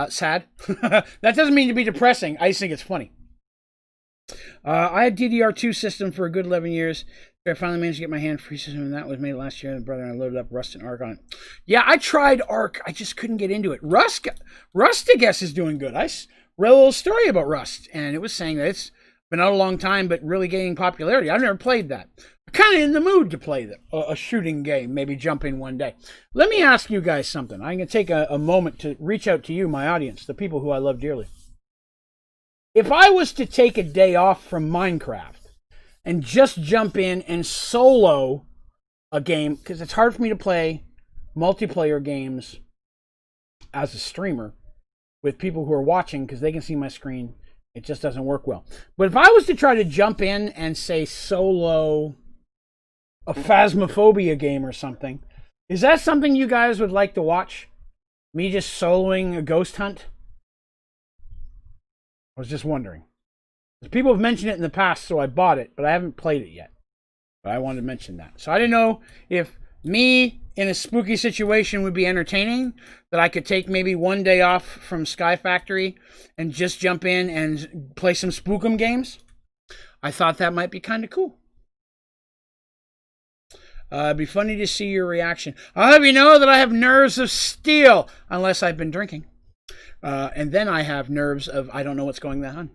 Sad. That doesn't mean to be depressing. I just think it's funny. I had DDR2 system for a good 11 years. I finally managed to get my hand free system, and that was made last year. And brother and I loaded up Rust and Arc on it. Yeah, I tried Arc. I just couldn't get into it. Rust, I guess, is doing good. I read a little story about Rust, and it was saying that it's been out a long time, but really gaining popularity. I've never played that. I'm kind of in the mood to play a shooting game, maybe jump in one day. Let me ask you guys something. I'm going to take a moment to reach out to you, my audience, the people who I love dearly. If I was to take a day off from Minecraft and just jump in and solo a game, because it's hard for me to play multiplayer games as a streamer with people who are watching because they can see my screen. It just doesn't work well. But if I was to try to jump in and say solo a Phasmophobia game or something, is that something you guys would like to watch? Me just soloing a ghost hunt? I was just wondering. People have mentioned it in the past, so I bought it, but I haven't played it yet. But I wanted to mention that. So I didn't know if me in a spooky situation would be entertaining, that I could take maybe one day off from Sky Factory and just jump in and play some Spookum games. I thought that might be kind of cool. It'd be funny to see your reaction. I'll have you know that I have nerves of steel, unless I've been drinking. And then I have nerves of I don't know what's going on.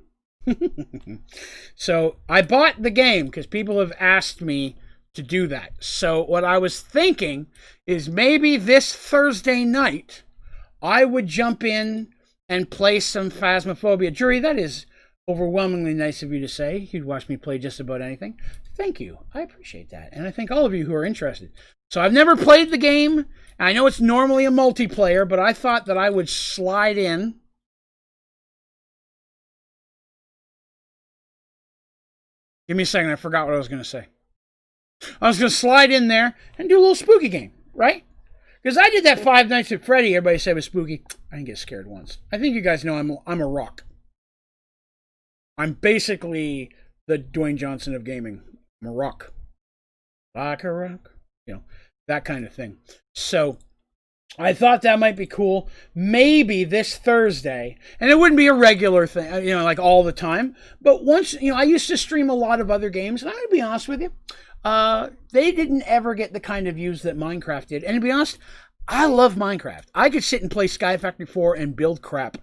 So I bought the game because people have asked me to do that. So what I was thinking is maybe this Thursday night I would jump in and play some Phasmophobia. Jury, that is overwhelmingly nice of you to say. You'd watch me play just about anything. Thank you. I appreciate that. And I thank all of you who are interested. So I've never played the game. And I know it's normally a multiplayer, but I thought that I would slide in. Give me a second. I forgot what I was going to say. I was going to slide in there and do a little spooky game, right? Because I did that Five Nights at Freddy. Everybody said it was spooky. I didn't get scared once. I think you guys know I'm a rock. I'm basically the Dwayne Johnson of gaming. I'm a rock. Like a rock. You know, that kind of thing. So I thought that might be cool. Maybe this Thursday, and it wouldn't be a regular thing, you know, like all the time. But once, you know, I used to stream a lot of other games, and I'm going to be honest with you, they didn't ever get the kind of views that Minecraft did. And to be honest, I love Minecraft. I could sit and play Sky Factory 4 and build crap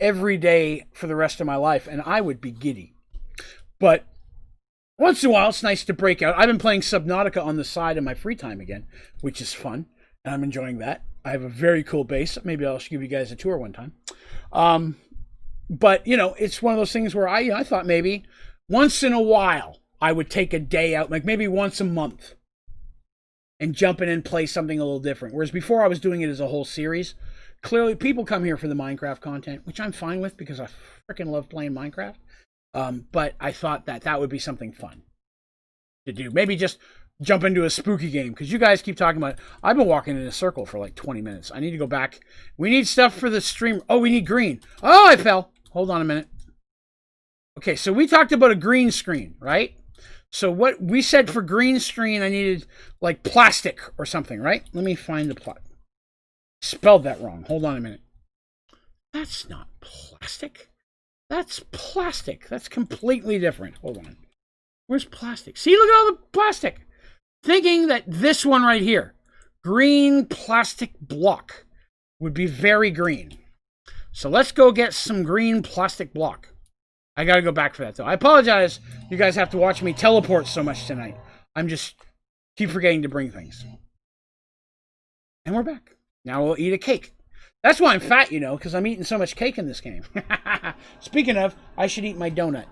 every day for the rest of my life, and I would be giddy. But once in a while, it's nice to break out. I've been playing Subnautica on the side in my free time again, which is fun, and I'm enjoying that. I have a very cool base. Maybe I'll give you guys a tour one time. But, you know, it's one of those things where I thought maybe once in a while I would take a day out, like maybe once a month, and jump in and play something a little different. Whereas before I was doing it as a whole series. Clearly, people come here for the Minecraft content, which I'm fine with because I freaking love playing Minecraft. But I thought that would be something fun to do. Maybe just jump into a spooky game, because you guys keep talking about it. I've been walking in a circle for like 20 minutes. I need to go back. We need stuff for the stream. Oh, we need green. Oh, I fell. Hold on a minute. Okay, so we talked about a green screen, right? So what we said for green screen, I needed like plastic or something, right? Let me find the plot. Spelled that wrong. Hold on a minute. That's not plastic. That's plastic. That's completely different. Hold on. Where's plastic? See, look at all the plastic. Thinking that this one right here, green plastic block, would be very green. So let's go get some green plastic block. I got to go back for that, though. I apologize. You guys have to watch me teleport so much tonight. I'm just keep forgetting to bring things. And we're back. Now we'll eat a cake. That's why I'm fat, you know, because I'm eating so much cake in this game. Speaking of, I should eat my donut.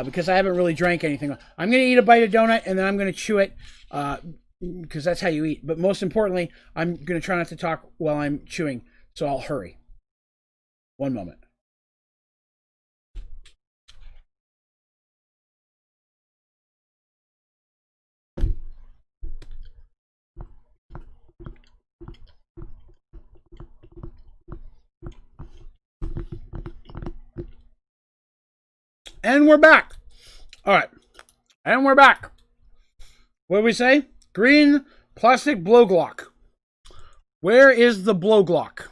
Because I haven't really drank anything. I'm going to eat a bite of donut, and then I'm going to chew it, because that's how you eat. But most importantly, I'm going to try not to talk while I'm chewing, so I'll hurry. One moment. And we're back. All right. And we're back. What did we say? Green plastic blow Glock. Where is the blow Glock?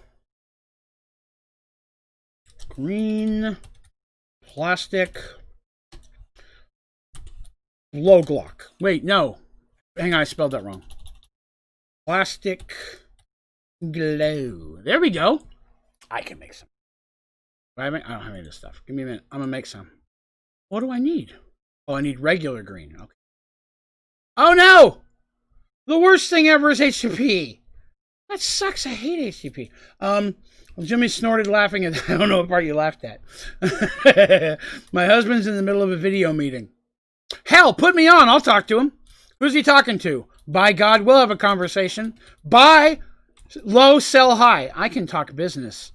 Green plastic blow Glock. Wait, no. Hang on, I spelled that wrong. Plastic glow. There we go. I can make some. I don't have any of this stuff. Give me a minute. I'm going to make some. What do I need? Oh, I need regular green. Okay. Oh, no! The worst thing ever is HTTP. That sucks. I hate HTTP. Jimmy snorted laughing at I don't know what part you laughed at. My husband's in the middle of a video meeting. Hell, put me on. I'll talk to him. Who's he talking to? By God, we'll have a conversation. Buy low, sell high. I can talk business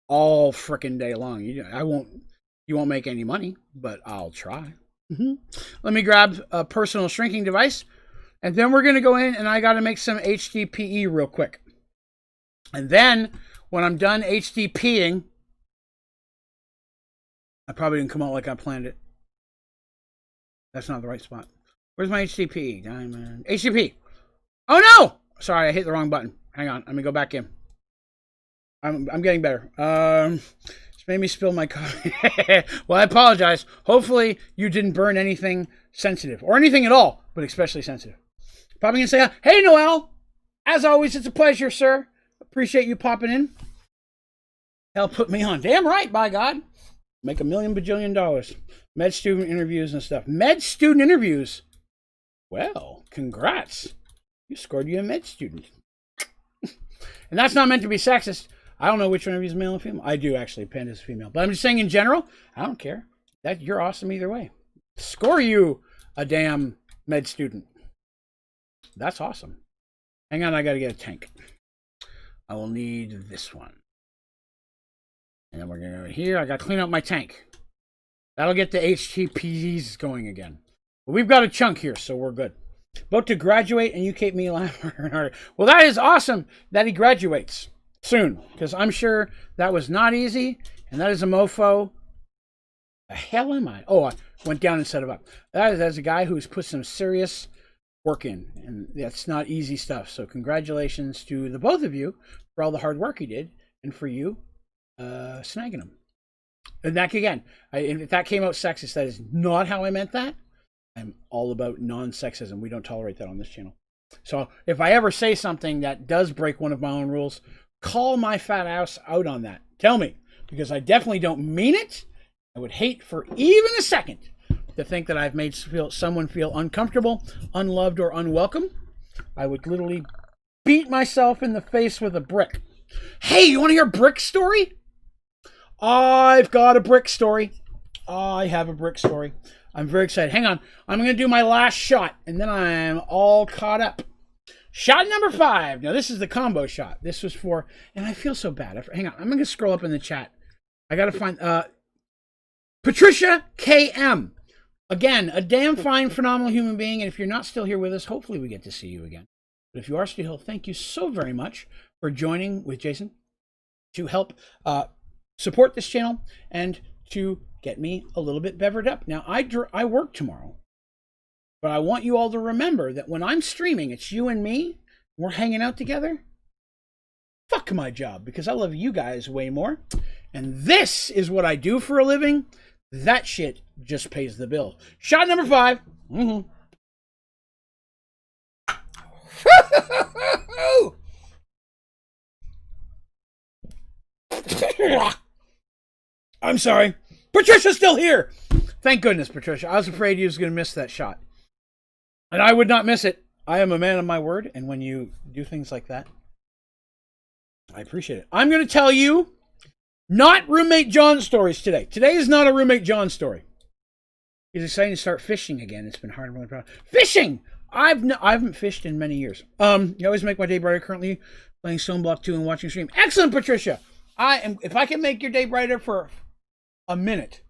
all frickin' day long. You won't make any money, but I'll try. Let me grab a personal shrinking device, and then we're going to go in, and I got to make some HDPE real quick. And then, when I'm done HDPing, I probably didn't come out like I planned it. That's not the right spot. Where's my HDPE? Diamond. HDP. Oh, no! Sorry, I hit the wrong button. Hang on. Let me go back in. I'm getting better. It's made me spill my coffee. Well, I apologize. Hopefully, you didn't burn anything sensitive. Or anything at all, but especially sensitive. Probably going to say, hey, Noel. As always, it's a pleasure, sir. Appreciate you popping in. Hell, put me on. Damn right, by God. Make $1 million bajillion. Med student interviews and stuff. Med student interviews. Well, congrats. You scored you a med student. And that's not meant to be sexist. I don't know which one of you is male and female. I do actually. Panda's female. But I'm just saying in general, I don't care. You're awesome either way. Score you a damn med student. That's awesome. Hang on, I got to get a tank. I will need this one. And then we're going to go here. I got to clean up my tank. That'll get the HTPs going again. But we've got a chunk here, so we're good. About to graduate, and you keep me laughing harder and harder. Well, that is awesome that he graduates soon, because I'm sure that was not easy, and that is a mofo. The hell am I? Oh, I went down instead of up. That's a guy who's put some serious work in, and that's not easy stuff. So congratulations to the both of you for all the hard work you did, and for you snagging him. And that again, if that came out sexist, that is not how I meant that. I'm all about non-sexism. We don't tolerate that on this channel. So if I ever say something that does break one of my own rules, call my fat ass out on that. Tell me, because I definitely don't mean it. I would hate for even a second to think that I've made someone feel uncomfortable, unloved, or unwelcome. I would literally beat myself in the face with a brick. Hey, you want to hear a brick story? I've got a brick story. I have a brick story. I'm very excited. Hang on. I'm going to do my last shot, and then I'm all caught up. Shot number 5. Now, this is the combo shot. This was for, and I feel so bad. Hang on. I'm going to scroll up in the chat. I got to find, Patricia KM. Again, a damn fine, phenomenal human being. And if you're not still here with us, hopefully we get to see you again. But if you are still here, thank you so very much for joining with Jason to help support this channel and to get me a little bit bevered up. Now, I work tomorrow, but I want you all to remember that when I'm streaming, it's you and me. We're hanging out together. Fuck my job, because I love you guys way more. And this is what I do for a living. That shit just pays the bill. Shot number 5. I'm sorry. Patricia's still here. Thank goodness, Patricia. I was afraid you was going to miss that shot. And I would not miss it. I am a man of my word. And when you do things like that, I appreciate it. I'm going to tell you not roommate John stories today. Today is not a roommate John story. He's excited to start fishing again. It's been hard. Fishing! I haven't fished in many years. You always make my day brighter. Currently playing Stoneblock 2 and watching stream. Excellent, Patricia. If I can make your day brighter for a minute,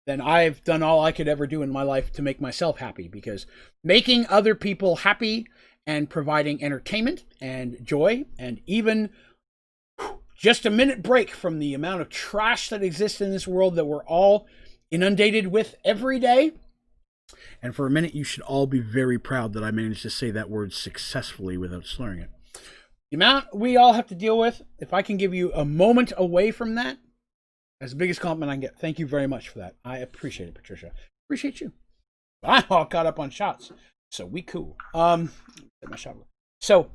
then I've done all I could ever do in my life to make myself happy, because making other people happy and providing entertainment and joy and even just a minute break from the amount of trash that exists in this world that we're all inundated with every day. And for a minute, you should all be very proud that I managed to say that word successfully without slurring it. The amount we all have to deal with, if I can give you a moment away from that, that's the biggest compliment I can get. Thank you very much for that. I appreciate it, Patricia. Appreciate you. I'm all caught up on shots, so we cool. My shot. So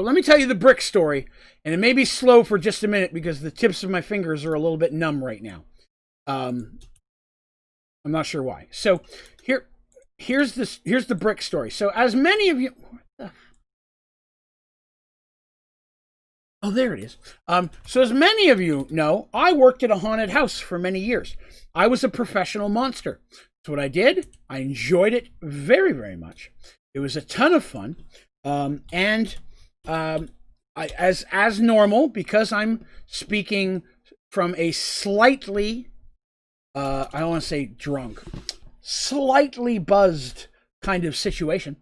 let me tell you the brick story, and it may be slow for just a minute because the tips of my fingers are a little bit numb right now. I'm not sure why. So here's the brick story. So as many of you, oh, there it is. So as many of you know, I worked at a haunted house for many years. I was a professional monster. That's what I did. I enjoyed it very, very much. It was a ton of fun. As normal, because I'm speaking from a slightly, I don't want to say drunk, slightly buzzed kind of situation.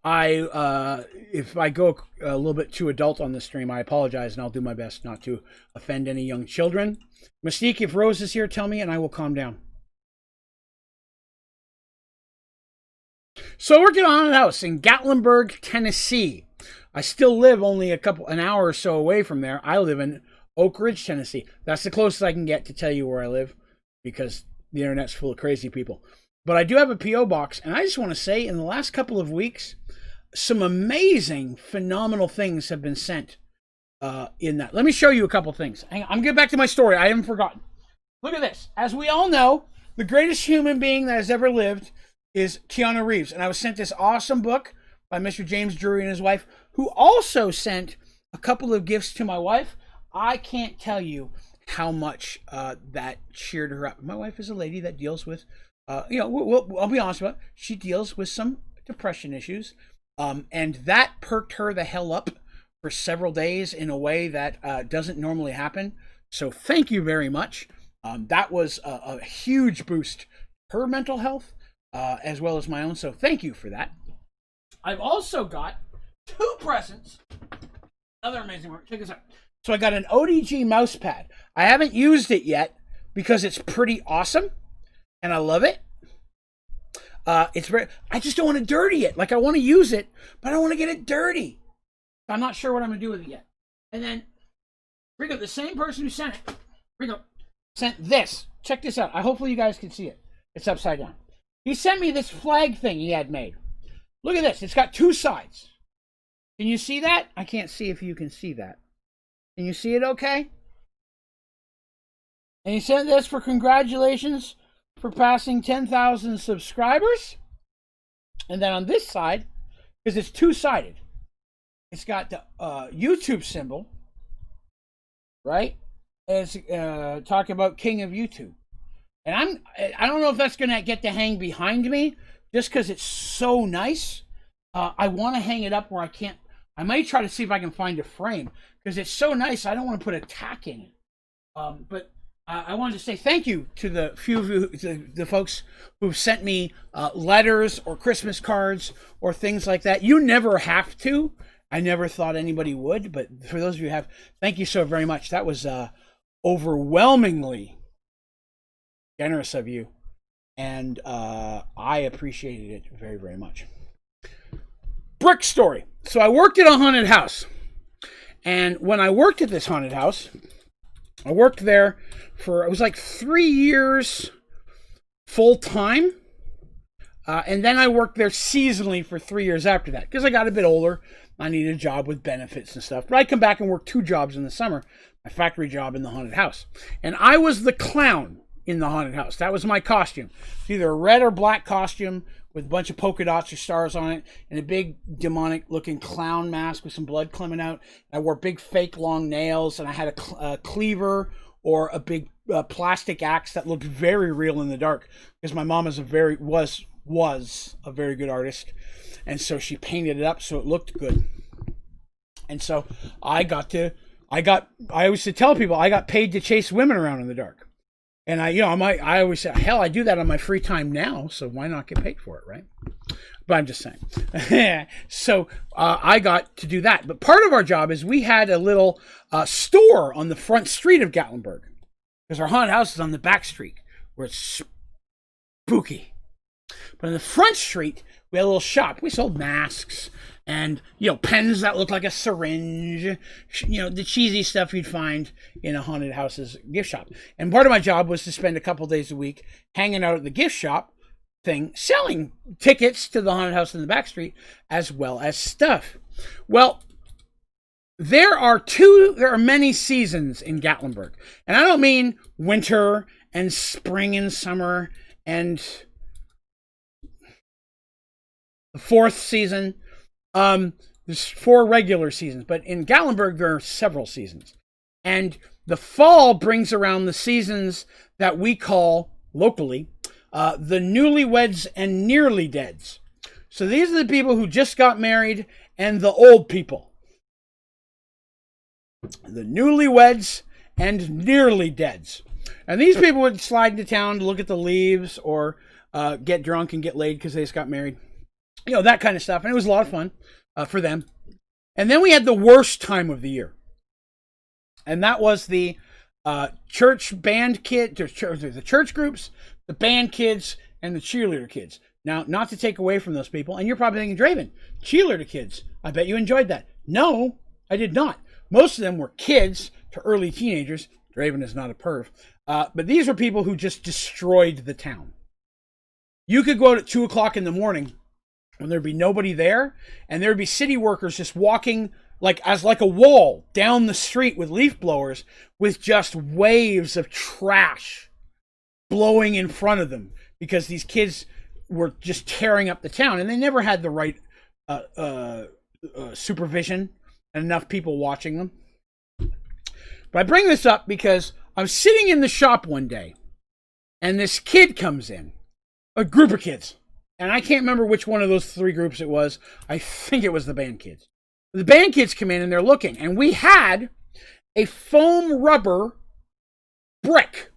If I go a little bit too adult on this stream, I apologize, and I'll do my best not to offend any young children. Mystique, if Rose is here, tell me, and I will calm down. So I worked at a haunted house in Gatlinburg, Tennessee. I still live only an hour or so away from there. I live in Oak Ridge, Tennessee. That's the closest I can get to tell you where I live, because the internet's full of crazy people. But I do have a P.O. box, and I just want to say, in the last couple of weeks, some amazing, phenomenal things have been sent in that. Let me show you a couple things. Hang on, I'm going to get back to my story. I haven't forgotten. Look at this. As we all know, the greatest human being that has ever lived is Keanu Reeves. And I was sent this awesome book by Mr. James Drury and his wife, who also sent a couple of gifts to my wife. I can't tell you how much that cheered her up. My wife is a lady that deals with, I'll be honest about it, she deals with some depression issues. And that perked her the hell up for several days in a way that doesn't normally happen. So thank you very much. That was a huge boost to her mental health, as well as my own. So thank you for that. I've also got 2 presents. Another amazing work. Check this out. So I got an ODG mouse pad. I haven't used it yet because it's pretty awesome, and I love it. I just don't want to dirty it. Like, I want to use it, but I don't want to get it dirty. I'm not sure what I'm going to do with it yet. And then, Rico, the same person who sent it, Rico, sent this. Check this out. Hopefully you guys can see it. It's upside down. He sent me this flag thing he had made. Look at this. It's got 2 sides. Can you see that? I can't see if you can see that. Can you see it okay? And he sent this for congratulations for passing 10,000 subscribers. And then on this side, because it's 2-sided, it's got the YouTube symbol, right? And it's talking about King of YouTube. And I don't know if that's going to get to hang behind me, just because it's so nice. I want to hang it up where I can't. I might try to see if I can find a frame, because it's so nice. I don't want to put a tack in it. But I wanted to say thank you to the few of you, the folks who've sent me letters or Christmas cards or things like that. You never have to. I never thought anybody would, but for those of you who have, thank you so very much. That was overwhelmingly generous of you, and I appreciated it very, very much. Brick story. So I worked at a haunted house, and when I worked at this haunted house, I worked there for, it was like 3 years full time. And then I worked there seasonally for 3 years after that, because I got a bit older. I needed a job with benefits and stuff. But I'd come back and work 2 jobs in the summer, my factory job in the haunted house. And I was the clown in the haunted house. That was my costume. It's either a red or black costume with a bunch of polka dots or stars on it, and a big demonic looking clown mask with some blood coming out. I wore big fake long nails, and I had a cleaver or a big plastic axe that looked very real in the dark, because my mom was a very good artist, and so she painted it up so it looked good. And so I used to tell people I got paid to chase women around in the dark. And I always say, hell, I do that on my free time now, so why not get paid for it, right? But I'm just saying. So I got to do that. But part of our job is we had a little store on the front street of Gatlinburg, because our haunted house is on the back street, where it's spooky. But on the front street, we had a little shop. We sold masks and, pens that looked like a syringe, the cheesy stuff you'd find in a haunted house's gift shop. And part of my job was to spend a couple days a week hanging out at the gift shop thing, selling tickets to the haunted house in the back street, as well as stuff. Well, there are many seasons in Gatlinburg. And I don't mean winter and spring and summer and the fourth season. There's 4 regular seasons, but in Gatlinburg there are several seasons. And the fall brings around the seasons that we call locally the newlyweds and nearly deads. So these are the people who just got married and the old people. The newlyweds and nearly deads. And these people would slide into town to look at the leaves or get drunk and get laid because they just got married. That kind of stuff. And it was a lot of fun for them. And then we had the worst time of the year. And that was the church band kid, the church groups, the band kids, and the cheerleader kids. Now, not to take away from those people, and you're probably thinking, Draven, cheerleader kids, I bet you enjoyed that. No, I did not. Most of them were kids to early teenagers. Draven is not a perv. But these were people who just destroyed the town. You could go out at 2 o'clock in the morning when there'd be nobody there, and there'd be city workers just walking like a wall down the street with leaf blowers, with just waves of trash blowing in front of them, because these kids were just tearing up the town, and they never had the right supervision and enough people watching them. But I bring this up because I'm sitting in the shop one day, and this kid comes in, a group of kids. And I can't remember which one of those 3 groups it was. I think it was the band kids. The band kids come in and they're looking. And we had a foam rubber brick.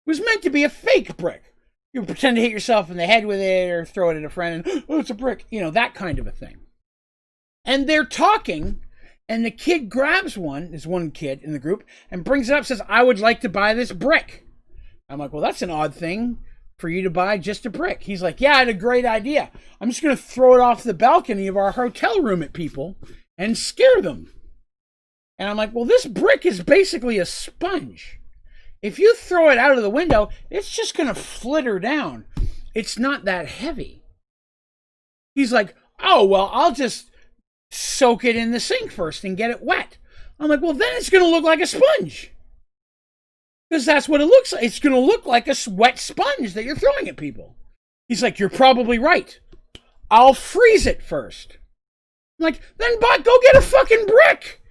It was meant to be a fake brick. You pretend to hit yourself in the head with it or throw it at a friend and, oh, it's a brick. That kind of a thing. And they're talking, and the kid grabs one, there's one kid in the group, and brings it up and says, I would like to buy this brick. I'm like, well, that's an odd thing for you to buy just a brick. He's like, yeah, I had a great idea. I'm just going to throw it off the balcony of our hotel room at people and scare them. And I'm like, well, this brick is basically a sponge. If you throw it out of the window, it's just going to flitter down. It's not that heavy. He's like, oh, well, I'll just soak it in the sink first and get it wet. I'm like, well, then it's going to look like a sponge. Because that's what it looks like. It's going to look like a wet sponge that you're throwing at people. He's like, you're probably right. I'll freeze it first. I'm like, then go get a fucking brick.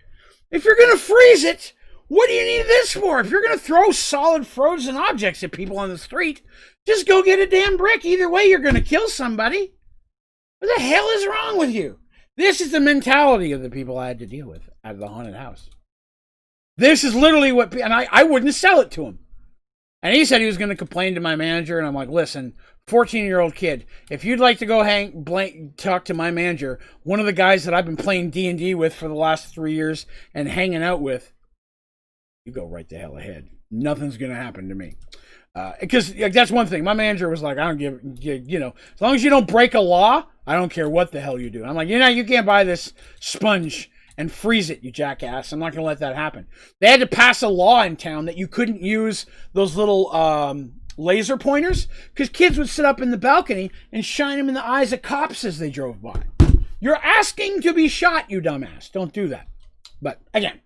If you're going to freeze it, what do you need this for? If you're going to throw solid frozen objects at people on the street, just go get a damn brick. Either way, you're going to kill somebody. What the hell is wrong with you? This is the mentality of the people I had to deal with out of the haunted house. This is literally what, and I wouldn't sell it to him. And he said he was going to complain to my manager, and I'm like, listen, 14-year-old kid, if you'd like to go talk to my manager, one of the guys that I've been playing D&D with for the last 3 years and hanging out with, you go right the hell ahead. Nothing's going to happen to me. Because that's one thing. My manager was like, I don't give, as long as you don't break a law, I don't care what the hell you do. I'm like, you can't buy this sponge and freeze it, you jackass. I'm not going to let that happen. They had to pass a law in town that you couldn't use those little laser pointers, because kids would sit up in the balcony and shine them in the eyes of cops as they drove by. You're asking to be shot, you dumbass. Don't do that. But again,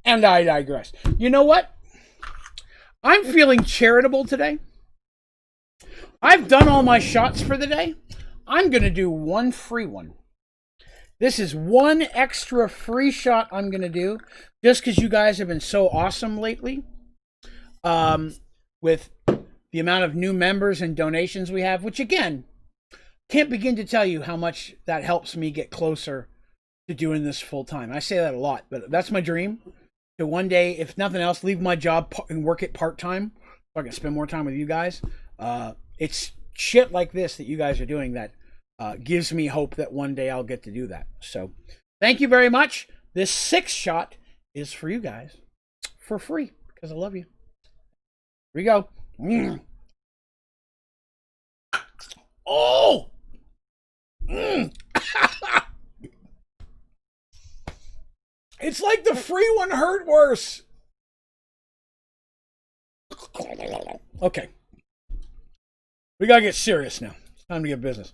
and I digress. You know what? I'm feeling charitable today. I've done all my shots for the day. I'm going to do one free one. This is one extra free shot I'm going to do just because you guys have been so awesome lately. With the amount of new members and donations we have, which again, can't begin to tell you how much that helps me get closer to doing this full time. I say that a lot, but that's my dream. To one day, if nothing else, leave my job and work it part-time so I can spend more time with you guys. It's shit like this that you guys are doing that gives me hope that one day I'll get to do that. So thank you very much. This 6th shot is for you guys for free because I love you. Here we go. Oh! It's like the free one hurt worse. Okay. We gotta get serious now. It's time to get business.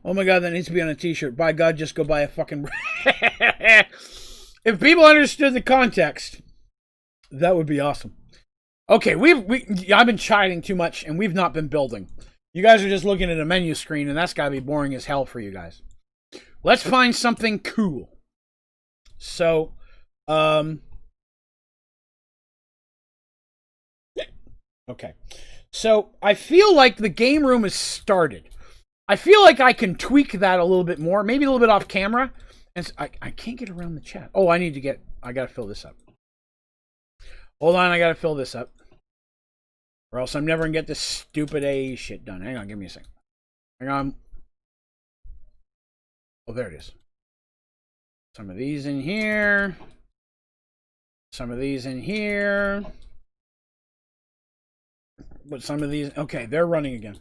Oh my God, that needs to be on a t-shirt. By God, just go buy a fucking... If people understood the context, that would be awesome. Okay, I've been chiding too much, and we've not been building. You guys are just looking at a menu screen, and that's gotta be boring as hell for you guys. Let's find something cool. So, okay. So, I feel like the game room is started. I feel like I can tweak that a little bit more, maybe a little bit off camera. And I can't get around the chat. Oh, I gotta fill this up. Hold on, I gotta fill this up. Or else I'm never gonna get this stupid A shit done. Hang on, give me a second. Hang on. Oh, there it is. Some of these in here. Some of these in here. But some of these... Okay, they're running again.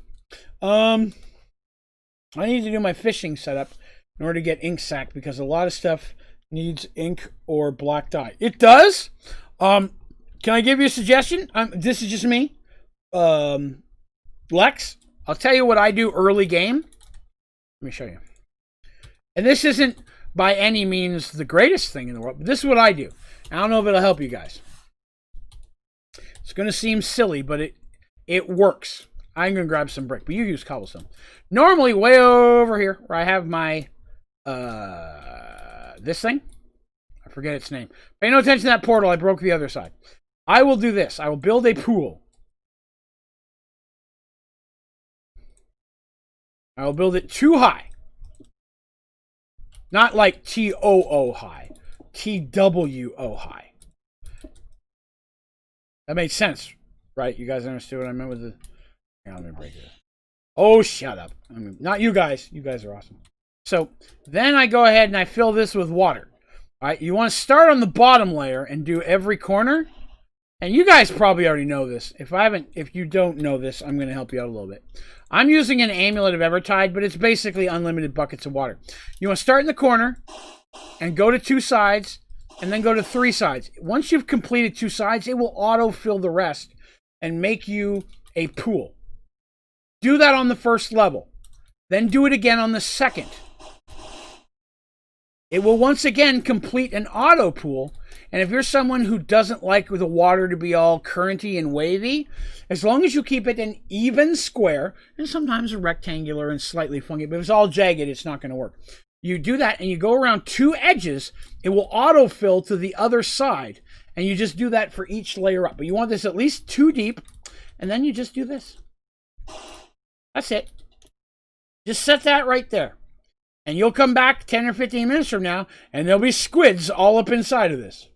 I need to do my fishing setup in order to get ink sac because a lot of stuff needs ink or black dye. It does? Can I give you a suggestion? This is just me. Lex, I'll tell you what I do early game. Let me show you. And this isn't by any means the greatest thing in the world, but this is what I do. I don't know if it'll help you guys. It's going to seem silly, but it works. I'm going to grab some brick, but you use cobblestone. Normally, way over here, where I have my, this thing. I forget its name. Pay no attention to that portal. I broke the other side. I will do this. I will build a pool. I will build it too high. Not like T-O-O high. T-W-O high. That made sense, right? You guys understood what I meant with the... Hang on, let me break it. Oh, shut up. I mean, not you guys. You guys are awesome. So, then I go ahead and I fill this with water. All right, you want to start on the bottom layer and do every corner. And you guys probably already know this. If you don't know this, I'm going to help you out a little bit. I'm using an Amulet of Evertide, but it's basically unlimited buckets of water. You want to start in the corner and go to 2 sides and then go to 3 sides. Once you've completed 2 sides, it will auto-fill the rest and make you a pool. Do that on the first level. Then do it again on the second. It will once again complete an auto pool. And if you're someone who doesn't like the water to be all currenty and wavy, as long as you keep it an even square, and sometimes a rectangular and slightly funky, but if it's all jagged, it's not going to work. You do that and you go around 2 edges, it will autofill to the other side. And you just do that for each layer up. But you want this at least 2 deep, and then you just do this. That's it. Just set that right there. And you'll come back 10 or 15 minutes from now, and there'll be squids all up inside of this.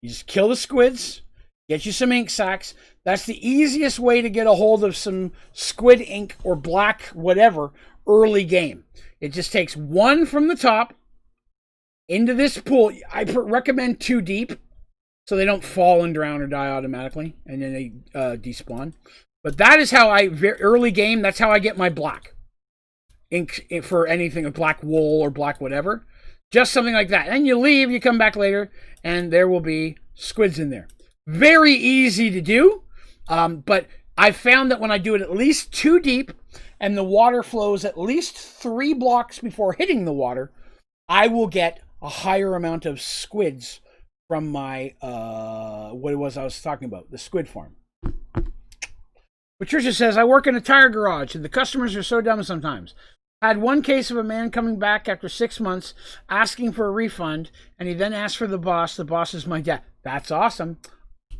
You just kill the squids, get you some ink sacs. That's the easiest way to get a hold of some squid ink or black whatever early game. It just takes 1 from the top into this pool. I recommend 2 deep so they don't fall and drown or die automatically, and then they despawn. But that is how early game, that's how I get my black ink for anything, a black wool or black whatever. Just something like that. And you leave, you come back later, and there will be squids in there. Very easy to do, but I found that when I do it at least 2 deep, and the water flows at least 3 blocks before hitting the water, I will get a higher amount of squids from my, what it was I was talking about, the squid farm. Patricia says, I work in a tire garage, and the customers are so dumb sometimes. I had one case of a man coming back after 6 months asking for a refund, and he then asked for the boss. The boss is my dad. That's awesome.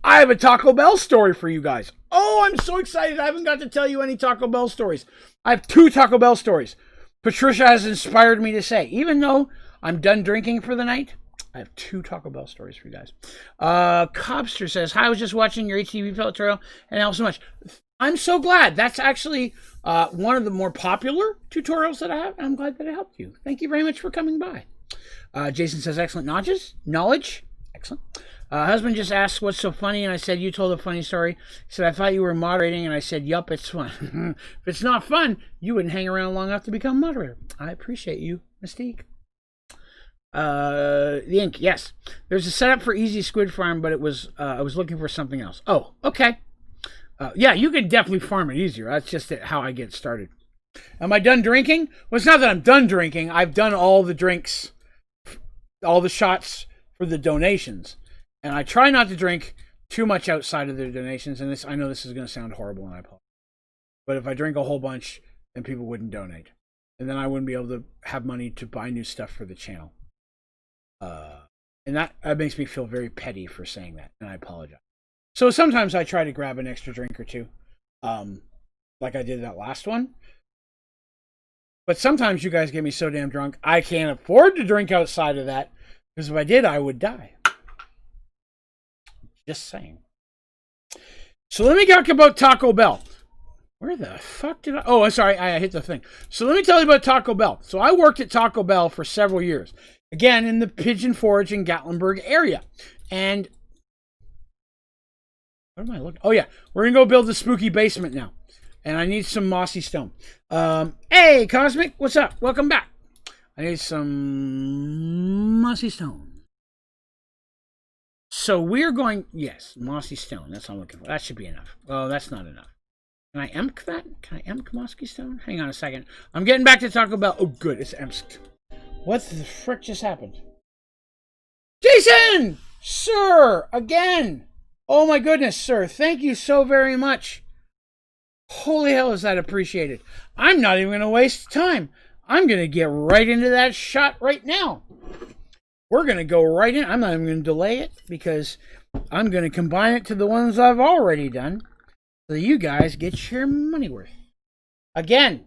I have a Taco Bell story for you guys. Oh, I'm so excited. I haven't got to tell you any Taco Bell stories. I have 2 Taco Bell stories. Patricia has inspired me to say, even though I'm done drinking for the night, I have 2 Taco Bell stories for you guys. Cobster says, hi, I was just watching your HTV tutorial and it helps so much. I'm so glad. That's actually one of the more popular tutorials that I have. And I'm glad that it helped you. Thank you very much for coming by. Jason says, excellent knowledge. Excellent. Husband just asked what's so funny, and I said, you told a funny story. He said, I thought you were moderating, and I said, yup, it's fun. If it's not fun, you wouldn't hang around long enough to become moderator. I appreciate you, Mystique. The ink, yes. There's a setup for Easy Squid Farm, but it was I was looking for something else. Oh, okay. Yeah, you can definitely farm it easier. That's just how I get started. Am I done drinking? Well, it's not that I'm done drinking. I've done all the drinks, all the shots for the donations. And I try not to drink too much outside of the donations. And this, I know this is going to sound horrible, and I apologize. But if I drink a whole bunch, then people wouldn't donate. And then I wouldn't be able to have money to buy new stuff for the channel. And that makes me feel very petty for saying that. And I apologize. So sometimes I try to grab an extra drink or two. Like I did that last one. But sometimes you guys get me so damn drunk, I can't afford to drink outside of that. Because if I did, I would die. Just saying. So let me talk about Taco Bell. Where the fuck did I... Oh, I'm sorry. I hit the thing. So let me tell you about Taco Bell. So I worked at Taco Bell for several years. Again, in the Pigeon Forge and Gatlinburg area. And... what am I looking... oh, yeah. We're going to go build the spooky basement now. And I need some mossy stone. Hey, Cosmic. What's up? Welcome back. I need some mossy stone. So we're going, yes, mossy stone. That's what I'm looking for. That should be enough. Oh, that's not enough. Can I emk that? Can I emk mossy stone? Hang on a second. I'm getting back to Taco Bell. Oh, good. It's emsked. What the frick just happened? Jason! Sir! Again! Oh my goodness, sir. Thank you so very much. Holy hell, is that appreciated. I'm not even going to waste time. I'm going to get right into that shot right now. We're going to go right in. I'm not even going to delay it because I'm going to combine it to the ones I've already done so you guys get your money worth. Again,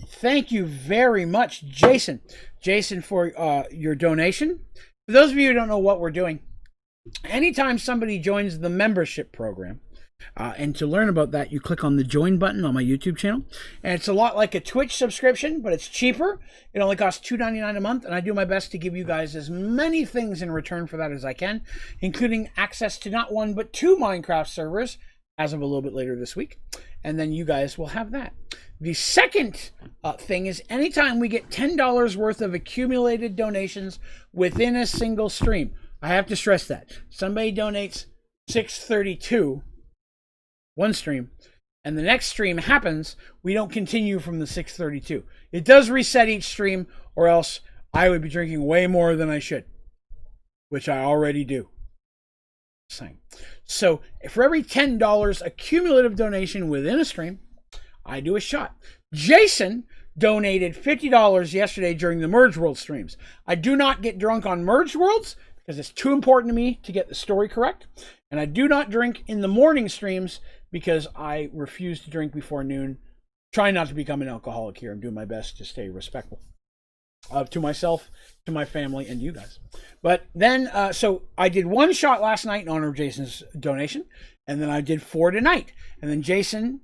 thank you very much, Jason. Jason, for your donation. For those of you who don't know what we're doing, anytime somebody joins the membership program, and to learn about that, you click on the join button on my YouTube channel. And it's a lot like a Twitch subscription, but it's cheaper. It only costs $2.99 a month. And I do my best to give you guys as many things in return for that as I can, including access to not 1, but 2 Minecraft servers as of a little bit later this week. And then you guys will have that. The second thing is anytime we get $10 worth of accumulated donations within a single stream. I have to stress that. Somebody donates $6.32 one stream, and the next stream happens, we don't continue from the 6:32. It does reset each stream, or else I would be drinking way more than I should, which I already do. Same. So for every $10 accumulative donation within a stream, I do a shot. Jason donated $50 yesterday during the Merge World streams. I do not get drunk on Merge Worlds because it's too important to me to get the story correct, and I do not drink in the morning streams because I refuse to drink before noon. Try not to become an alcoholic here. I'm doing my best to stay respectful to myself, to my family, and you guys. But then, so I did 1 shot last night in honor of Jason's donation, and then I did 4 tonight. And then Jason,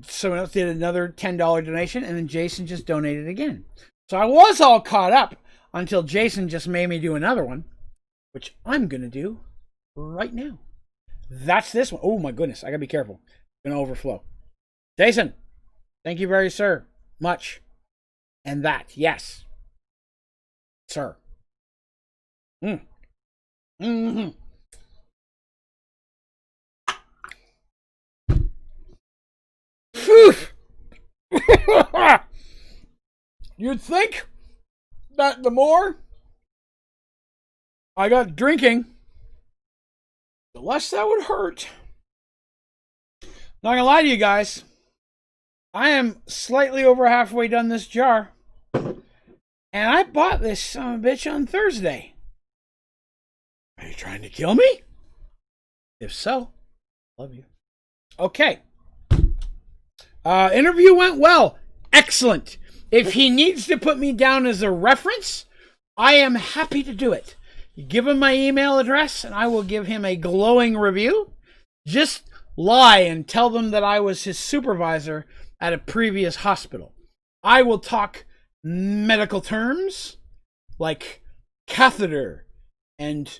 someone else did another $10 donation, and then Jason just donated again. So I was all caught up until Jason just made me do another one, which I'm going to do right now. That's this one. Oh my goodness, I gotta be careful. It's gonna overflow. Jason, thank you very much. And that, yes, sir. Mm-hmm. You'd think that the more I got drinking, the less that would hurt. Not gonna lie to you guys. I am slightly over halfway done this jar. And I bought this son of a bitch on Thursday. Are you trying to kill me? If so, love you. Okay. Interview went well. Excellent. If he needs to put me down as a reference, I am happy to do it. You give him my email address and I will give him a glowing review. Just lie and tell them that I was his supervisor at a previous hospital. I will talk medical terms like catheter and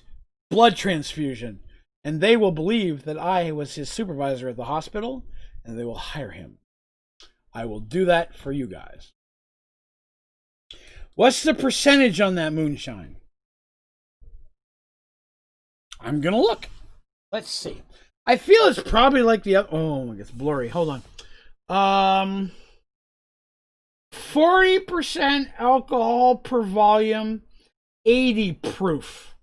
blood transfusion, and they will believe that I was his supervisor at the hospital and they will hire him. I will do that for you guys. What's the percentage on that moonshine? I'm gonna look. Let's see. I feel it's probably like the other. Oh, it's blurry. Hold on. 40% alcohol per volume, 80 proof.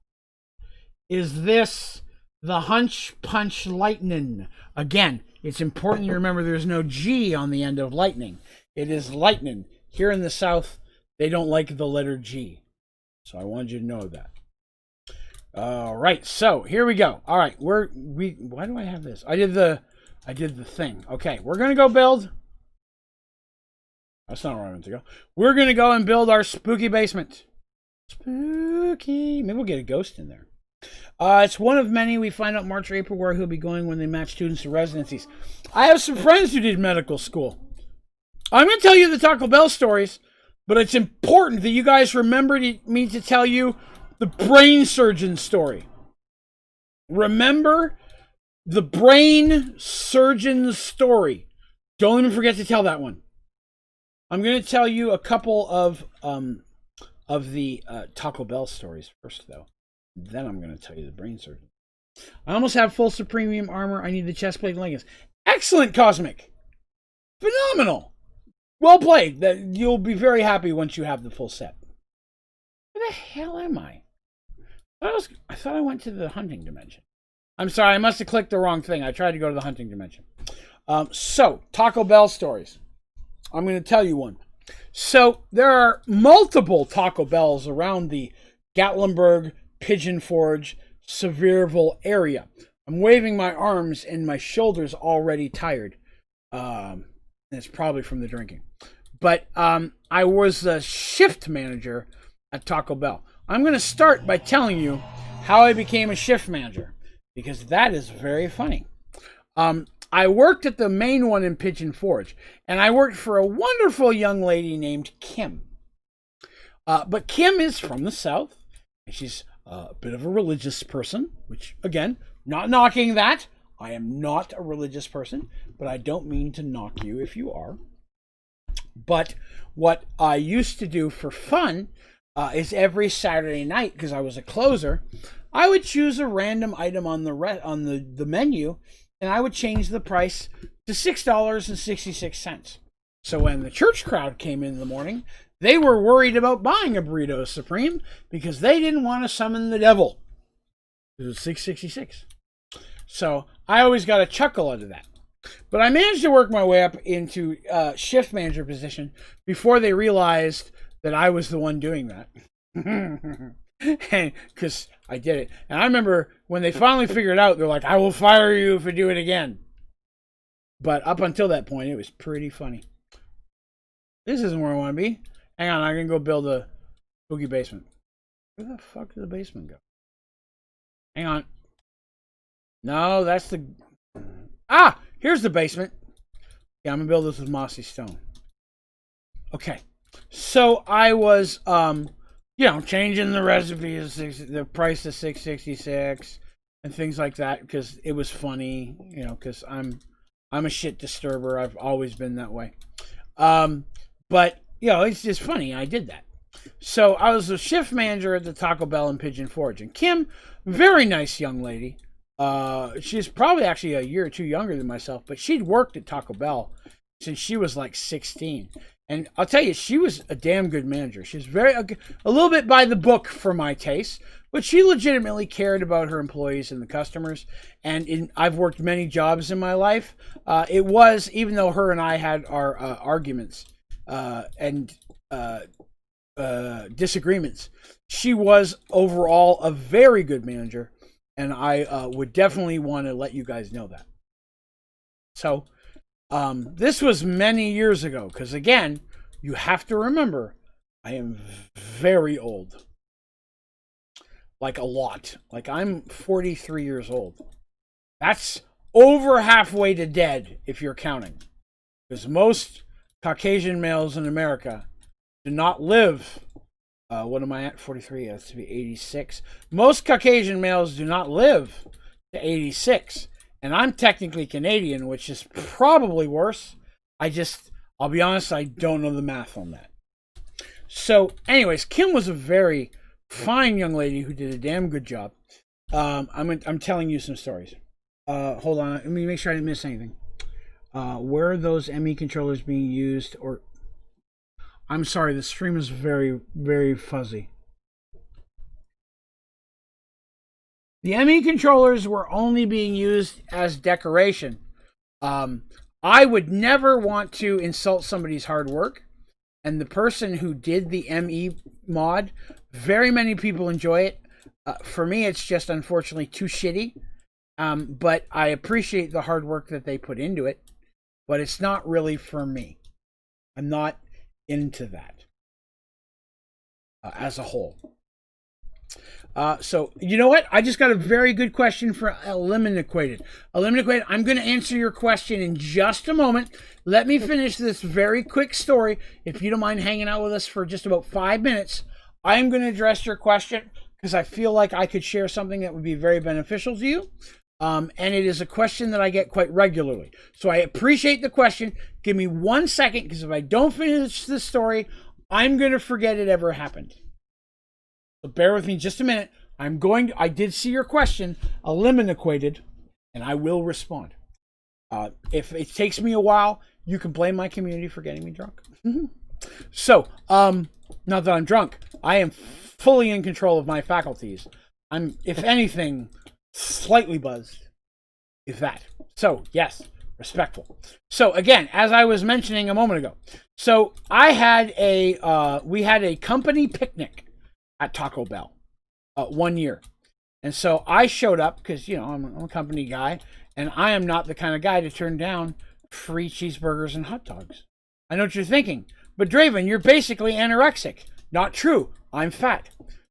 Is this the Hunch Punch Lightning? Again, it's important you remember there's no G on the end of lightning. It is lightning. Here in the South, they don't like the letter G. So I wanted you to know that. All right, so here we go. All right, why do I have this? I did the thing. Okay, we're gonna go build. That's not where I meant to go. We're gonna go and build our spooky basement. Spooky. Maybe we'll get a ghost in there. It's one of many. We find out March or April where he'll be going when they match students to residencies. I have some friends who did medical school. I'm gonna tell you the Taco Bell stories, but it's important that you guys remember me to tell you the brain surgeon story. Remember the brain surgeon story. Don't even forget to tell that one. I'm going to tell you a couple of the Taco Bell stories first, though. Then I'm going to tell you the brain surgeon. I almost have full Supremium armor. I need the chest plate and leggings. Excellent, Cosmic. Phenomenal. Well played. You'll be very happy once you have the full set. Where the hell am I? I thought I went to the hunting dimension. I'm sorry, I must have clicked the wrong thing. I tried to go to the hunting dimension. So, Taco Bell stories. I'm going to tell you one. So, there are multiple Taco Bells around the Gatlinburg, Pigeon Forge, Sevierville area. I'm waving my arms and my shoulders already tired. And it's probably from the drinking. But I was the shift manager at Taco Bell. I'm going to start by telling you how I became a shift manager, because that is very funny. I worked at the main one in Pigeon Forge, and I worked for a wonderful young lady named Kim. But Kim is from the South, and she's a bit of a religious person, which, again, not knocking that. I am not a religious person, but I don't mean to knock you if you are. But what I used to do for fun is every Saturday night, because I was a closer, I would choose a random item on the menu, and I would change the price to $6.66. So when the church crowd came in the morning, they were worried about buying a Burrito Supreme because they didn't want to summon the devil. It was $6.66. So I always got a chuckle out of that. But I managed to work my way up into shift manager position before they realized that I was the one doing that. Because I did it. And I remember when they finally figured it out, they're like, I will fire you if you do it again. But up until that point, it was pretty funny. This isn't where I want to be. Hang on, I'm going to go build a spooky basement. Where the fuck did the basement go? Hang on. No, that's the... Ah! Here's the basement. Yeah, I'm going to build this with mossy stone. Okay. So I was, changing the recipe, the price to $6.66 and things like that because it was funny, because I'm a shit disturber. I've always been that way. But, it's just funny. I did that. So I was a shift manager at the Taco Bell in Pigeon Forge. And Kim, very nice young lady. She's probably actually a year or two younger than myself, but she'd worked at Taco Bell since she was like 16. And I'll tell you, she was a damn good manager. She was a little bit by the book for my taste, but she legitimately cared about her employees and the customers. And I've worked many jobs in my life. It was, even though her and I had our arguments and disagreements, she was overall a very good manager. And I would definitely want to let you guys know that. So this was many years ago, because again, you have to remember, I am very old. Like a lot. Like I'm 43 years old. That's over halfway to dead if you're counting. Because most Caucasian males in America do not live. What am I at? 43. That's to be 86. Most Caucasian males do not live to 86. And I'm technically Canadian, which is probably worse. I'll be honest, I don't know the math on that. So, anyways, Kim was a very fine young lady who did a damn good job. I'm telling you some stories. Hold on, let me make sure I didn't miss anything. Where are those ME controllers being used? Or, I'm sorry, the stream is very, very fuzzy. The ME controllers were only being used as decoration. I would never want to insult somebody's hard work. And the person who did the ME mod, very many people enjoy it. For me, it's just unfortunately too shitty. But I appreciate the hard work that they put into it. But it's not really for me. I'm not into that as a whole. So, you know what? I just got a very good question for Eliminated. Eliminated, I'm going to answer your question in just a moment. Let me finish this very quick story. If you don't mind hanging out with us for just about 5 minutes, I am going to address your question because I feel like I could share something that would be very beneficial to you. And it is a question that I get quite regularly. So I appreciate the question. Give me 1 second, because if I don't finish this story, I'm going to forget it ever happened. So bear with me just a minute. I did see your question, Eliminated, and I will respond. If it takes me a while, you can blame my community for getting me drunk. So, not that I'm drunk. I am fully in control of my faculties. I'm, if anything, slightly buzzed, if that. So, yes, respectful. So, again, as I was mentioning a moment ago, so we had a company picnic at Taco Bell 1 year. And so I showed up because, you know, I'm a company guy, and I am not the kind of guy to turn down free cheeseburgers and hot dogs. I know what you're thinking, but Draven, you're basically anorexic. Not true. I'm fat.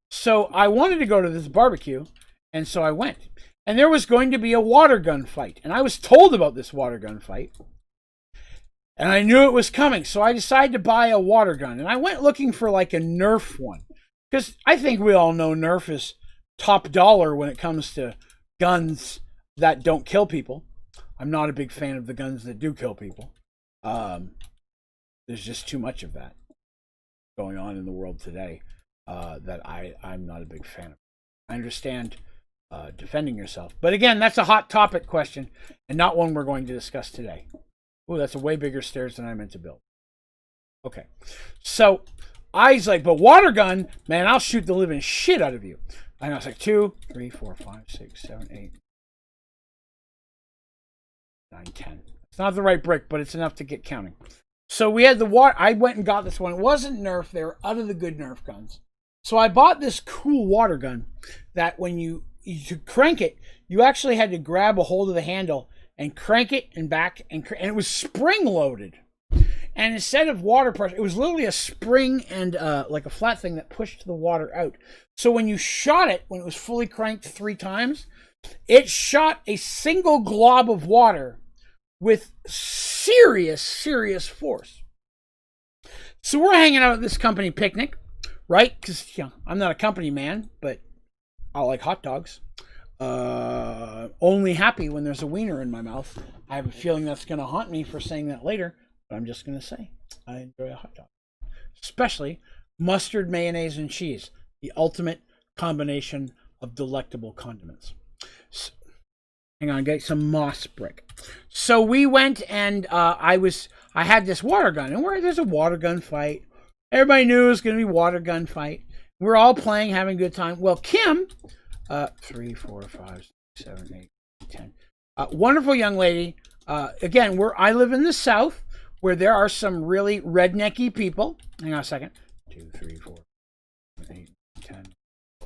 So I wanted to go to this barbecue, and so I went. And there was going to be a water gun fight. And I was told about this water gun fight. And I knew it was coming, so I decided to buy a water gun. And I went looking for like a Nerf one. Because I think we all know Nerf is top dollar when it comes to guns that don't kill people. I'm not a big fan of the guns that do kill people. There's just too much of that going on in the world today that I'm not a big fan of. I understand defending yourself. But again, that's a hot topic question and not one we're going to discuss today. Oh, that's a way bigger stairs than I meant to build. Okay. So I was like, but water gun, man, I'll shoot the living shit out of you. And I was like, 2, 3, 4, 5, 6, 7, 8, 9, 10. It's not the right brick, but it's enough to get counting. So we had the water. I went and got this one. It wasn't Nerf. They were out of the good Nerf guns. So I bought this cool water gun that when you crank it, you actually had to grab a hold of the handle and crank it and back, and it was spring loaded. And instead of water pressure, it was literally a spring and like a flat thing that pushed the water out. So when you shot it, when it was fully cranked 3 times, it shot a single glob of water with serious, serious force. So we're hanging out at this company picnic, right? Because, you know, I'm not a company man, but I like hot dogs. Only happy when there's a wiener in my mouth. I have a feeling that's going to haunt me for saying that later. But I'm just going to say, I enjoy a hot dog. Especially mustard, mayonnaise, and cheese. The ultimate combination of delectable condiments. So, hang on, get some moss brick. So we went and I I had this water gun, and there's a water gun fight. Everybody knew it was going to be water gun fight. We're all playing, having a good time. Well, Kim, 3, 4, 5, 6, 7, 8, 10. Wonderful young lady. Again, I live in the South, where there are some really rednecky people. Hang on a second. 2, 3, 4, 8, 10,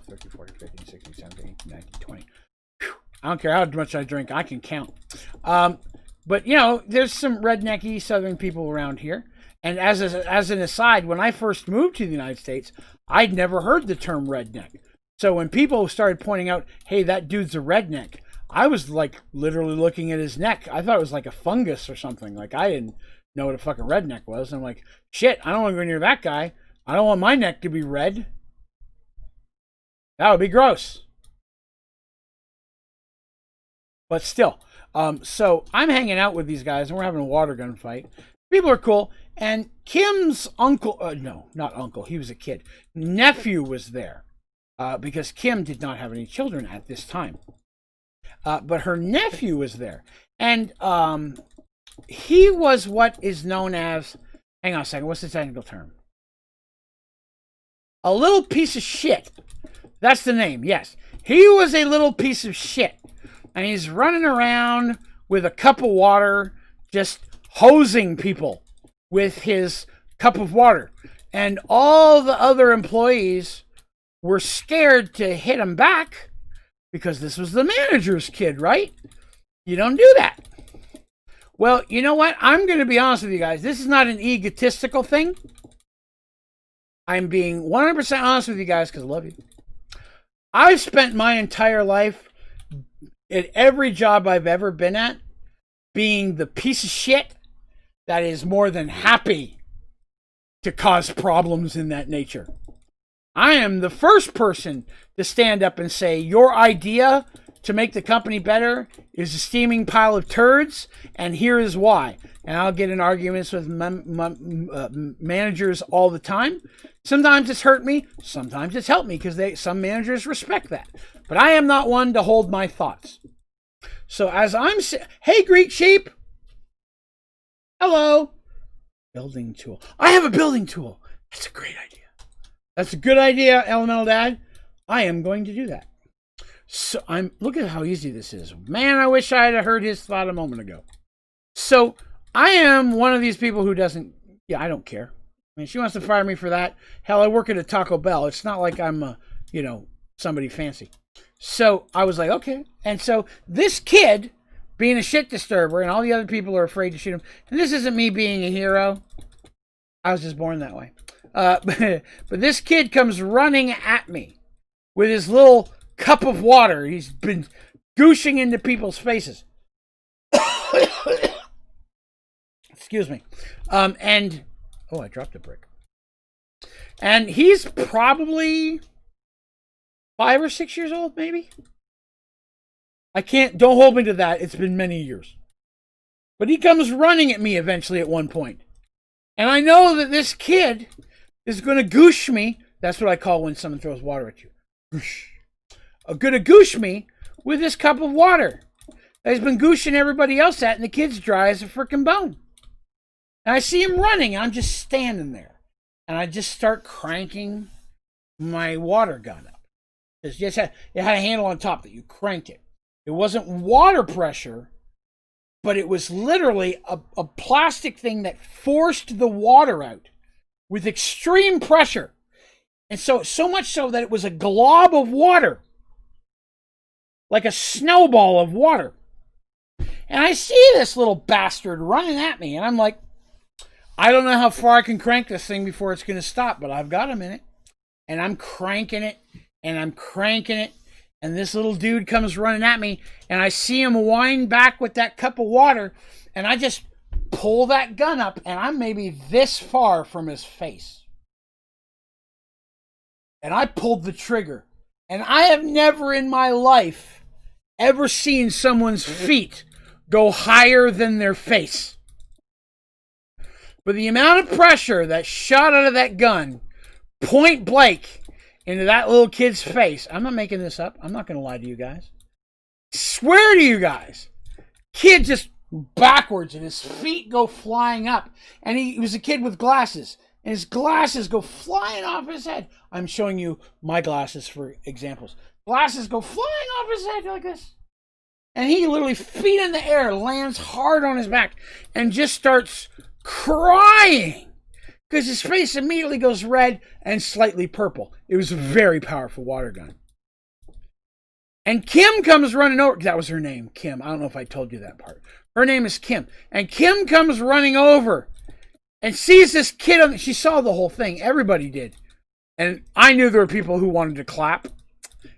13, 14, 15, 16, 17, 18, 19, 20. Whew. I don't care how much I drink. I can count. But, you know, there's some rednecky Southern people around here. And as an aside, when I first moved to the United States, I'd never heard the term redneck. So when people started pointing out, hey, that dude's a redneck, I was like literally looking at his neck. I thought it was like a fungus or something. Like I didn't know what a fucking redneck was. And I'm like, shit, I don't want to go near that guy. I don't want my neck to be red. That would be gross. But still, so I'm hanging out with these guys and we're having a water gun fight. People are cool. And Kim's uncle, no, not uncle, he was a kid. Nephew was there because Kim did not have any children at this time. But her nephew was there. And he was what is known as, hang on a second, what's the technical term? A little piece of shit. That's the name, yes. He was a little piece of shit. And he's running around with a cup of water, just hosing people with his cup of water. And all the other employees were scared to hit him back because this was the manager's kid, right? You don't do that. Well, you know what? I'm going to be honest with you guys. This is not an egotistical thing. I'm being 100% honest with you guys because I love you. I've spent my entire life at every job I've ever been at being the piece of shit that is more than happy to cause problems in that nature. I am the first person to stand up and say, your idea to make the company better is a steaming pile of turds, and here is why. And I'll get in arguments with managers all the time. Sometimes it's hurt me, sometimes it's helped me, because some managers respect that. But I am not one to hold my thoughts. So as I'm hey, Greek sheep. Hello. Building tool. I have a building tool. That's a great idea. That's a good idea, Elemental Dad. I am going to do that. So look at how easy this is. Man, I wish I had heard his thought a moment ago. So I am one of these people who doesn't, I don't care. I mean, she wants to fire me for that. Hell, I work at a Taco Bell. It's not like I'm, somebody fancy. So I was like, okay. And so this kid, being a shit disturber, and all the other people are afraid to shoot him. And this isn't me being a hero. I was just born that way. But this kid comes running at me with his little cup of water. He's been gooshing into people's faces. Excuse me. I dropped a brick. And he's probably 5 or 6 years old, maybe. Don't hold me to that. It's been many years. But he comes running at me eventually at one point. And I know that this kid is going to goosh me. That's what I call when someone throws water at you. Goosh. Going to goosh me with this cup of water that he's been gooshing everybody else at, and the kid's dry as a freaking bone. And I see him running, and I'm just standing there. And I just start cranking my water gun up. It had a handle on top that you crank it. It wasn't water pressure, but it was literally a plastic thing that forced the water out with extreme pressure. And so much so that it was a glob of water, like a snowball of water. And I see this little bastard running at me, and I'm like, I don't know how far I can crank this thing before it's going to stop, but I've got a minute. And I'm cranking it, and I'm cranking it, and this little dude comes running at me, and I see him wind back with that cup of water, and I just pull that gun up, and I'm maybe this far from his face. And I pulled the trigger. And I have never in my life ever seen someone's feet go higher than their face. But the amount of pressure that shot out of that gun, point blank, into that little kid's face. I'm not making this up. I'm not going to lie to you guys. Swear to you guys. Kid just backwards, and his feet go flying up. And he was a kid with glasses, and his glasses go flying off his head. I'm showing you my glasses for examples. Glasses go flying off his head like this. And he literally, feet in the air, lands hard on his back and just starts crying because his face immediately goes red and slightly purple. It was a very powerful water gun. And Kim comes running over. That was her name, Kim. I don't know if I told you that part. Her name is Kim. And Kim comes running over and sees this kid. She saw the whole thing. Everybody did. And I knew there were people who wanted to clap.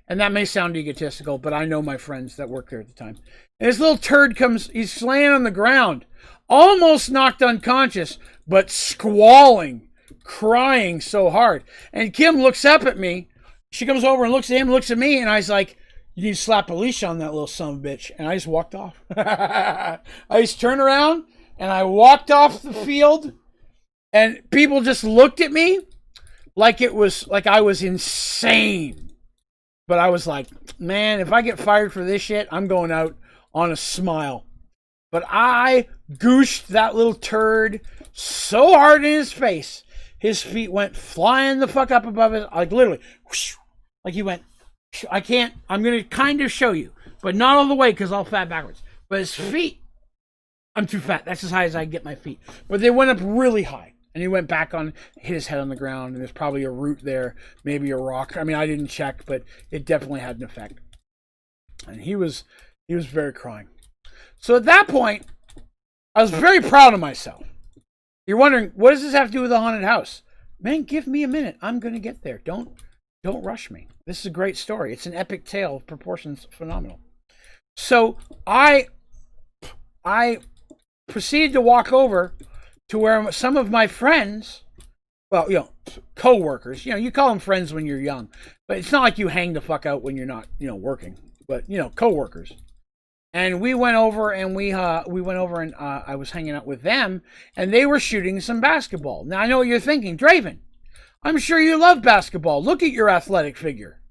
And that may sound egotistical, but I know my friends that worked there at the time. And this little turd comes, he's laying on the ground, almost knocked unconscious, but squalling, crying so hard. And Kim looks up at me. She comes over and looks at him, looks at me, and I was like, you need to slap a leash on that little son of a bitch. And I just walked off. I just turned around, and I walked off the field, and people just looked at me like I was insane. But I was like, man, if I get fired for this shit, I'm going out on a smile. But I gooshed that little turd so hard in his face, his feet went flying the fuck up above his, like literally, whoosh, like he went, I'm going to kind of show you, but not all the way because I'll fat backwards. But his feet, I'm too fat. That's as high as I can get my feet. But they went up really high. And he went back on, hit his head on the ground, and there's probably a root there, maybe a rock. I mean, I didn't check, but it definitely had an effect. And he was very crying. So at that point, I was very proud of myself. You're wondering, what does this have to do with the haunted house? Man, give me a minute. I'm going to get there. Don't rush me. This is a great story. It's an epic tale of proportions phenomenal. So I proceeded to walk over to where some of my friends, well, co-workers, you call them friends when you're young, but it's not like you hang the fuck out when you're not, working, but, co-workers. And we went over and I was hanging out with them, and they were shooting some basketball. Now I know what you're thinking, Draven, I'm sure you love basketball. Look at your athletic figure.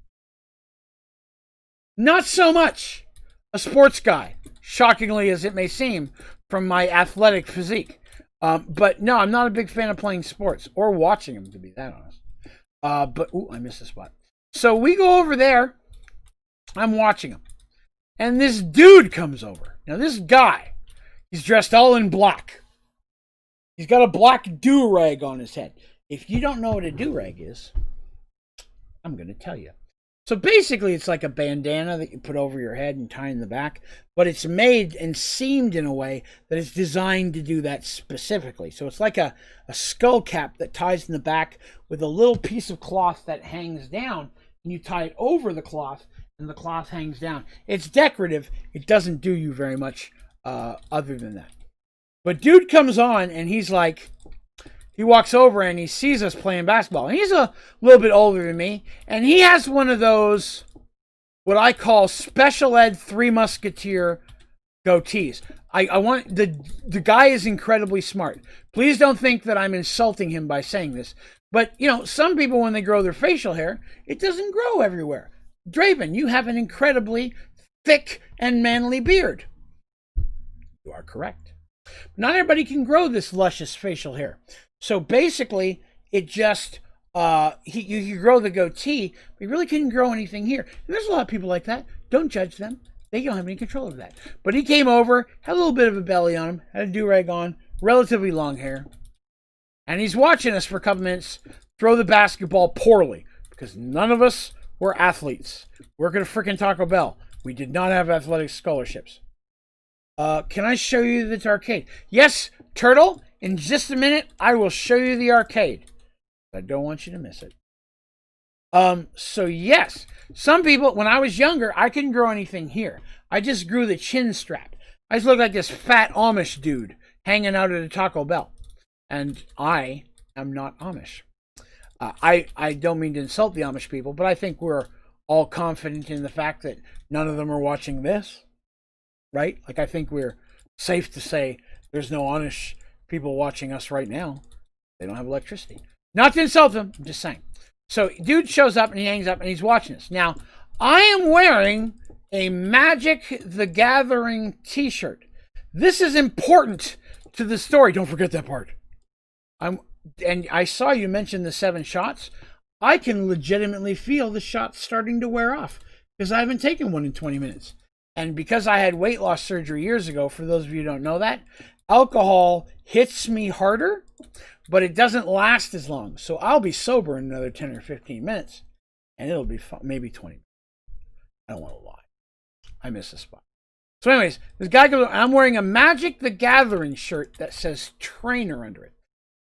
Not so much a sports guy, shockingly as it may seem from my athletic physique. But no, I'm not a big fan of playing sports or watching them, to be that honest. But I missed a spot. So we go over there. I'm watching him. And this dude comes over. Now this guy, he's dressed all in black. He's got a black do-rag on his head. If you don't know what a do-rag is, I'm going to tell you. So basically, it's like a bandana that you put over your head and tie in the back, but it's made and seamed in a way that it's designed to do that specifically. So it's like a skull cap that ties in the back with a little piece of cloth that hangs down, and you tie it over the cloth, and the cloth hangs down. It's decorative. It doesn't do you very much other than that. But dude comes on, and he's like, he walks over and he sees us playing basketball. And he's a little bit older than me. And he has one of those, what I call special ed Three Musketeer goatees. I want, the guy is incredibly smart. Please don't think that I'm insulting him by saying this. But, some people, when they grow their facial hair, it doesn't grow everywhere. Draven, you have an incredibly thick and manly beard. You are correct. Not everybody can grow this luscious facial hair. So basically, it just, you grow the goatee, but you really couldn't grow anything here. And there's a lot of people like that. Don't judge them. They don't have any control over that. But he came over, had a little bit of a belly on him, had a do-rag on, relatively long hair. And he's watching us for a couple minutes throw the basketball poorly, because none of us were athletes. Work at a freaking Taco Bell. We did not have athletic scholarships. Can I show you this arcade? Yes, Turtle. In just a minute, I will show you the arcade. I don't want you to miss it. So yes, some people, when I was younger, I couldn't grow anything here. I just grew the chin strap. I just looked like this fat Amish dude hanging out at a Taco Bell. And I am not Amish. I don't mean to insult the Amish people, but I think we're all confident in the fact that none of them are watching this. Right? Like, I think we're safe to say there's no Amish people watching us right now. They don't have electricity. Not to insult them, I'm just saying. So dude shows up and he hangs up and he's watching us. Now, I am wearing a Magic the Gathering t-shirt. This is important to the story. Don't forget that part. And I saw you mention the 7 shots. I can legitimately feel the shots starting to wear off because I haven't taken one in 20 minutes. And because I had weight loss surgery years ago, for those of you who don't know that, alcohol hits me harder, but it doesn't last as long. So I'll be sober in another 10 or 15 minutes, and it'll be maybe 20 minutes. I don't want to lie. I miss a spot. So anyways, this guy goes, I'm wearing a Magic the Gathering shirt that says trainer under it.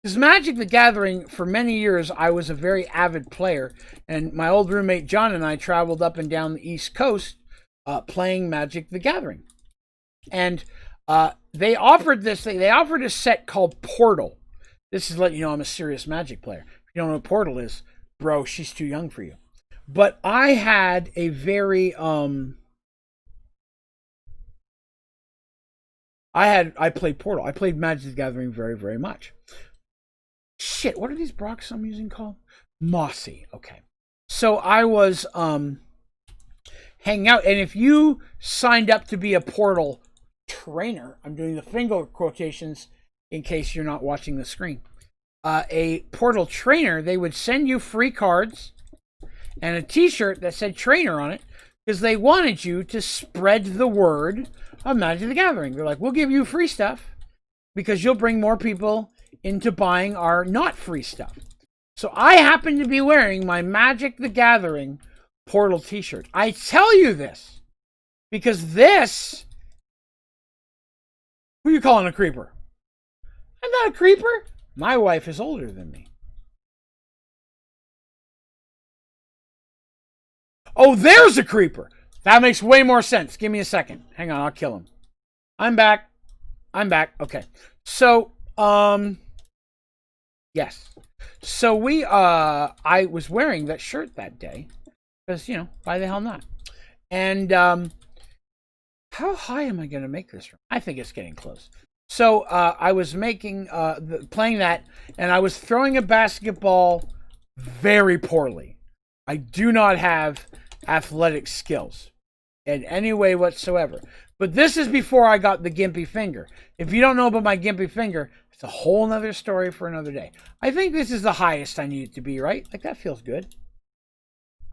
Because Magic the Gathering, for many years, I was a very avid player. And my old roommate John and I traveled up and down the East Coast playing Magic the Gathering. And they offered a set called Portal. This is letting you know I'm a serious Magic player. If you don't know what Portal is, bro, she's too young for you. But I had a very... I played Portal. I played Magic the Gathering very, very much. Shit, what are these Brocks I'm using called? Mossy. Okay. So I was hanging out, and if you signed up to be a Portal trainer, I'm doing the finger quotations in case you're not watching the screen. A Portal trainer, they would send you free cards and a t-shirt that said trainer on it because they wanted you to spread the word of Magic the Gathering. They're like, we'll give you free stuff because you'll bring more people into buying our not free stuff. So I happen to be wearing my Magic the Gathering Portal t-shirt. I tell you this because this... Who are you calling a creeper? I'm not a creeper. My wife is older than me. Oh, there's a creeper. That makes way more sense. Give me a second. Hang on, I'll kill him. I'm back. Okay. So, yes. So I was wearing that shirt that day because, why the hell not? And how high am I going to make this from? I think it's getting close. So I was playing that, and I was throwing a basketball very poorly. I do not have athletic skills in any way whatsoever. But this is before I got the gimpy finger. If you don't know about my gimpy finger, it's a whole nother story for another day. I think this is the highest I need it to be, right? Like, that feels good.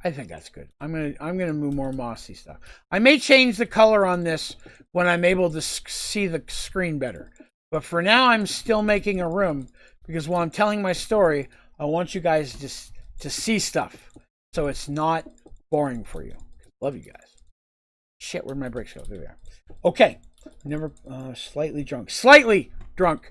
I think that's good. I'm gonna move more mossy stuff. I may change the color on this when I'm able to see the screen better. But for now, I'm still making a room because while I'm telling my story, I want you guys to see stuff so it's not boring for you. Love you guys. Shit, where'd my brakes go? There they are. Okay. Slightly drunk.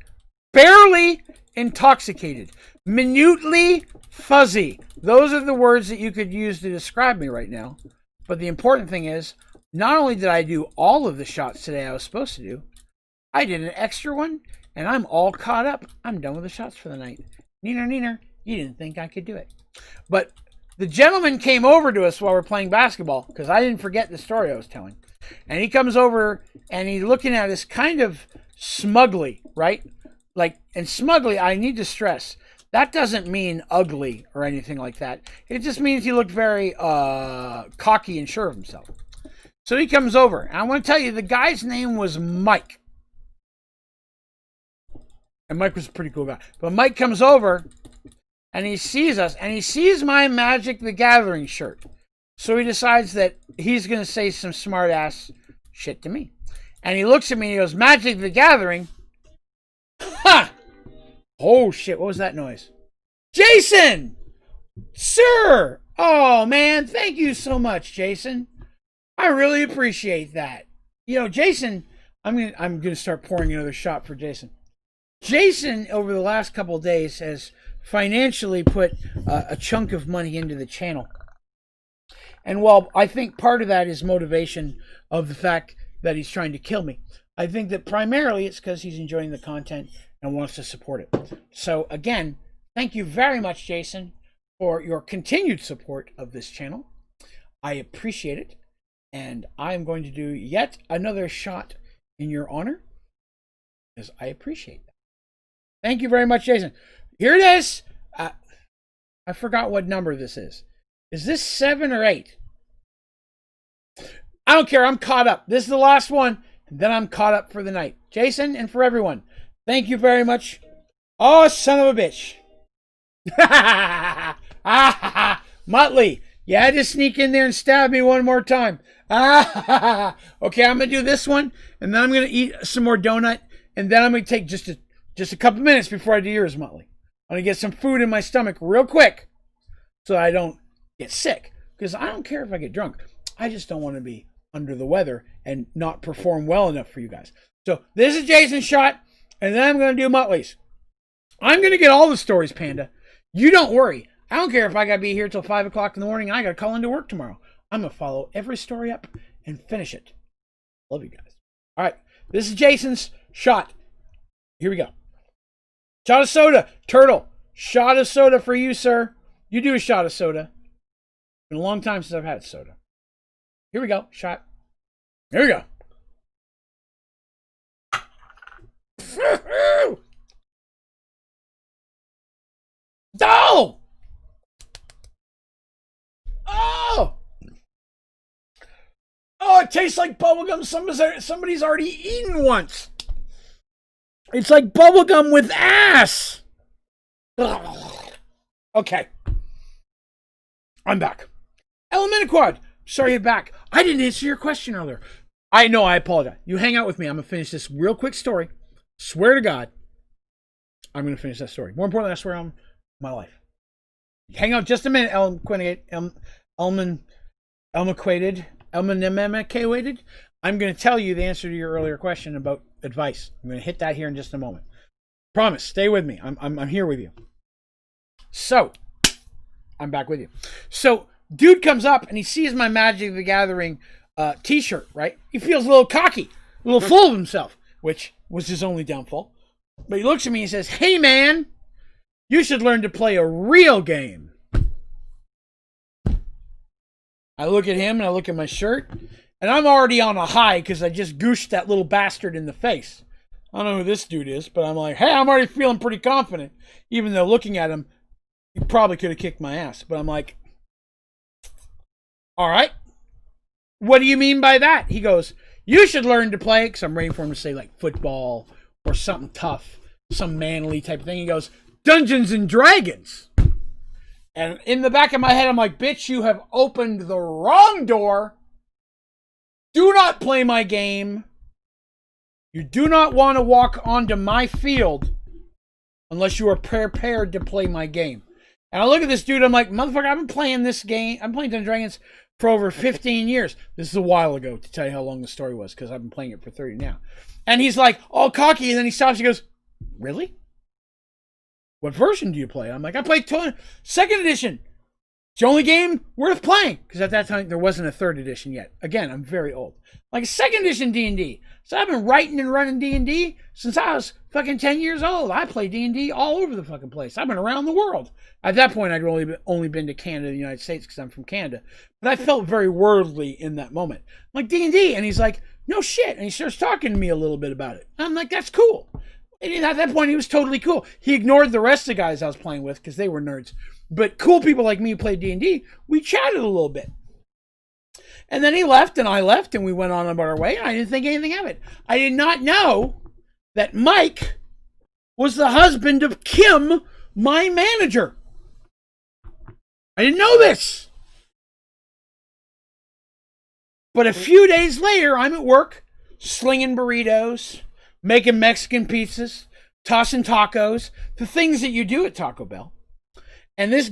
Barely intoxicated. Minutely fuzzy. Those are the words that you could use to describe me right now. But the important thing is, not only did I do all of the shots today I was supposed to do, I did an extra one, and I'm all caught up. I'm done with the shots for the night. Neener, you didn't think I could do it. But the gentleman came over to us while we're playing basketball, because I didn't forget the story I was telling. And he comes over, and he's looking at us kind of smugly, right? And smugly, I need to stress, that doesn't mean ugly or anything like that. It just means he looked very cocky and sure of himself. So he comes over, and I want to tell you, the guy's name was Mike. And Mike was a pretty cool guy. But Mike comes over, and he sees us, and he sees my Magic the Gathering shirt. So he decides that he's going to say some smart-ass shit to me. And he looks at me and he goes, Magic the Gathering? Ha! Oh, shit, what was that noise? Jason! Sir! Oh, man, thank you so much, Jason. I really appreciate that. Jason, I'm gonna start pouring another shot for Jason. Jason, over the last couple of days, has financially put a chunk of money into the channel. And while I think part of that is motivation of the fact that he's trying to kill me, I think that primarily it's because he's enjoying the content and wants to support it. So again, thank you very much, Jason, for your continued support of this channel. I appreciate it. And I'm going to do yet another shot in your honor, because I appreciate that. Thank you very much, Jason. Here it is. I forgot what number this is. Is this 7 or 8? I don't care. I'm caught up. This is the last one. and then I'm caught up for the night. Jason, and for everyone, thank you very much. Oh, son of a bitch. Muttley, you had to sneak in there and stab me one more time. Okay, I'm going to do this one, and then I'm going to eat some more donut, and then I'm going to take just a couple minutes before I do yours, Muttley. I'm going to get some food in my stomach real quick so I don't get sick, because I don't care if I get drunk. I just don't want to be under the weather and not perform well enough for you guys. So this is Jason's shot, and then I'm going to do Muttley's. I'm going to get all the stories, Panda. You don't worry. I don't care if I got to be here till 5 o'clock in the morning. I got to call into work tomorrow. I'm going to follow every story up and finish it. Love you guys. All right. This is Jason's shot. Here we go. Shot of soda. Turtle. Shot of soda for you, sir. You do a shot of soda. It's been a long time since I've had soda. Here we go. Shot. Here we go. Oh! Oh! Oh, it tastes like bubblegum somebody's already eaten once. It's like bubblegum with ass. Okay. I'm back. Elementiquad, sorry you're back. I didn't answer your question earlier. I know, I apologize. You hang out with me. I'm going to finish this real quick story. Swear to God, I'm going to finish that story. More importantly, I swear on my life. Hang out just a minute, Elmaniquated. I'm going to tell you the answer to your earlier question about advice. I'm going to hit that here in just a moment. Promise, stay with me. I'm here with you. So, I'm back with you. So, dude comes up and he sees my Magic the Gathering t-shirt, right? He feels a little cocky, a little full of himself, which was his only downfall. But he looks at me and says, "Hey, man, you should learn to play a real game." I look at him and I look at my shirt, and I'm already on a high because I just gooshed that little bastard in the face. I don't know who this dude is, but I'm like, hey, I'm already feeling pretty confident, even though looking at him, he probably could have kicked my ass. But I'm like, all right, what do you mean by that? He goes, you should learn to play, because I'm waiting for him to say like football or something tough, some manly type of thing. He goes, Dungeons and Dragons. And in the back of my head, I'm like, bitch, you have opened the wrong door. Do not play my game. You do not want to walk onto my field unless you are prepared to play my game. And I look at this dude, I'm like, motherfucker, I've been playing this game. I'm playing Dungeons and Dragons for over 15 years. This is a while ago, to tell you how long the story was, because I've been playing it for 30 now. And he's like, all cocky, and then he stops, he goes, really? What version do you play? I'm like, I played 2nd edition. It's the only game worth playing. Because at that time, there wasn't a 3rd edition yet. Again, I'm very old. Like 2nd edition D&D. So I've been writing and running D&D since I was fucking 10 years old. I play D&D all over the fucking place. I've been around the world. At that point, I'd only been to Canada, the United States, because I'm from Canada. But I felt very worldly in that moment. I'm like, D&D. And he's like, no shit. And he starts talking to me a little bit about it. I'm like, that's cool. And at that point, he was totally cool. He ignored the rest of the guys I was playing with because they were nerds. But cool people like me who played D&D, we chatted a little bit. And then he left and I left and we went on about our way. And I didn't think anything of it. I did not know that Mike was the husband of Kim, my manager. I didn't know this. But a few days later, I'm at work, slinging burritos, making Mexican pizzas, tossing tacos, the things that you do at Taco Bell. And this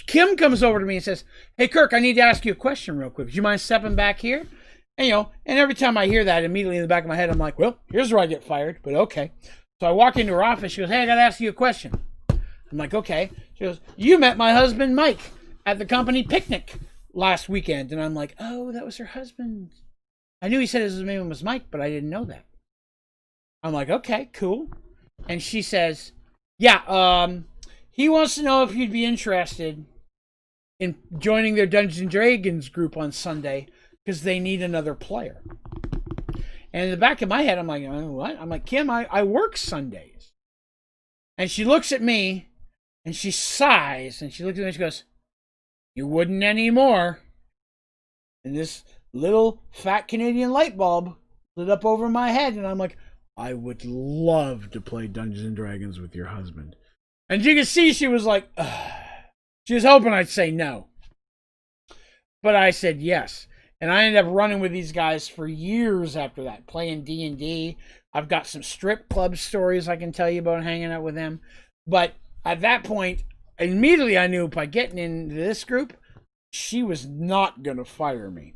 Kim comes over to me and says, hey, Kirk, I need to ask you a question real quick. Do you mind stepping back here? And, and every time I hear that, immediately in the back of my head, I'm like, well, here's where I get fired, but okay. So I walk into her office. She goes, hey, I got to ask you a question. I'm like, okay. She goes, you met my husband, Mike, at the company picnic last weekend. And I'm like, oh, that was her husband. I knew he said his name was Mike, but I didn't know that. I'm like, okay, cool. And she says, yeah, he wants to know if you'd be interested in joining their Dungeons and Dragons group on Sunday because they need another player. And in the back of my head, I'm like, what? I'm like, Kim, I work Sundays. And she looks at me and she sighs and she looks at me and she goes, you wouldn't anymore. And this little fat Canadian light bulb lit up over my head, and I'm like, I would love to play Dungeons and Dragons with your husband. And you can see she was like, ugh. She was hoping I'd say no. But I said yes. And I ended up running with these guys for years after that, playing D&D. I've got some strip club stories I can tell you about hanging out with them. But at that point, immediately I knew by getting into this group, she was not going to fire me.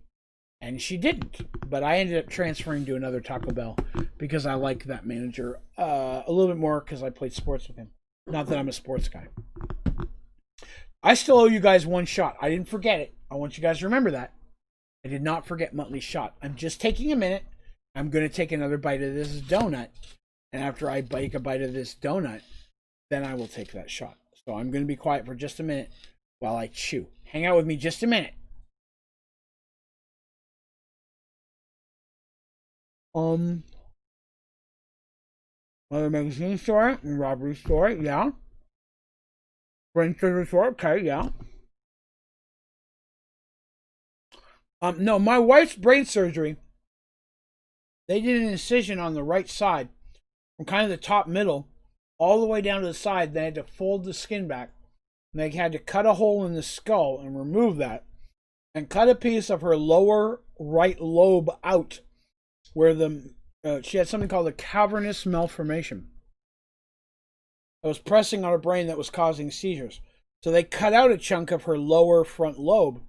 And she didn't. But I ended up transferring to another Taco Bell because I like that manager a little bit more because I played sports with him. Not that I'm a sports guy. I still owe you guys one shot. I didn't forget it. I want you guys to remember that. I did not forget Muttley's shot. I'm just taking a minute. I'm going to take another bite of this donut. And after I bite a bite of this donut, then I will take that shot. So I'm going to be quiet for just a minute while I chew. Hang out with me just a minute. Mother magazine store and robbery store, yeah. Brain surgery store, okay, yeah. No, my wife's brain surgery, they did an incision on the right side, from kind of the top middle, all the way down to the side. They had to fold the skin back. And they had to cut a hole in the skull and remove that, and cut a piece of her lower right lobe out, where she had something called a cavernous malformation that was pressing on her brain that was causing seizures. So they cut out a chunk of her lower front lobe,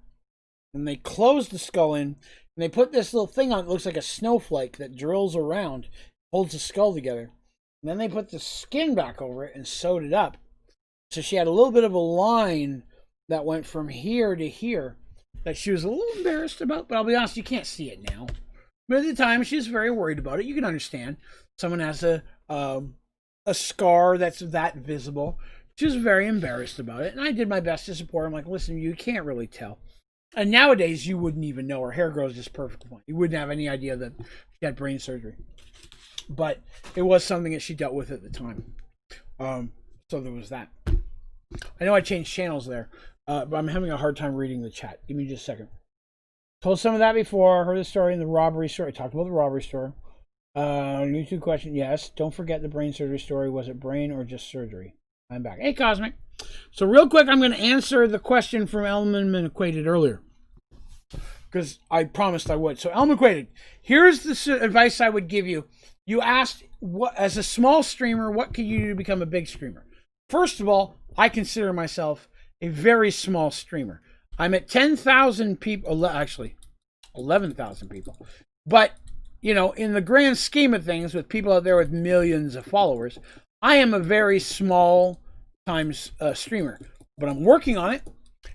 and they closed the skull in, and they put this little thing on. It looks like a snowflake that drills around, holds the skull together. And then they put the skin back over it and sewed it up. So she had a little bit of a line that went from here to here that she was a little embarrassed about, but I'll be honest, you can't see it now. But at the time, she was very worried about it. You can understand. Someone has a scar that's that visible. She was very embarrassed about it, and I did my best to support her. I'm like, listen, you can't really tell. And nowadays, you wouldn't even know. Her hair grows just perfectly. You wouldn't have any idea that she had brain surgery. But it was something that she dealt with at the time. So there was that. I know I changed channels there, but I'm having a hard time reading the chat. Give me just a second. Told some of that before. Heard the story in the robbery story. Talked about the robbery story. YouTube question. Yes. Don't forget the brain surgery story. Was it brain or just surgery? I'm back. Hey, Cosmic. So real quick, I'm going to answer the question from Elman Equated earlier, because I promised I would. So Elman Equated, here's the advice I would give you. You asked, what, as a small streamer, what could you do to become a big streamer? First of all, I consider myself a very small streamer. I'm at 10,000 people, actually 11,000 people. But, you know, in the grand scheme of things, with people out there with millions of followers, I am a very small times streamer. But I'm working on it.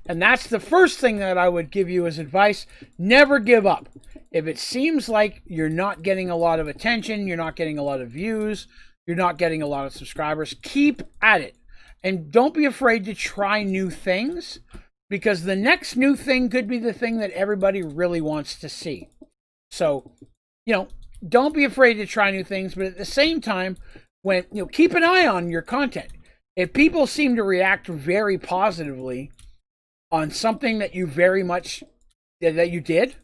And that's the first thing that I would give you as advice. Never give up. If it seems like you're not getting a lot of attention, you're not getting a lot of views, you're not getting a lot of subscribers, keep at it. And don't be afraid to try new things, because the next new thing could be the thing that everybody really wants to see. So, you know, don't be afraid to try new things, but at the same time, keep an eye on your content. If people seem to react very positively on something that you did,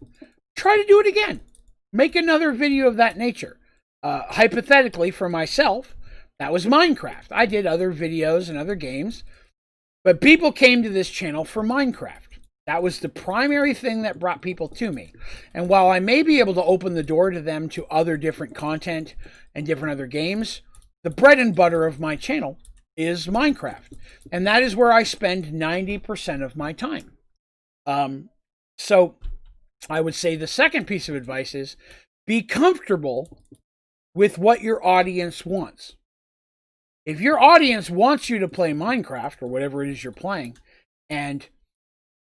try to do it again. Make another video of that nature. Hypothetically, for myself, that was Minecraft. I did other videos and other games, but people came to this channel for Minecraft. That was the primary thing that brought people to me. And while I may be able to open the door to them to other different content and different other games, the bread and butter of my channel is Minecraft. And that is where I spend 90% of my time. So I would say the second piece of advice is be comfortable with what your audience wants. If your audience wants you to play Minecraft or whatever it is you're playing, and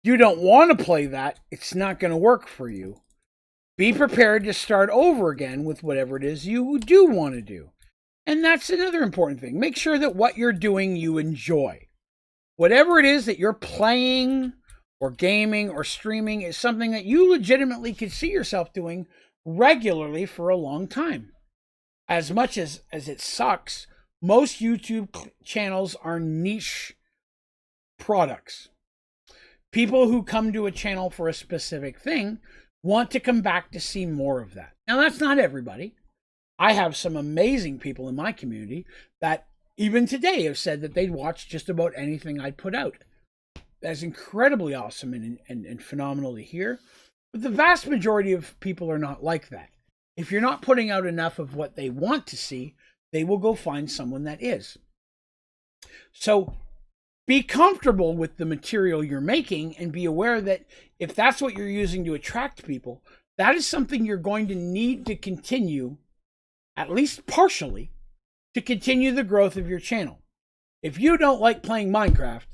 you don't want to play that, it's not going to work for you. Be prepared to start over again with whatever it is you do want to do. And that's another important thing. Make sure that what you're doing you enjoy. Whatever it is that you're playing or gaming or streaming is something that you legitimately could see yourself doing regularly for a long time. As much as it sucks, most YouTube channels are niche products. People who come to a channel for a specific thing want to come back to see more of that. Now, that's not everybody. I have some amazing people in my community that even today have said that they'd watch just about anything I'd put out. That's incredibly awesome and phenomenal to hear. But the vast majority of people are not like that. If you're not putting out enough of what they want to see, they will go find someone that is. So be comfortable with the material you're making and be aware that if that's what you're using to attract people, that is something you're going to need to continue, at least partially, to continue the growth of your channel. If you don't like playing Minecraft,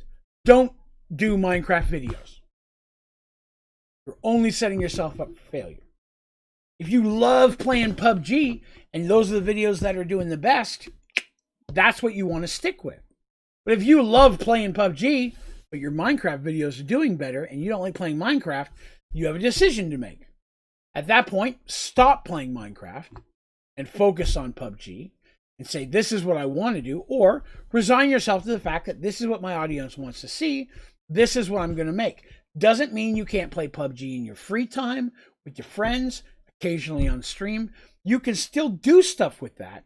don't do Minecraft videos. You're only setting yourself up for failure. If you love playing PUBG and those are the videos that are doing the best, that's what you want to stick with. But if you love playing PUBG, but your Minecraft videos are doing better and you don't like playing Minecraft, you have a decision to make. At that point, stop playing Minecraft and focus on PUBG and say, this is what I want to do, or resign yourself to the fact that this is what my audience wants to see. This is what I'm going to make. Doesn't mean you can't play PUBG in your free time with your friends, occasionally on stream. You can still do stuff with that.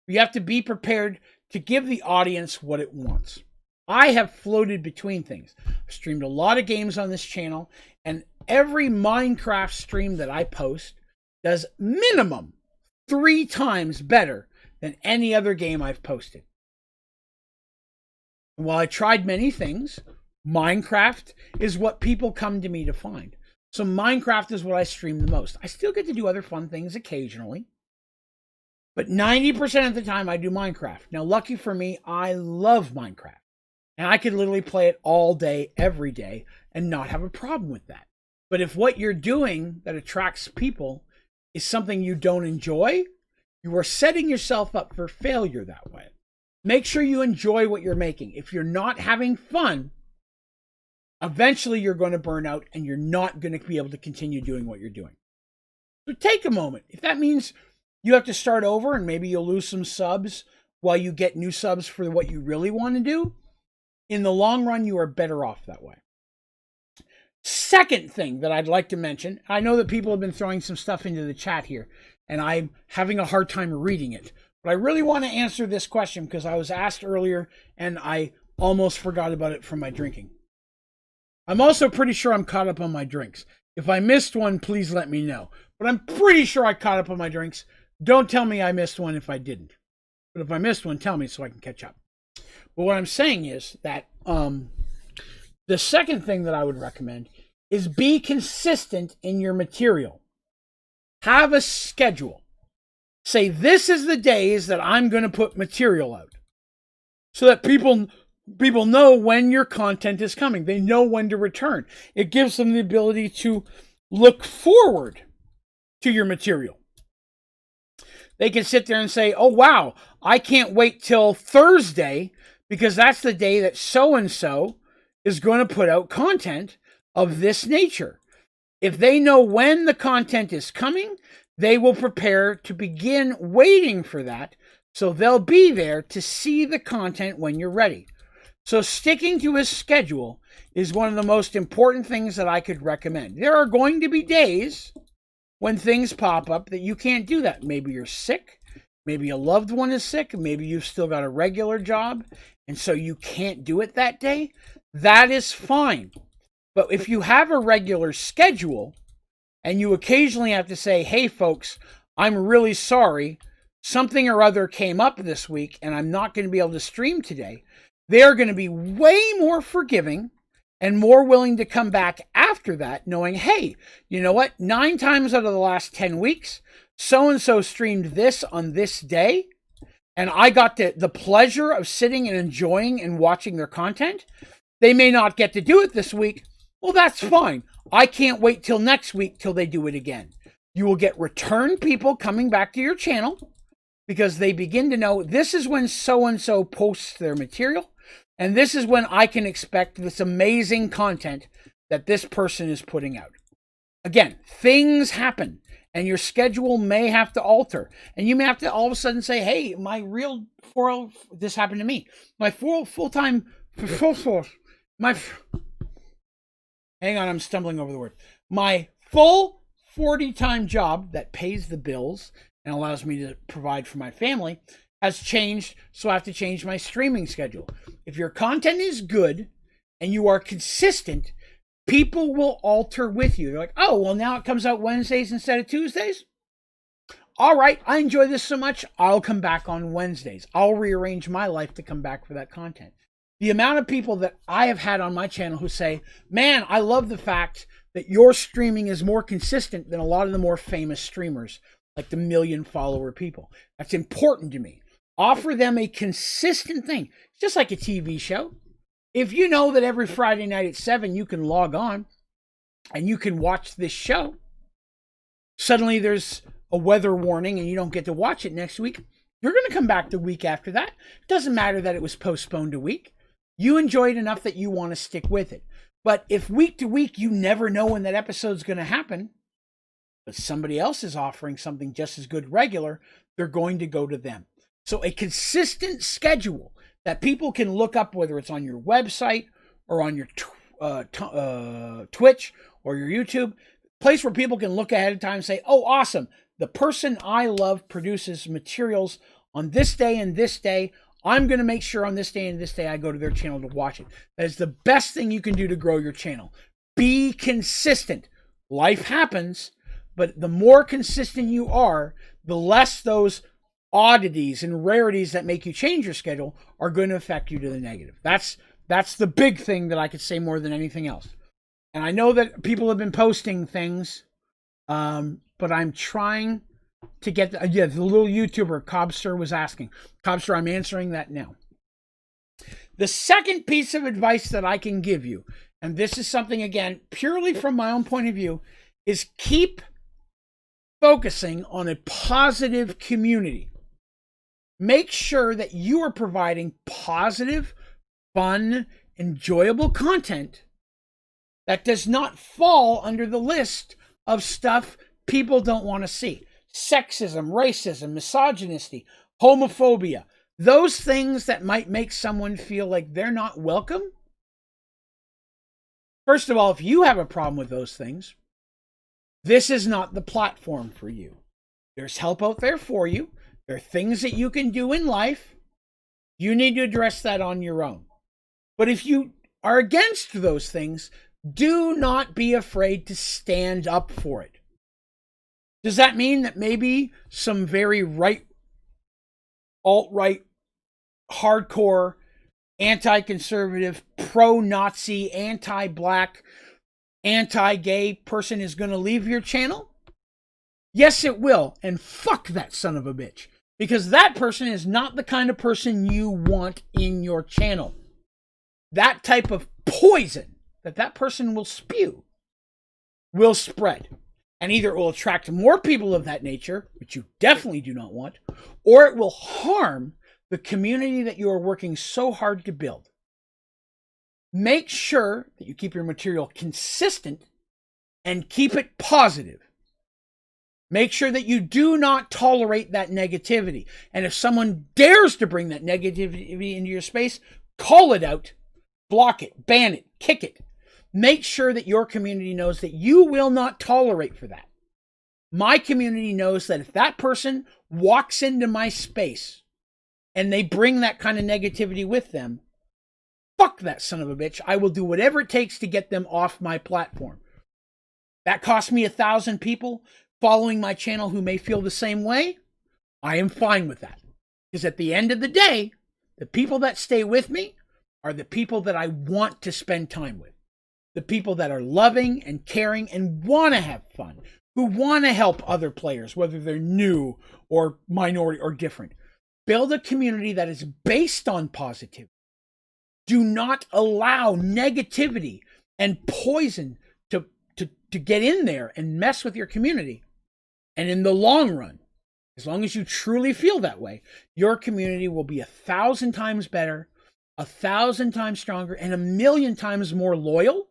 You have to be prepared to give the audience what it wants. I have floated between things. I've streamed a lot of games on this channel, and every Minecraft stream that I post does minimum 3 times better than any other game I've posted. And while I tried many things, Minecraft is what people come to me to find. So Minecraft is what I stream the most. I still get to do other fun things occasionally, but 90% of the time I do Minecraft. Now, lucky for me, I love Minecraft. And I could literally play it all day, every day, and not have a problem with that. But if what you're doing that attracts people is something you don't enjoy, you are setting yourself up for failure that way. Make sure you enjoy what you're making. If you're not having fun, eventually you're going to burn out and you're not going to be able to continue doing what you're doing. So take a moment. If that means you have to start over and maybe you'll lose some subs while you get new subs for what you really want to do, in the long run, you are better off that way. Second thing that I'd like to mention, I know that people have been throwing some stuff into the chat here, and I'm having a hard time reading it. But I really want to answer this question because I was asked earlier, and I almost forgot about it from my drinking. I'm also pretty sure I'm caught up on my drinks. If I missed one, please let me know. But I'm pretty sure I caught up on my drinks. Don't tell me I missed one if I didn't. But if I missed one, tell me so I can catch up. But what I'm saying is that the second thing that I would recommend is be consistent in your material. Have a schedule. Say, this is the days that I'm going to put material out. So that people know when your content is coming. They know when to return. It gives them the ability to look forward to your material. They can sit there and say, oh, wow, I can't wait till Thursday because that's the day that so-and-so is going to put out content of this nature. If they know when the content is coming, they will prepare to begin waiting for that. So they'll be there to see the content when you're ready. So sticking to his schedule is one of the most important things that I could recommend. There are going to be days when things pop up that you can't do that. Maybe you're sick. Maybe a loved one is sick. Maybe you've still got a regular job, and so you can't do it that day. That is fine. But if you have a regular schedule and you occasionally have to say, hey, folks, I'm really sorry. Something or other came up this week, and I'm not going to be able to stream today. They're going to be way more forgiving and more willing to come back after that, knowing, hey, you know what? 9 times out of the last 10 weeks, so-and-so streamed this on this day, and I got the pleasure of sitting and enjoying and watching their content. They may not get to do it this week. Well, that's fine. I can't wait till next week till they do it again. You will get return people coming back to your channel because they begin to know this is when so-and-so posts their material, and this is when I can expect this amazing content that this person is putting out. Again, things happen, and your schedule may have to alter. And you may have to all of a sudden say, hey, my real this happened to me. My full-time, hang on, I'm stumbling over the word. My 40-time job that pays the bills and allows me to provide for my family has changed, so I have to change my streaming schedule. If your content is good and you are consistent, people will alter with you. They're like, oh, well, now it comes out Wednesdays instead of Tuesdays? All right, I enjoy this so much, I'll come back on Wednesdays. I'll rearrange my life to come back for that content. The amount of people that I have had on my channel who say, man, I love the fact that your streaming is more consistent than a lot of the more famous streamers, like the million follower people. That's important to me. Offer them a consistent thing. It's just like a TV show. If you know that every Friday night at 7 you can log on and you can watch this show, suddenly there's a weather warning and you don't get to watch it next week, you're going to come back the week after that. It doesn't matter that it was postponed a week. You enjoyed enough that you want to stick with it. But if week to week you never know when that episode's going to happen, but somebody else is offering something just as good regular, they're going to go to them. So a consistent schedule that people can look up, whether it's on your website or on your Twitch or your YouTube, place where people can look ahead of time and say, oh, awesome, the person I love produces materials on this day and this day. I'm going to make sure on this day and this day I go to their channel to watch it. That is the best thing you can do to grow your channel. Be consistent. Life happens, but the more consistent you are, the less those oddities and rarities that make you change your schedule are going to affect you to the negative. That's the big thing that I could say more than anything else. And I know that people have been posting things, but I'm trying to get the little YouTuber Cobster was asking. Cobster, I'm answering that now. The second piece of advice that I can give you, and this is something, again, purely from my own point of view, is keep focusing on a positive community. Make sure that you are providing positive, fun, enjoyable content that does not fall under the list of stuff people don't want to see. Sexism, racism, misogyny, homophobia, those things that might make someone feel like they're not welcome. First of all, if you have a problem with those things, this is not the platform for you. There's help out there for you. There are things that you can do in life. You need to address that on your own. But if you are against those things, do not be afraid to stand up for it. Does that mean that maybe some very alt-right, hardcore, anti-conservative, pro-Nazi, anti-black, anti-gay person is going to leave your channel? Yes, it will. And fuck that son of a bitch. Because that person is not the kind of person you want in your channel. That type of poison that person will spew will spread. And either it will attract more people of that nature, which you definitely do not want, or it will harm the community that you are working so hard to build. Make sure that you keep your material consistent and keep it positive. Make sure that you do not tolerate that negativity. And if someone dares to bring that negativity into your space, call it out, block it, ban it, kick it. Make sure that your community knows that you will not tolerate for that. My community knows that if that person walks into my space and they bring that kind of negativity with them, fuck that son of a bitch. I will do whatever it takes to get them off my platform. That cost me 1,000 people following my channel who may feel the same way. I am fine with that. Because at the end of the day, the people that stay with me are the people that I want to spend time with. The people that are loving and caring and want to have fun, who want to help other players, whether they're new or minority or different. Build a community that is based on positivity. Do not allow negativity and poison to get in there and mess with your community. And in the long run, as long as you truly feel that way, your community will be 1,000 times better, 1,000 times stronger, and 1,000,000 times more loyal.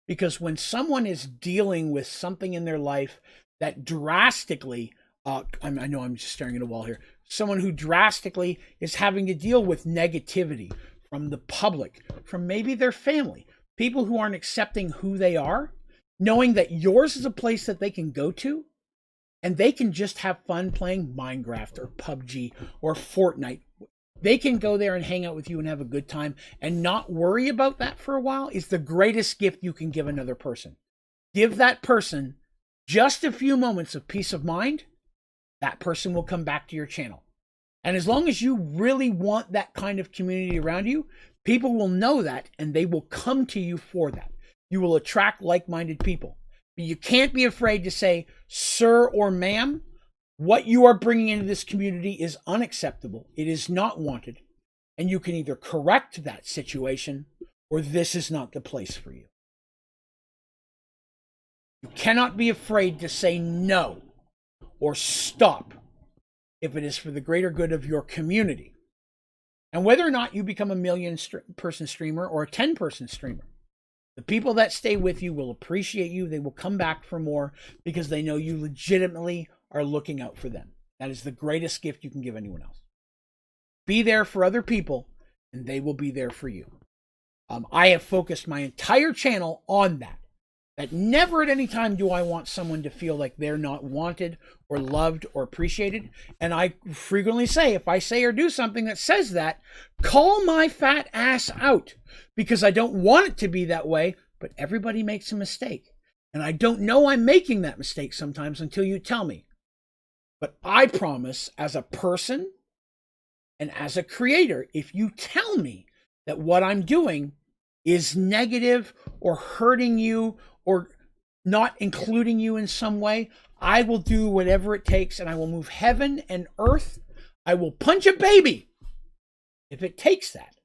Because when someone is dealing with something in their life that drastically, I know I'm just staring at a wall here, someone who drastically is having to deal with negativity from the public, from maybe their family, people who aren't accepting who they are, knowing that yours is a place that they can go to and they can just have fun playing Minecraft or PUBG or Fortnite. They can go there and hang out with you and have a good time and not worry about that for a while is the greatest gift you can give another person. Give that person just a few moments of peace of mind. That person will come back to your channel. And as long as you really want that kind of community around you, people will know that and they will come to you for that. You will attract like-minded people. But you can't be afraid to say, sir or ma'am, what you are bringing into this community is unacceptable. It is not wanted. And you can either correct that situation or this is not the place for you. You cannot be afraid to say no or stop if it is for the greater good of your community. And whether or not you become a million-person streamer or a 10-person streamer, the people that stay with you will appreciate you. They will come back for more because they know you legitimately are looking out for them. That is the greatest gift you can give anyone else. Be there for other people, and they will be there for you. I have focused my entire channel on that. That never at any time do I want someone to feel like they're not wanted or loved or appreciated. And I frequently say, if I say or do something that says that, call my fat ass out. Because I don't want it to be that way, but everybody makes a mistake. And I don't know I'm making that mistake sometimes until you tell me. But I promise, as a person and as a creator, if you tell me that what I'm doing is negative or hurting you or not including you in some way, I will do whatever it takes and I will move heaven and earth. I will punch a baby if it takes that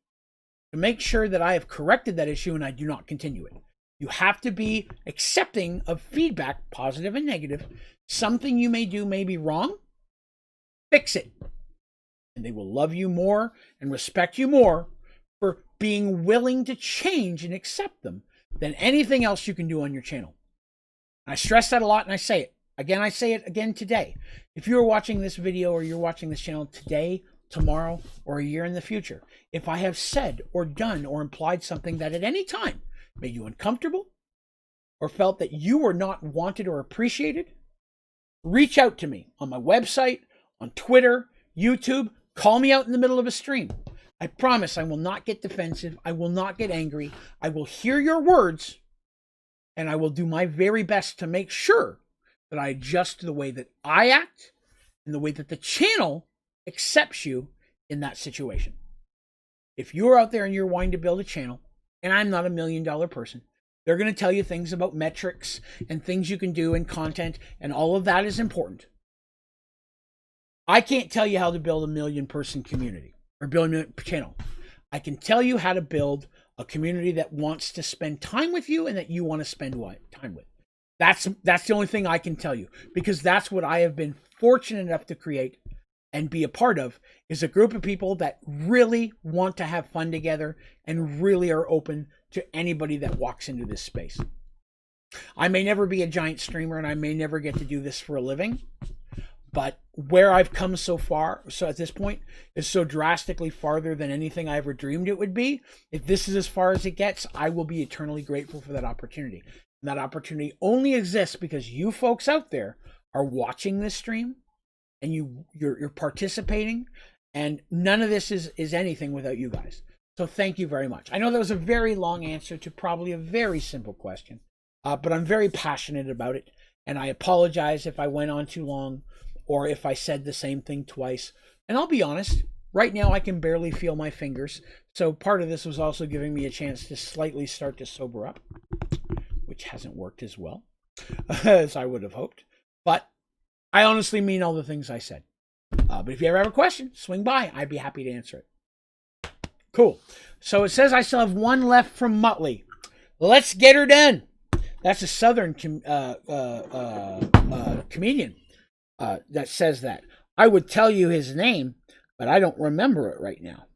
to make sure that I have corrected that issue and I do not continue it. You have to be accepting of feedback, positive and negative. Something you may do may be wrong. Fix it. And they will love you more and respect you more for being willing to change and accept them than anything else you can do on your channel. I stress that a lot and I say it. Again, I say it again today. If you're watching this video or you're watching this channel today, tomorrow, or a year in the future, if I have said or done or implied something that at any time made you uncomfortable or felt that you were not wanted or appreciated, reach out to me on my website, on Twitter, YouTube, call me out in the middle of a stream. I promise I will not get defensive. I will not get angry. I will hear your words, and I will do my very best to make sure that I adjust the way that I act and the way that the channel accepts you in that situation. If you're out there and you're wanting to build a channel, and I'm not $1 million person, they're going to tell you things about metrics and things you can do and content, and all of that is important. I can't tell you how to build a 1 million person community or build a channel. I can tell you how to build a community that wants to spend time with you and that you want to spend time with. That's the only thing I can tell you, because that's what I have been fortunate enough to create and be a part of, is a group of people that really want to have fun together and really are open to anybody that walks into this space. I may never be a giant streamer and I may never get to do this for a living, but where I've come so far, so at this point, is so drastically farther than anything I ever dreamed it would be. If this is as far as it gets, I will be eternally grateful for that opportunity. And that opportunity only exists because you folks out there are watching this stream and you're participating, and none of this is anything without you guys. So thank you very much. I know that was a very long answer to probably a very simple question, but I'm very passionate about it, and I apologize if I went on too long or if I said the same thing twice. And I'll be honest, right now I can barely feel my fingers, so part of this was also giving me a chance to slightly start to sober up, which hasn't worked as well as I would have hoped. But I honestly mean all the things I said. But if you ever have a question, swing by. I'd be happy to answer it. Cool. So it says I still have one left from Muttley. Let's get her done. That's a Southern comedian that says that. I would tell you his name, but I don't remember it right now.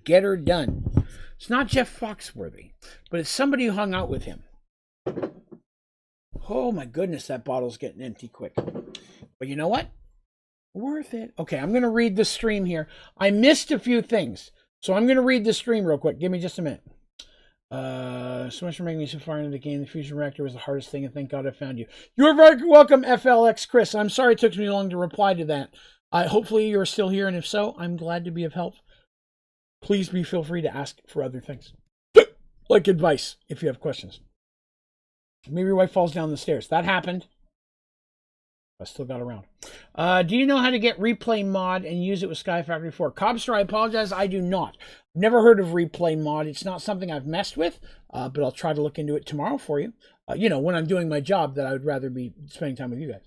Get her done. It's not Jeff Foxworthy, but it's somebody who hung out with him. Oh my goodness, that bottle's getting empty quick. But you know what? Worth it. Okay, I'm going to read the stream here. I missed a few things, so I'm going to read the stream real quick. Give me just a minute. So much for making me so far into the game. The fusion reactor was the hardest thing, and thank God I found you. You are very welcome, FLX Chris. I'm sorry it took me long to reply to that. Hopefully you're still here, and if so, I'm glad to be of help. Please feel free to ask for other things. Like advice, if you have questions. Maybe your wife falls down the stairs. That happened. I still got around. Do you know how to get replay mod and use it with Sky Factory 4? Cobster, I apologize. I do not. Never heard of replay mod. It's not something I've messed with, but I'll try to look into it tomorrow for you. When I'm doing my job, that I would rather be spending time with you guys.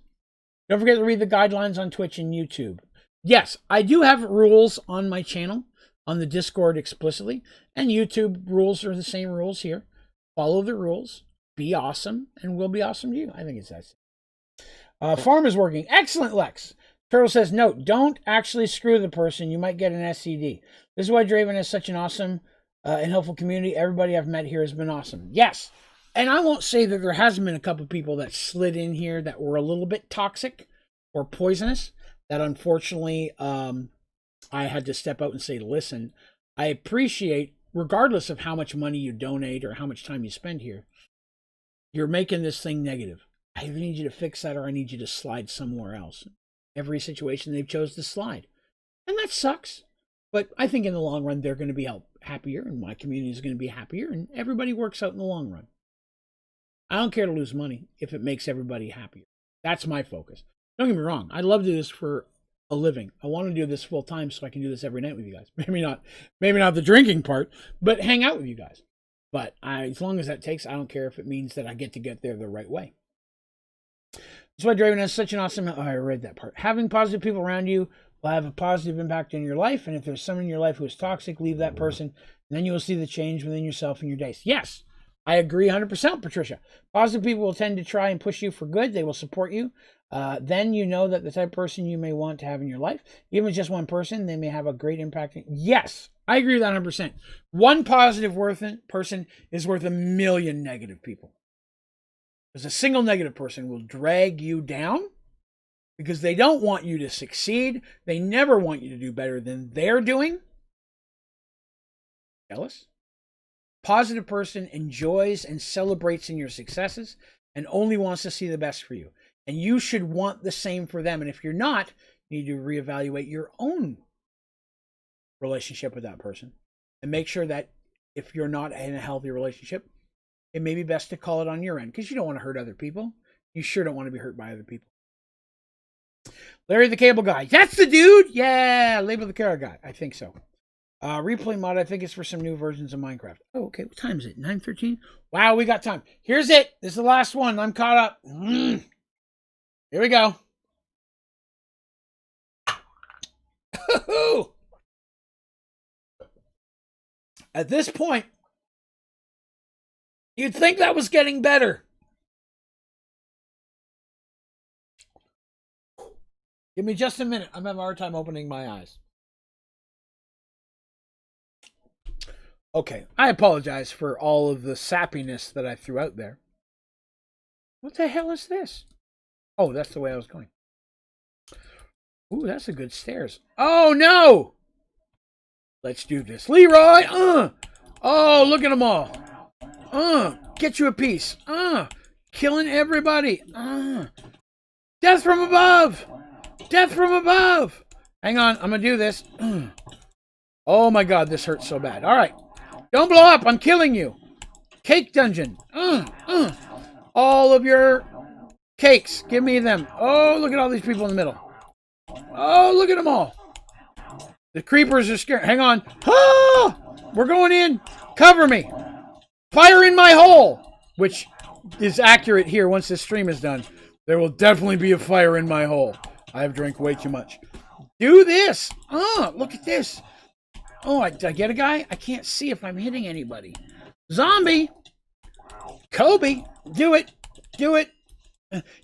Don't forget to read the guidelines on Twitch and YouTube. Yes, I do have rules on my channel, on the Discord explicitly, and YouTube rules are the same rules here. Follow the rules, be awesome, and we'll be awesome to you. I think it's that. Farm is working. Excellent, Lex. Turtle says, note, don't actually screw the person. You might get an SCD. This is why Draven has such an awesome and helpful community. Everybody I've met here has been awesome. Yes. And I won't say that there hasn't been a couple people that slid in here that were a little bit toxic or poisonous, that unfortunately I had to step out and say, listen, I appreciate, regardless of how much money you donate or how much time you spend here, you're making this thing negative. I either need you to fix that or I need you to slide somewhere else. Every situation they've chose to slide. And that sucks. But I think in the long run, they're going to be happier, and my community is going to be happier, and everybody works out in the long run. I don't care to lose money if it makes everybody happier. That's my focus. Don't get me wrong. I love to do this for a living. I want to do this full time so I can do this every night with you guys. Maybe not the drinking part, but hang out with you guys. But as long as that takes, I don't care if it means that I get to get there the right way. That's why Draven has such an awesome... Oh, I read that part. Having positive people around you will have a positive impact in your life. And if there's someone in your life who is toxic, leave that person. And then you will see the change within yourself and your days. Yes, I agree 100%, Patricia. Positive people will tend to try and push you for good. They will support you. Then you know that the type of person you may want to have in your life, even with just one person, they may have a great impact. Yes, I agree with that 100%. One positive person is worth 1 million negative people. Because a single negative person will drag you down because they don't want you to succeed. They never want you to do better than they're doing. Jealous? Positive person enjoys and celebrates in your successes and only wants to see the best for you. And you should want the same for them. And if you're not, you need to reevaluate your own relationship with that person and make sure that if you're not in a healthy relationship, it may be best to call it on your end because you don't want to hurt other people. You sure don't want to be hurt by other people. Larry the Cable Guy. That's the dude? Yeah, Label the Carrot Guy. I think so. Replay mod, I think it's for some new versions of Minecraft. Oh, okay. What time is it? 9:13? Wow, we got time. Here's it. This is the last one. I'm caught up. Here we go. At this point, you'd think that was getting better. Give me just a minute. I'm having a hard time opening my eyes. Okay, I apologize for all of the sappiness that I threw out there. What the hell is this? Oh, that's the way I was going. Ooh, that's a good stairs. Oh, no! Let's do this. Leroy! Oh, look at them all. Get you a piece. Killing everybody. Death from above. Death from above. Hang on, I'm going to do this. Oh, my God, this hurts so bad. All right. Don't blow up. I'm killing you. Cake dungeon. All of your cakes. Give me them. Oh, look at all these people in the middle. Oh, look at them all. The creepers are scared. Hang on. Ah! We're going in. Cover me. Fire in my hole. Which is accurate here once this stream is done. There will definitely be a fire in my hole. I have drank way too much. Do this. Look at this. Oh, did I get a guy? I can't see if I'm hitting anybody. Zombie. Kobe. Do it. Do it.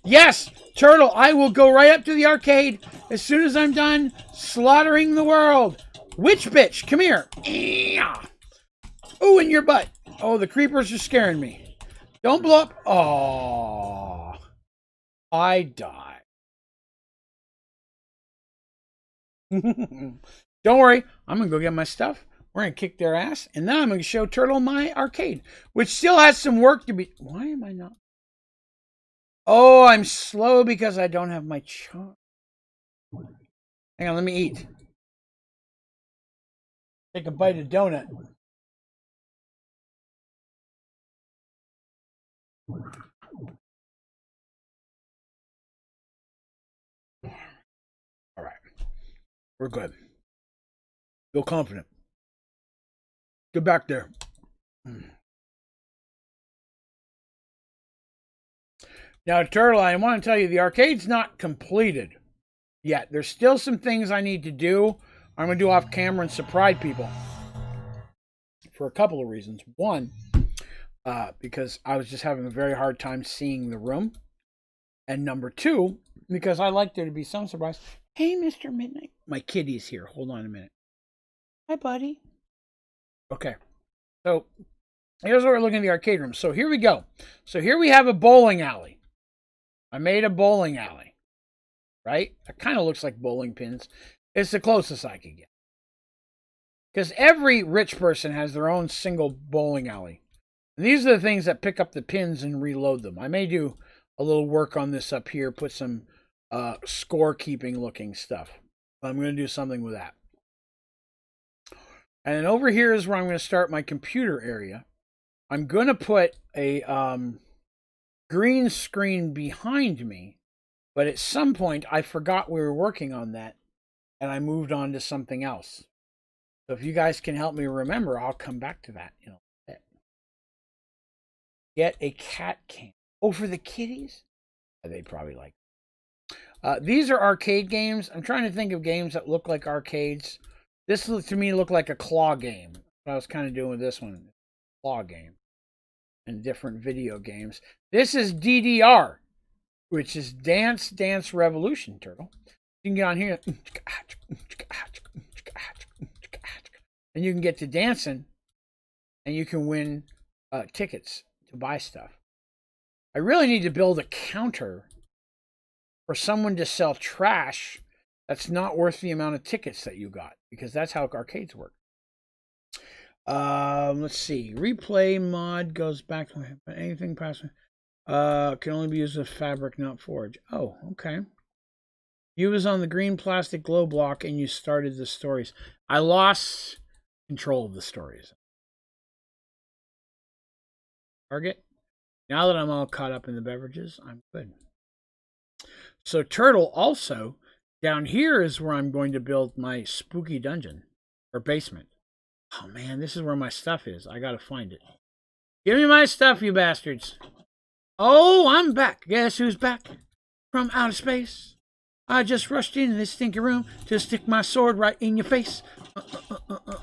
Yes, Turtle, I will go right up to the arcade as soon as I'm done slaughtering the world. Witch bitch, come here. Ooh, in your butt. Oh, the creepers are scaring me. Don't blow up. Oh, I died. Don't worry, I'm going to go get my stuff. We're going to kick their ass. And then I'm going to show Turtle my arcade, which still has some work to be... Why am I not? Oh, I'm slow because I don't have my charm. Hang on, let me eat. Take a bite of donut. All right. We're good. Feel confident. Get back there. Now, Turtle, I want to tell you, the arcade's not completed yet. There's still some things I need to do. I'm going to do off camera and surprise people. For a couple of reasons. One, because I was just having a very hard time seeing the room. And number two, because I like there to be some surprise. Hey, Mr. Midnight. My kitty's here. Hold on a minute. Hi, buddy. Okay. So, here's what we're looking at the arcade room. So, here we go. So, here we have a bowling alley. I made a bowling alley. Right? It kind of looks like bowling pins. It's the closest I could get. Because every rich person has their own single bowling alley. And these are the things that pick up the pins and reload them. I may do a little work on this up here, put some scorekeeping looking stuff. I'm going to do something with that. And then over here is where I'm going to start my computer area. I'm going to put a green screen behind me. But at some point, I forgot we were working on that. And I moved on to something else. So if you guys can help me remember, I'll come back to that in a bit. Get a cat cam. Oh, for the kitties? They probably like it. These are arcade games. I'm trying to think of games that look like arcades. This to me looked like a claw game. I was kind of doing with this one. Claw game. And different video games. This is DDR, which is Dance Dance Revolution, Turtle. You can get on here. And you can get to dancing. And you can win tickets to buy stuff. I really need to build a counter for someone to sell trash that's not worth the amount of tickets that you got, because that's how arcades work. Let's see. Replay mod goes back to anything past. Can only be used with fabric, not forge. Oh, okay. You was on the green plastic glow block and you started the stories. I lost control of the stories. Target. Now that I'm all caught up in the beverages, I'm good. So Turtle also, down here is where I'm going to build my spooky dungeon or basement. Oh man, this is where my stuff is. I gotta find it. Give me my stuff, you bastards. Oh, I'm back. Guess who's back? From outer space. I just rushed into this stinky room to stick my sword right in your face.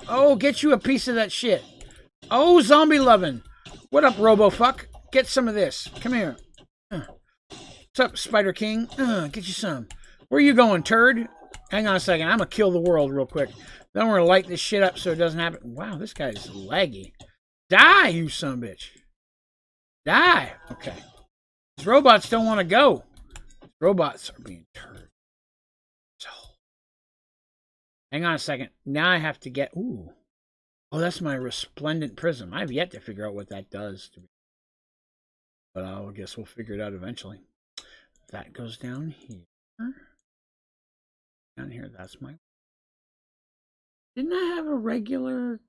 Oh, get you a piece of that shit. Oh, zombie lovin'. What up, RoboFuck? Get some of this. Come here. What's up, Spider King? Get you some. Where you going, turd? Hang on a second. I'm going to kill the world real quick. Then we're going to light this shit up so it doesn't happen. Wow, this guy's laggy. Die, you son of a bitch. Die. Okay. These robots don't want to go. Robots are being turd. So. Hang on a second. Now I have to get... Ooh. Oh, that's my resplendent prism. I have yet to figure out what that does. But I guess we'll figure it out eventually. That goes down here. Down here, that's my... Didn't I have a regular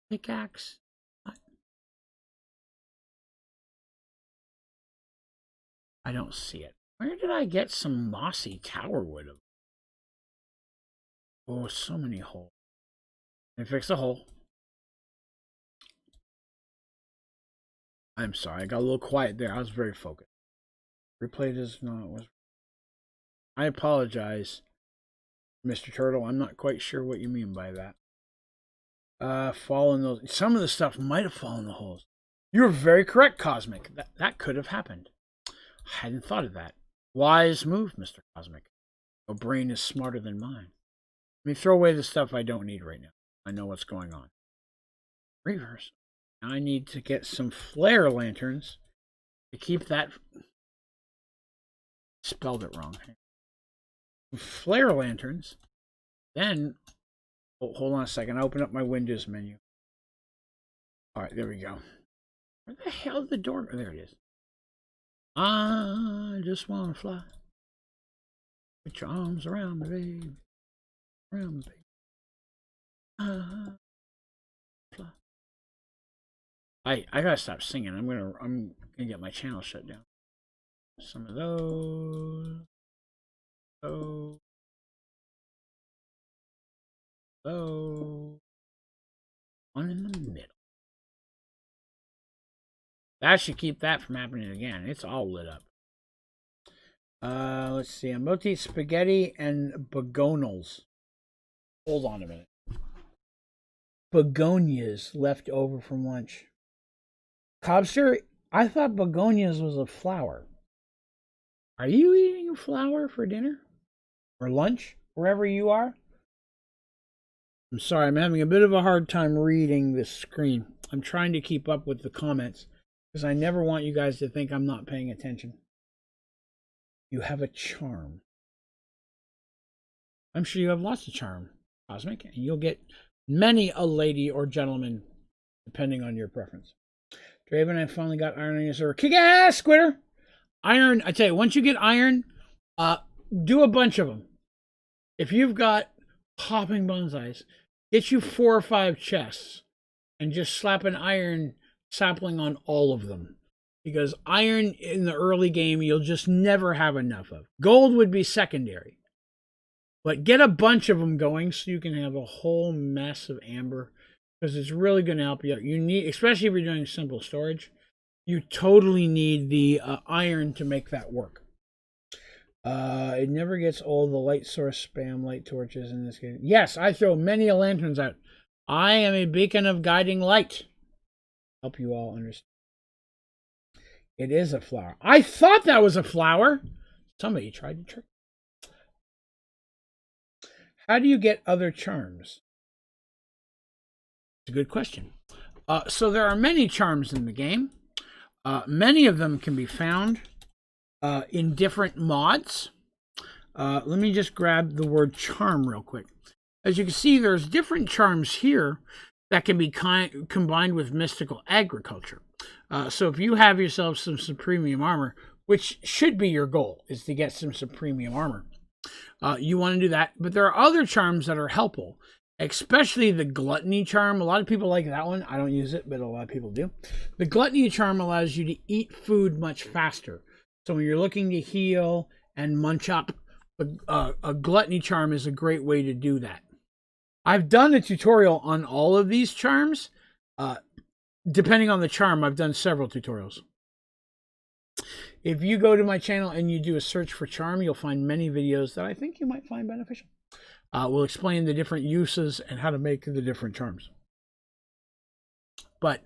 pickaxe? I don't see it. Where did I get some mossy tower wood? Oh, so many holes. Let me fix the hole. I'm sorry, I got a little quiet there. I was very focused. Replay does not... I apologize, Mr. Turtle. I'm not quite sure what you mean by that. Fall in those... Some of the stuff might have fallen in the holes. You're very correct, Cosmic. That could have happened. I hadn't thought of that. Wise move, Mr. Cosmic. Your brain is smarter than mine. Let me throw away the stuff I don't need right now. I know what's going on. Reverse. I need to get some flare lanterns to keep that... Spelled it wrong. Flare lanterns. Then hold on a second. I open up my Windows menu. All right, there we go. Where the hell is the door? Oh, there it is. I just want to fly. Put your arms around me, baby. Around me, baby. Fly. I gotta stop singing. I'm gonna get my channel shut down. Some of those. Oh. Oh. One in the middle. That should keep that from happening again. It's all lit up. Let's see. I'm about to eat spaghetti and begonias. Hold on a minute. Begonias left over from lunch. Cobster, I thought begonias was a flower. Are you eating a flower for dinner? Or lunch? Wherever you are? I'm sorry, I'm having a bit of a hard time reading this screen. I'm trying to keep up with the comments because I never want you guys to think I'm not paying attention. You have a charm. I'm sure you have lots of charm, Cosmic, and you'll get many a lady or gentleman, depending on your preference. Draven, I finally got iron on your server. Kick ass, Squitter! Iron, I tell you, once you get iron, do a bunch of them. If you've got hopping bonsais, get you 4 or 5 chests and just slap an iron sapling on all of them. Because iron in the early game, you'll just never have enough of. Gold would be secondary. But get a bunch of them going so you can have a whole mess of amber. Because it's really going to help you out. You need, especially if you're doing simple storage, you totally need the iron to make that work. It never gets old, the light source spam light torches in this game. Yes, I throw many lanterns out. I am a beacon of guiding light. Help you all understand. It is a flower. I thought that was a flower. Somebody tried to trick. How do you get other charms? It's a good question. So there are many charms in the game. Many of them can be found in different mods. Let me just grab the word charm real quick. As you can see, there's different charms here that can be combined with mystical agriculture. So if you have yourself some supremium armor, which should be your goal, is to get some supremium armor, you want to do that. But there are other charms that are helpful, especially the gluttony charm. A lot of people like that one. I don't use it, but a lot of people do. The gluttony charm allows you to eat food much faster. So when you're looking to heal and munch up, a gluttony charm is a great way to do that. I've done a tutorial on all of these charms. Depending on the charm, I've done several tutorials. If you go to my channel and you do a search for charm, you'll find many videos that I think you might find beneficial. We'll explain the different uses and how to make the different charms. But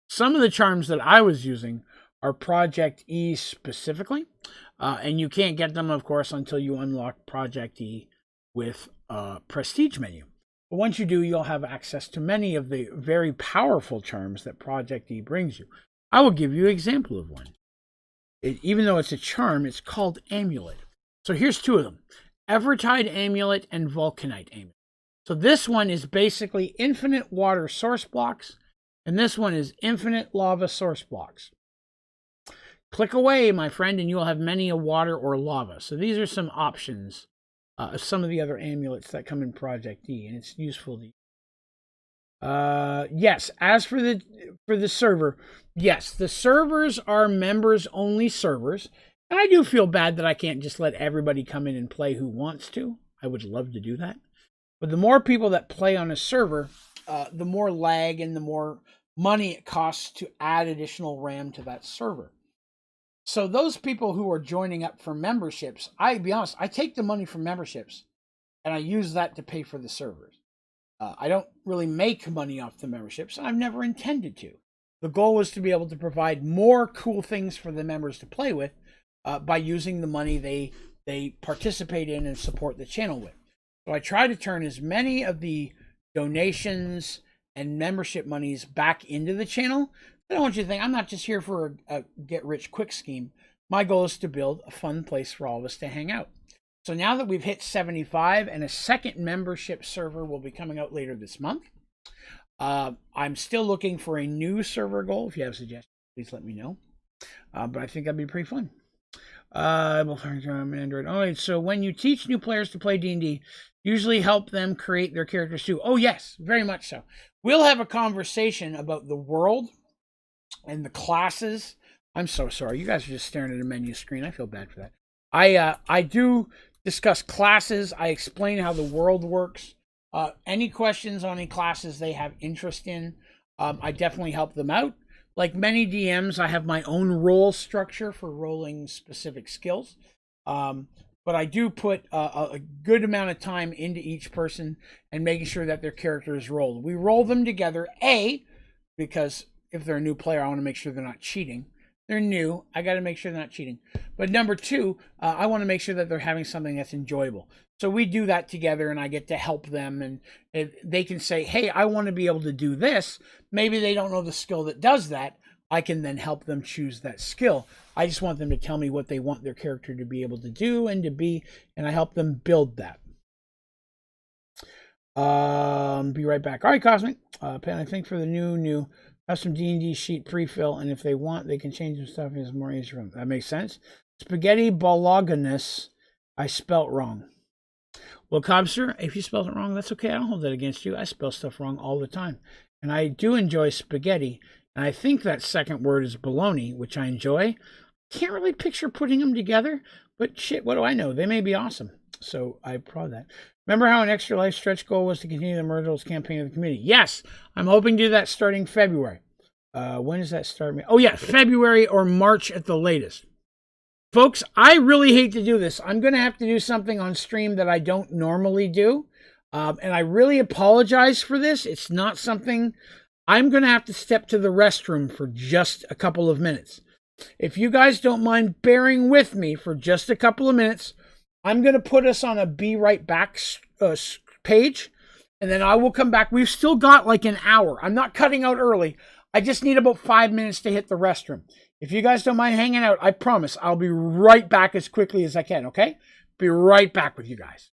some of the charms that I was using are Project E specifically. And you can't get them, of course, until you unlock Project E with a prestige menu. But once you do, you'll have access to many of the very powerful charms that Project E brings you. I will give you an example of one. Even though it's a charm, it's called Amulet. So here's 2 of them. Evertide Amulet and Vulcanite Amulet. So this one is basically infinite water source blocks, and this one is infinite lava source blocks. Click away, my friend, and you'll have many a water or lava. So these are some options of some of the other amulets that come in Project E, and it's useful to use. Yes, as for the server, yes, the servers are members only servers. And I do feel bad that I can't just let everybody come in and play who wants to. I would love to do that. But the more people that play on a server, the more lag and the more money it costs to add additional RAM to that server. So those people who are joining up for memberships, I'll be honest, I take the money from memberships and I use that to pay for the servers. I don't really make money off the memberships. I've never intended to. The goal was to be able to provide more cool things for the members to play with by using the money they participate in and support the channel with. So I try to turn as many of the donations and membership monies back into the channel. I don't want you to think I'm not just here for a get-rich-quick scheme. My goal is to build a fun place for all of us to hang out. So now that we've hit 75, and a second membership server will be coming out later this month. I'm still looking for a new server goal. If you have suggestions, please let me know. But I think that'd be pretty fun. Android. All right, so when you teach new players to play D&D, usually help them create their characters too. Oh, yes, very much so. We'll have a conversation about the world and the classes. I'm so sorry. You guys are just staring at a menu screen. I feel bad for that. I do discuss classes. I explain how the world works. Any questions on any classes they have interest in, I definitely help them out. Like many DMs, I have my own role structure for rolling specific skills. But I do put a good amount of time into each person and making sure that their character is rolled. We roll them together, because if they're a new player, I want to make sure they're not cheating. They're new. I got to make sure they're not cheating. But number two, I want to make sure that they're having something that's enjoyable. So we do that together, and I get to help them. And they can say, hey, I want to be able to do this. Maybe they don't know the skill that does that. I can then help them choose that skill. I just want them to tell me what they want their character to be able to do and to be, and I help them build that. Be right back. All right, Cosmic. Pen, I think for the new have some D&D sheet pre-fill, and if they want, they can change some stuff. It's more easier for them. That makes sense. Spaghetti bolognese, I spelt wrong. Well, Cobster, if you spelled it wrong, that's okay. I don't hold that against you. I spell stuff wrong all the time. And I do enjoy spaghetti. And I think that second word is bologna, which I enjoy. Can't really picture putting them together, but shit, what do I know? They may be awesome. So I applaud that. Remember how an extra life stretch goal was to continue the Myrtles campaign of the community? Yes, I'm hoping to do that starting February. When does that start? Oh, yeah, February or March at the latest. Folks, I really hate to do this. I'm going to have to do something on stream that I don't normally do. And I really apologize for this. It's not something... I'm going to have to step to the restroom for just a couple of minutes. If you guys don't mind bearing with me for just a couple of minutes, I'm going to put us on a Be Right Back page, and then I will come back. We've still got like an hour. I'm not cutting out early. I just need about 5 minutes to hit the restroom. If you guys don't mind hanging out, I promise I'll be right back as quickly as I can, okay? Be right back with you guys.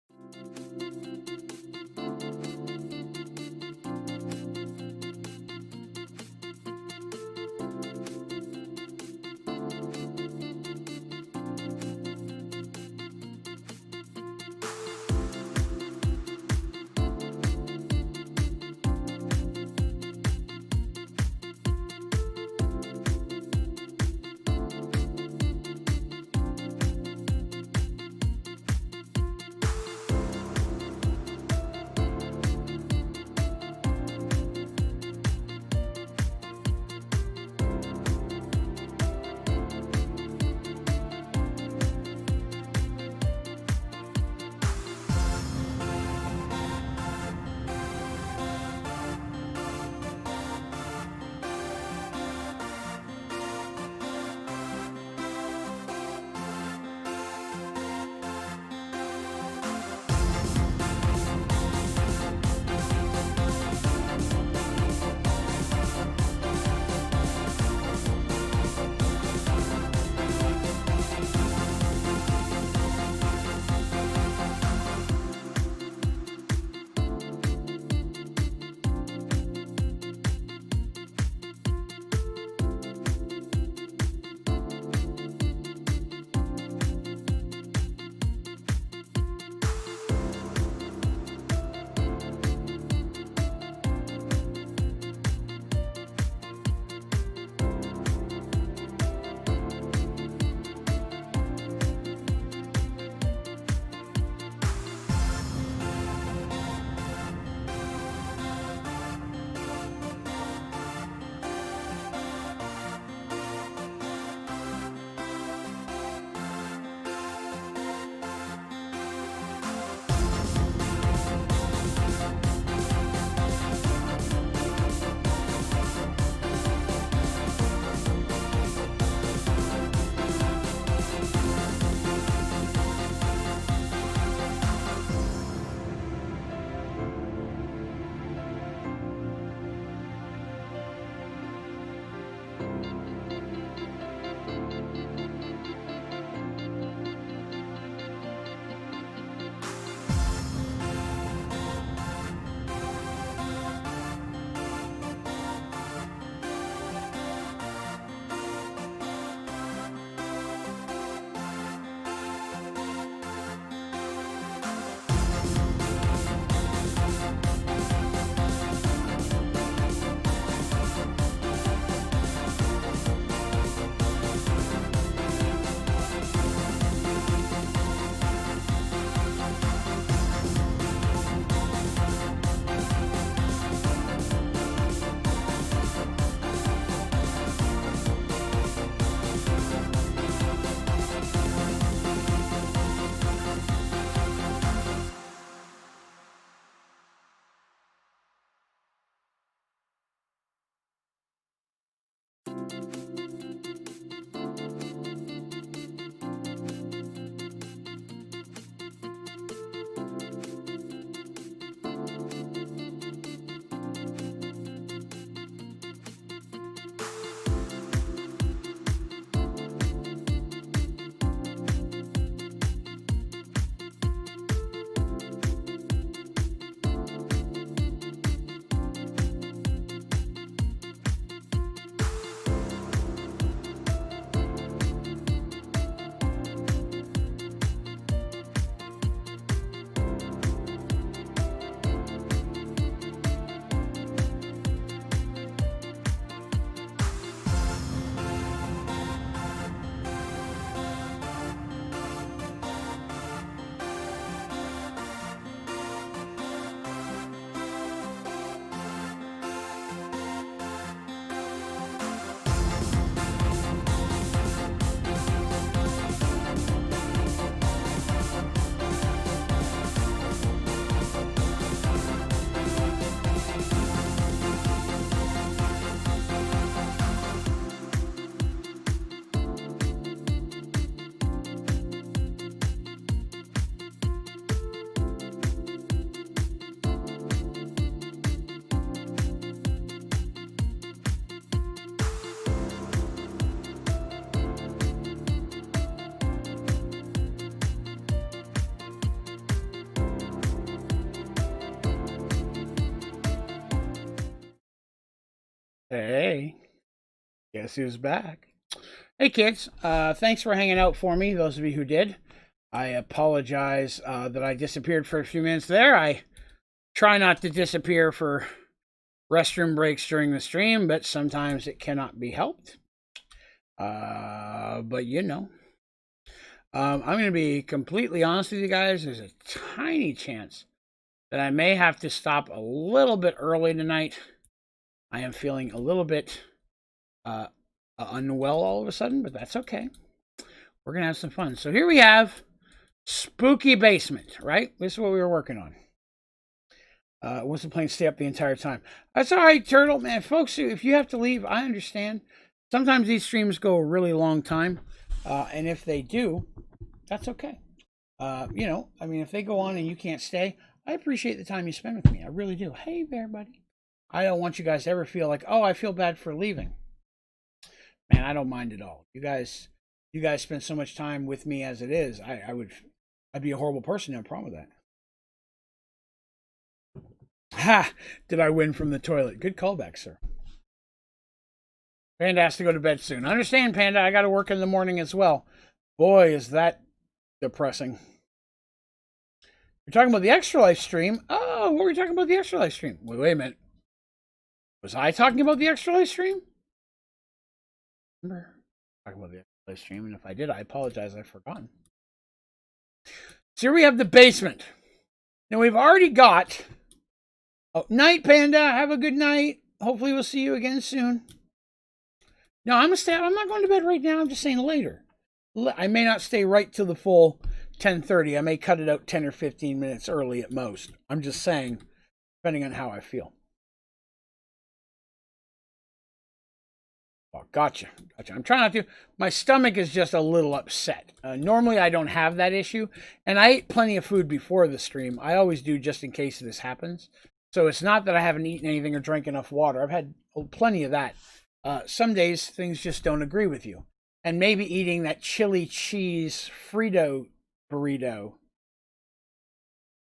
Hey, guess who's back? Hey kids, thanks for hanging out for me, those of you who did. I apologize that I disappeared for a few minutes there. I try not to disappear for restroom breaks during the stream, but sometimes it cannot be helped. But you know. I'm going to be completely honest with you guys. There's a tiny chance that I may have to stop a little bit early tonight. I am feeling a little bit unwell all of a sudden, but that's okay. We're going to have some fun. So here we have Spooky Basement, right? This is what we were working on. Wasn't playing stay up the entire time. That's all right, Turtle. Man, folks, if you have to leave, I understand. Sometimes these streams go a really long time. And if they do, that's okay. You know, I mean, if they go on and you can't stay, I appreciate the time you spend with me. I really do. Hey there, buddy. I don't want you guys to ever feel like, oh, I feel bad for leaving. Man, I don't mind at all. You guys spend so much time with me as it is. I'd be a horrible person to have a problem with that. Ha! Did I win from the toilet? Good callback, sir. Panda has to go to bed soon. I understand, Panda. I got to work in the morning as well. Boy, is that depressing. You're talking about the Extra Life stream? Oh, what were we talking about the Extra Life stream? Wait a minute. Was I talking about the Extra Life stream? Remember talking about the Extra Life stream, and if I did, I apologize. I've forgotten. So here we have the basement. Now we've already got. Oh, night, Panda. Have a good night. Hopefully we'll see you again soon. No, I'm not going to bed right now. I'm just saying later. I may not stay right till the full 10:30. I may cut it out 10 or 15 minutes early at most. I'm just saying, depending on how I feel. Oh, gotcha. I'm trying not to. My stomach is just a little upset. Normally, I don't have that issue. And I ate plenty of food before the stream. I always do just in case this happens. So it's not that I haven't eaten anything or drank enough water. I've had plenty of that. Some days, things just don't agree with you. And maybe eating that chili cheese Frito burrito.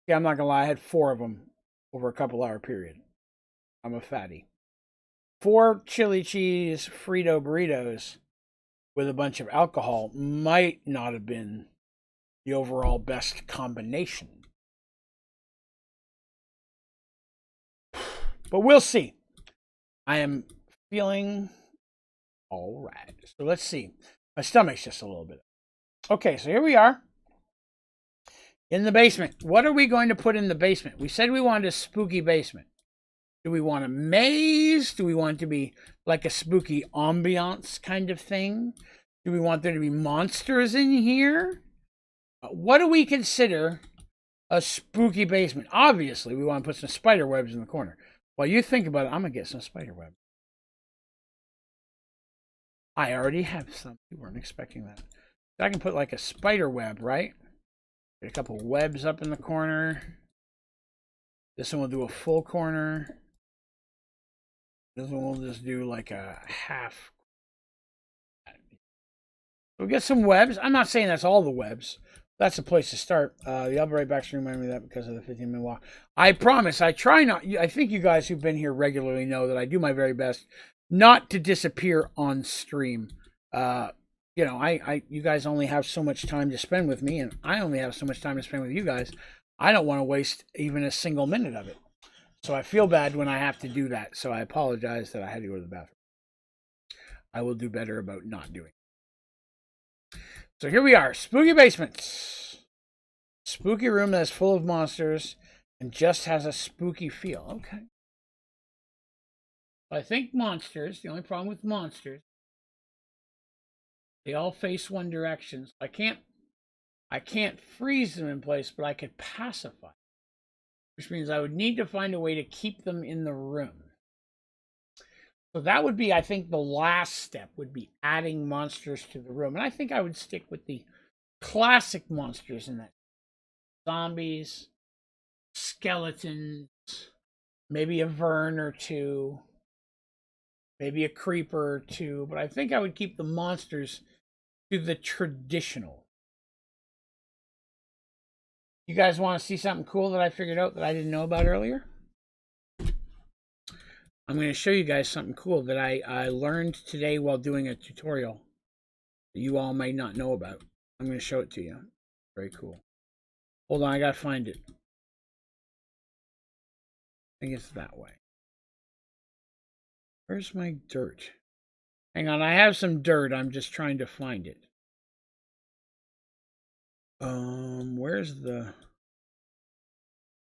Yeah, I'm not going to lie. I had 4 of them over a couple-hour period. I'm a fatty. 4 chili cheese Frito burritos with a bunch of alcohol might not have been the overall best combination. But we'll see. I am feeling all right. So let's see. My stomach's just a little bit. Okay, so here we are. In the basement. What are we going to put in the basement? We said we wanted a spooky basement. Do we want a maze? Do we want it to be like a spooky ambiance kind of thing? Do we want there to be monsters in here? What do we consider a spooky basement? Obviously, we want to put some spider webs in the corner. While you think about it, I'm going to get some spider webs. I already have some. You weren't expecting that. I can put like a spider web, right? Get a couple webs up in the corner. This one will do a full corner. This one will just do like a half. We'll get some webs. I'm not saying that's all the webs. That's a place to start. The I'll be right back to remind me of that because of the 15-minute walk. I promise. I try not. I think you guys who've been here regularly know that I do my very best not to disappear on stream. You know, you guys only have so much time to spend with me, and I only have so much time to spend with you guys. I don't want to waste even a single minute of it. So I feel bad when I have to do that. So I apologize that I had to go to the bathroom. I will do better about not doing it. So here we are. Spooky basement. Spooky room that's full of monsters and just has a spooky feel. Okay. I think monsters, the only problem with monsters, they all face one direction. So I can't freeze them in place, but I could pacify. Which means I would need to find a way to keep them in the room. So that would be, I think, the last step would be adding monsters to the room. And I think I would stick with the classic monsters in that. Zombies, skeletons, maybe a Vern or 2, maybe a creeper or 2. But I think I would keep the monsters to the traditional. You guys want to see something cool that I figured out that I didn't know about earlier? I'm going to show you guys something cool that I learned today while doing a tutorial that you all may not know about. I'm going to show it to you. Very cool. Hold on, I got to find it. I think it's that way. Where's my dirt? Hang on, I have some dirt. I'm just trying to find it. Where's the...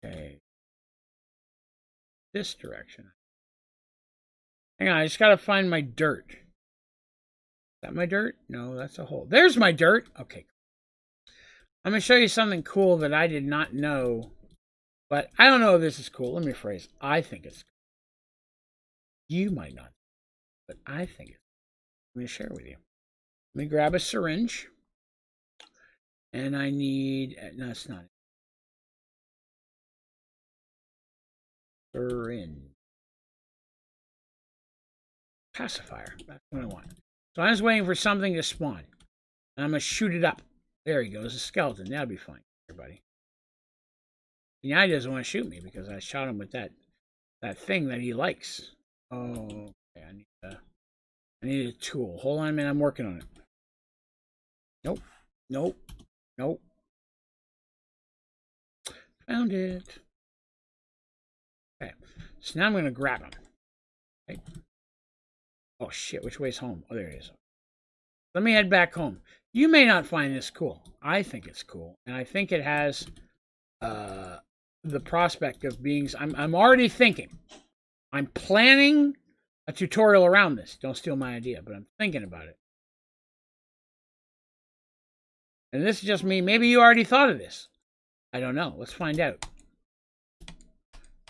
Okay. This direction. Hang on, I just gotta find my dirt. Is that my dirt? No, that's a hole. There's my dirt! Okay. I'm gonna show you something cool that I did not know. But I don't know if this is cool. Let me rephrase. I think it's cool. You might not. But I think it's cool. I'm gonna share it with you. Let me grab a syringe. And I need... No, it's not. Syringe. Pacifier. That's what I want. So I'm just waiting for something to spawn. And I'm going to shoot it up. There he goes. A skeleton. That'll be fine, everybody. Now he doesn't want to shoot me because I shot him with that thing that he likes. Oh, okay. I need a tool. Hold on a minute. I'm working on it. Nope. Nope. Nope. Found it. Okay. So now I'm going to grab him. Okay. Oh, shit. Which way's home? Oh, there it is. Let me head back home. You may not find this cool. I think it's cool. And I think it has the prospect of being... I'm already thinking. I'm planning a tutorial around this. Don't steal my idea, but I'm thinking about it. And this is just me. Maybe you already thought of this. I don't know. Let's find out.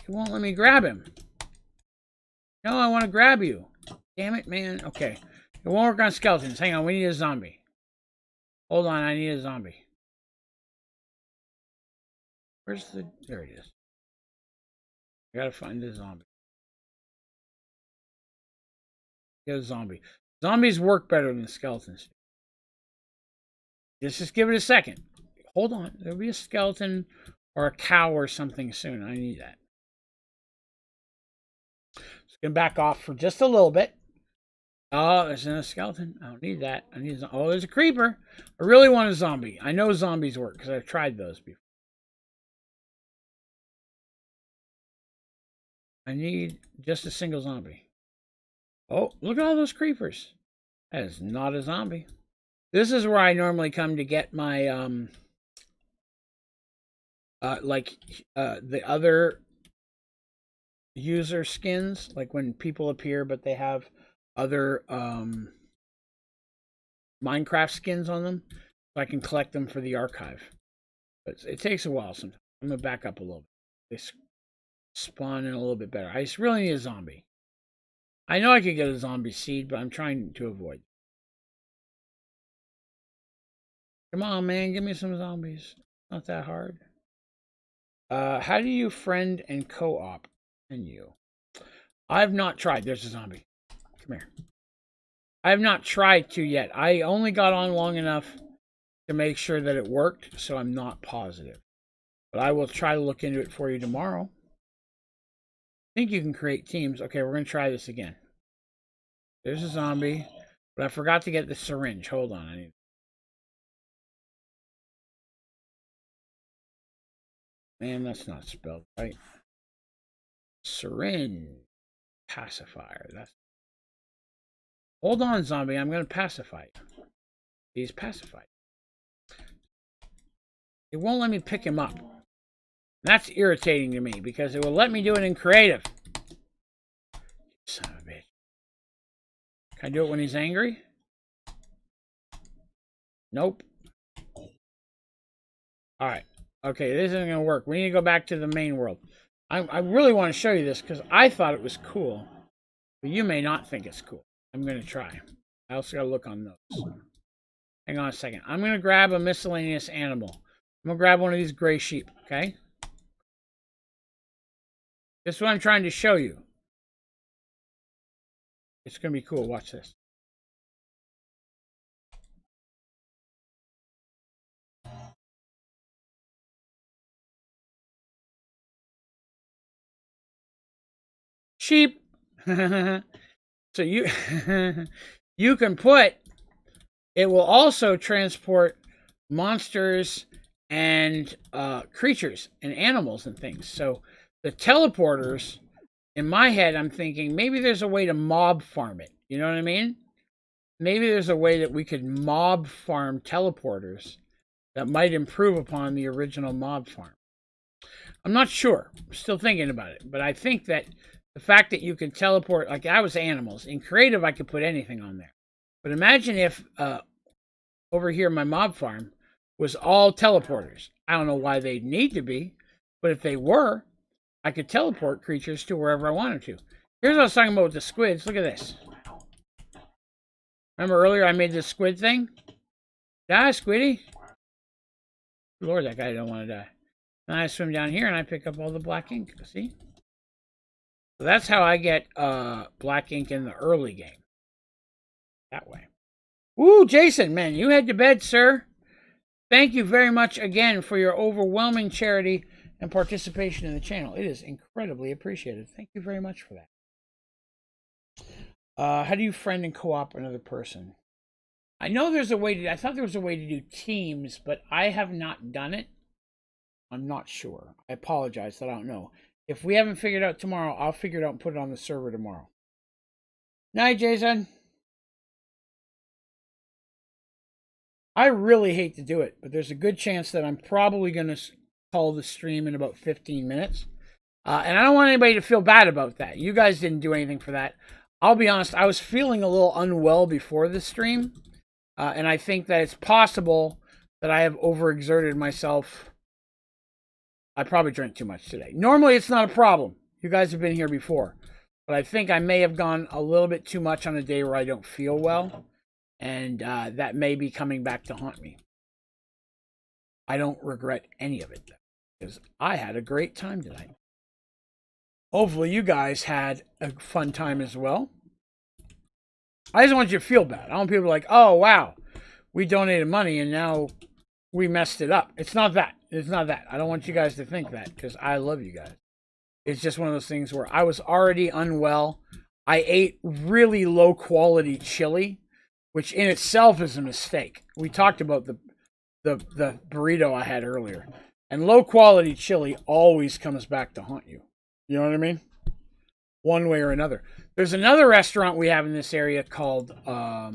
He won't let me grab him. No, I want to grab you. Damn it, man. Okay. It won't work on skeletons. Hang on. We need a zombie. Hold on. I need a zombie. Where's the... There it is. I gotta find the zombie. Get a zombie. Zombies work better than skeletons. Just give it a second. Hold on. There'll be a skeleton or a cow or something soon. I need that. Just gonna back off for just a little bit. Oh, there's a skeleton. I don't need that. I need... Oh, there's a creeper. I really want a zombie. I know zombies work because I've tried those before. I need just a single zombie. Oh, look at all those creepers. That is not a zombie. This is where I normally come to get my, the other user skins. Like when people appear, but they have other, Minecraft skins on them. So I can collect them for the archive. But it takes a while sometimes. I'm going to back up a little bit. They spawn in a little bit better. I just really need a zombie. I know I could get a zombie seed, but I'm trying to avoid. Come on, man. Give me some zombies. Not that hard. How do you friend and co-op? And you. I've not tried. There's a zombie. Come here. I have not tried to yet. I only got on long enough to make sure that it worked, so I'm not positive. But I will try to look into it for you tomorrow. I think you can create teams. Okay, we're going to try this again. There's a zombie, but I forgot to get the syringe. Hold on. I need... Man, that's not spelled right. Syringe. Pacifier. That's... Hold on, zombie. I'm going to pacify you. He's pacified. It won't let me pick him up. That's irritating to me because it will let me do it in creative. Son of a bitch. Can I do it when he's angry? Nope. Alright. Okay, this isn't going to work. We need to go back to the main world. I really want to show you this because I thought it was cool. But you may not think it's cool. I'm going to try. I also got to look on those. Hang on a second. I'm going to grab a miscellaneous animal. I'm going to grab one of these gray sheep, okay? This is what I'm trying to show you. It's going to be cool. Watch this. Sheep. So you you can put, it will also transport monsters and creatures and animals and things. So the teleporters, in my head, I'm thinking maybe there's a way to mob farm it. You know what I mean? Maybe there's a way that we could mob farm teleporters that might improve upon the original mob farm. I'm not sure. I'm still thinking about it. But I think that the fact that you can teleport, like I was animals. In creative, I could put anything on there. But imagine if over here my mob farm was all teleporters. I don't know why they'd need to be, but if they were, I could teleport creatures to wherever I wanted to. Here's what I was talking about with the squids. Look at this. Remember earlier I made this squid thing? Die, squiddy. Lord, that guy don't want to die. And I swim down here and I pick up all the black ink. See? So that's how I get black ink in the early game. That way. Woo, Jason, man, you head to bed, sir. Thank you very much again for your overwhelming charity and participation in the channel. It is incredibly appreciated. Thank you very much for that. How do you friend and co-op another person? I know there's a way to, I thought there was a way to do teams, but I have not done it. I'm not sure. I apologize that I don't know. If we haven't figured it out tomorrow, I'll figure it out and put it on the server tomorrow. Night, Jason. I really hate to do it, but there's a good chance that I'm probably going to call the stream in about 15 minutes. And I don't want anybody to feel bad about that. You guys didn't do anything for that. I'll be honest, I was feeling a little unwell before the stream. And I think that it's possible that I have overexerted myself. I probably drank too much today. Normally, it's not a problem. You guys have been here before. But I think I may have gone a little bit too much on a day where I don't feel well. And that may be coming back to haunt me. I don't regret any of it, though, because I had a great time tonight. Hopefully, you guys had a fun time as well. I just want you to feel bad. I don't want people like, oh, wow, we donated money and now we messed it up. It's not that. It's not that. I don't want you guys to think that, because I love you guys. It's just one of those things where I was already unwell. I ate really low quality chili, which in itself is a mistake. We talked about the burrito I had earlier. And low quality chili always comes back to haunt you. You know what I mean? One way or another. There's another restaurant we have in this area called, a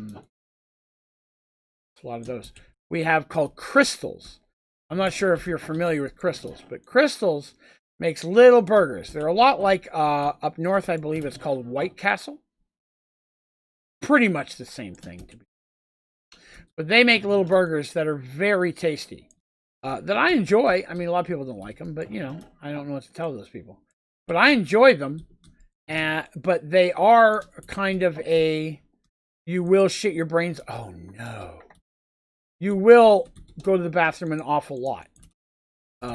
lot of those. We have called Crystals. I'm not sure if you're familiar with Crystals, but Crystals makes little burgers. They're a lot like up north, I believe it's called White Castle. Pretty much the same thing to me. But they make little burgers that are very tasty. That I enjoy. I mean, a lot of people don't like them, but, you know, I don't know what to tell those people. But I enjoy them. But they are kind of a, you will shit your brains. Oh, no. You will go to the bathroom an awful lot.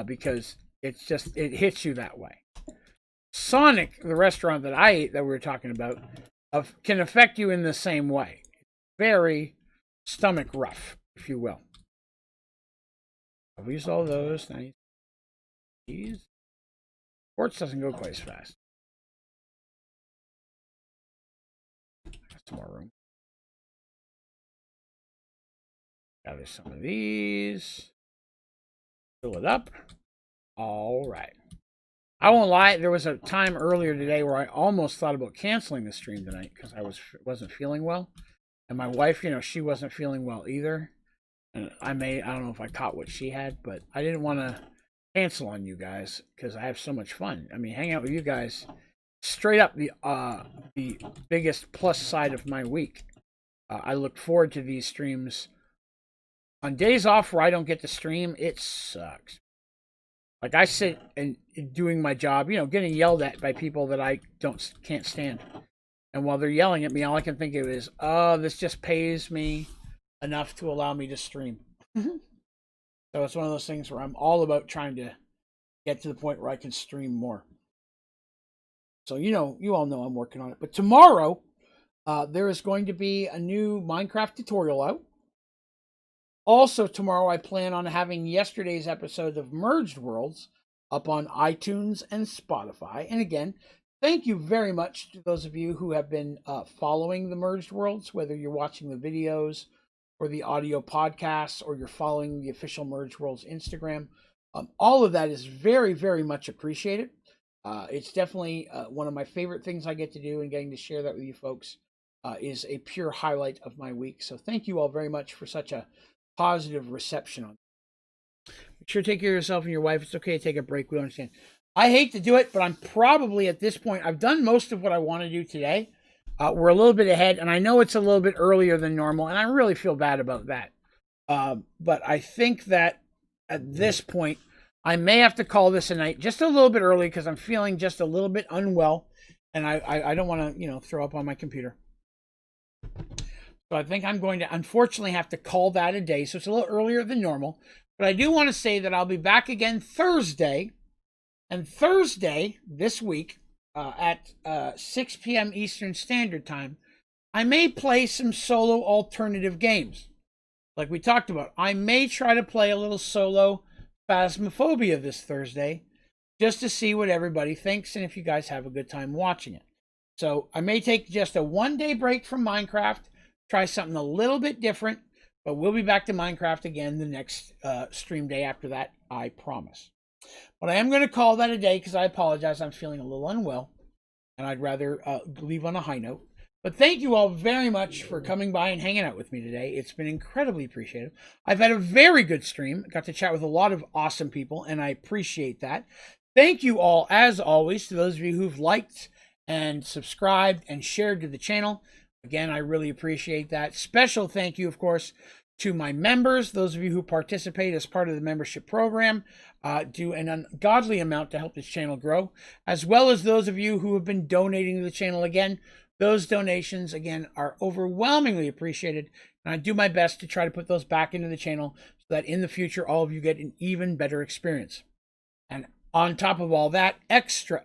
Because it's just, it hits you that way. Sonic, the restaurant that I ate that we were talking about, can affect you in the same way. Very stomach rough, if you will. I've used all those. Nice. These. Sports doesn't go quite as fast. Some more room. Gather some of these. Fill it up. All right. I won't lie, there was a time earlier today where I almost thought about canceling the stream tonight because I wasn't feeling well. And my wife, you know, she wasn't feeling well either. And I don't know if I caught what she had, but I didn't want to cancel on you guys because I have so much fun. I mean, hanging out with you guys, straight up the biggest plus side of my week. I look forward to these streams. On days off where I don't get to stream, it sucks. Like I sit and doing my job, you know, getting yelled at by people that I can't stand. And while they're yelling at me, all I can think of is, oh, this just pays me enough to allow me to stream. So it's one of those things where I'm all about trying to get to the point where I can stream more. So, you know, you all know I'm working on it. But tomorrow, there is going to be a new Minecraft tutorial out. Also, tomorrow I plan on having yesterday's episode of Merged Worlds up on iTunes and Spotify. And again, thank you very much to those of you who have been following the Merged Worlds, whether you're watching the videos or the audio podcasts, or you're following the official Merged Worlds Instagram. All of that is very, very much appreciated. It's definitely one of my favorite things I get to do, and getting to share that with you folks is a pure highlight of my week. So thank you all very much for such a positive reception on it. Make sure to take care of yourself and your wife. It's okay to take a break. We understand. I hate to do it, but I'm probably at this point, I've done most of what I want to do today. We're a little bit ahead, and I know it's a little bit earlier than normal, and I really feel bad about that. But I think that at this point, I may have to call this a night just a little bit early, because I'm feeling just a little bit unwell, and I don't want to, throw up on my computer. So I think I'm going to unfortunately have to call that a day. So it's a little earlier than normal. But I do want to say that I'll be back again Thursday. And Thursday this week at 6 p.m. Eastern Standard Time, I may play some solo alternative games. Like we talked about, I may try to play a little solo Phasmophobia this Thursday, just to see what everybody thinks and if you guys have a good time watching it. So I may take just a one-day break from Minecraft, try something a little bit different, but we'll be back to Minecraft again the next stream day after that, I promise. But I am going to call that a day, because I apologize. I'm feeling a little unwell, and I'd rather leave on a high note. But thank you all very much for coming by and hanging out with me today. It's been incredibly appreciated. I've had a very good stream. Got to chat with a lot of awesome people, and I appreciate that. Thank you all, as always, to those of you who've liked and subscribed and shared to the channel. Again, I really appreciate that. Special thank you, of course, to my members, those of you who participate as part of the membership program, do an ungodly amount to help this channel grow, as well as those of you who have been donating to the channel. Again, those donations, again, are overwhelmingly appreciated, and I do my best to try to put those back into the channel so that in the future, all of you get an even better experience. And on top of all that, extra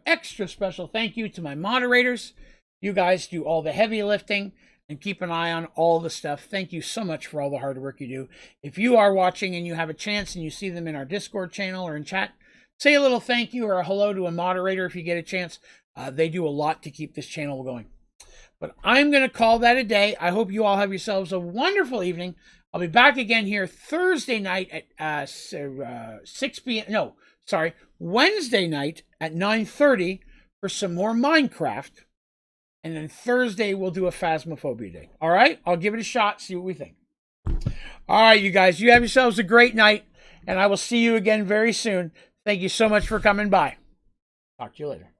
special thank you to my moderators. You guys do all the heavy lifting and keep an eye on all the stuff. Thank you so much for all the hard work you do. If you are watching and you have a chance and you see them in our Discord channel or in chat, say a little thank you or a hello to a moderator if you get a chance. They do a lot to keep this channel going. But I'm going to call that a day. I hope you all have yourselves a wonderful evening. I'll be back again here Thursday night at 6 p.m. No, sorry, Wednesday night at 9:30 for some more Minecraft. And then Thursday, we'll do a Phasmophobia day. All right? I'll give it a shot, see what we think. All right, you guys, you have yourselves a great night, and I will see you again very soon. Thank you so much for coming by. Talk to you later.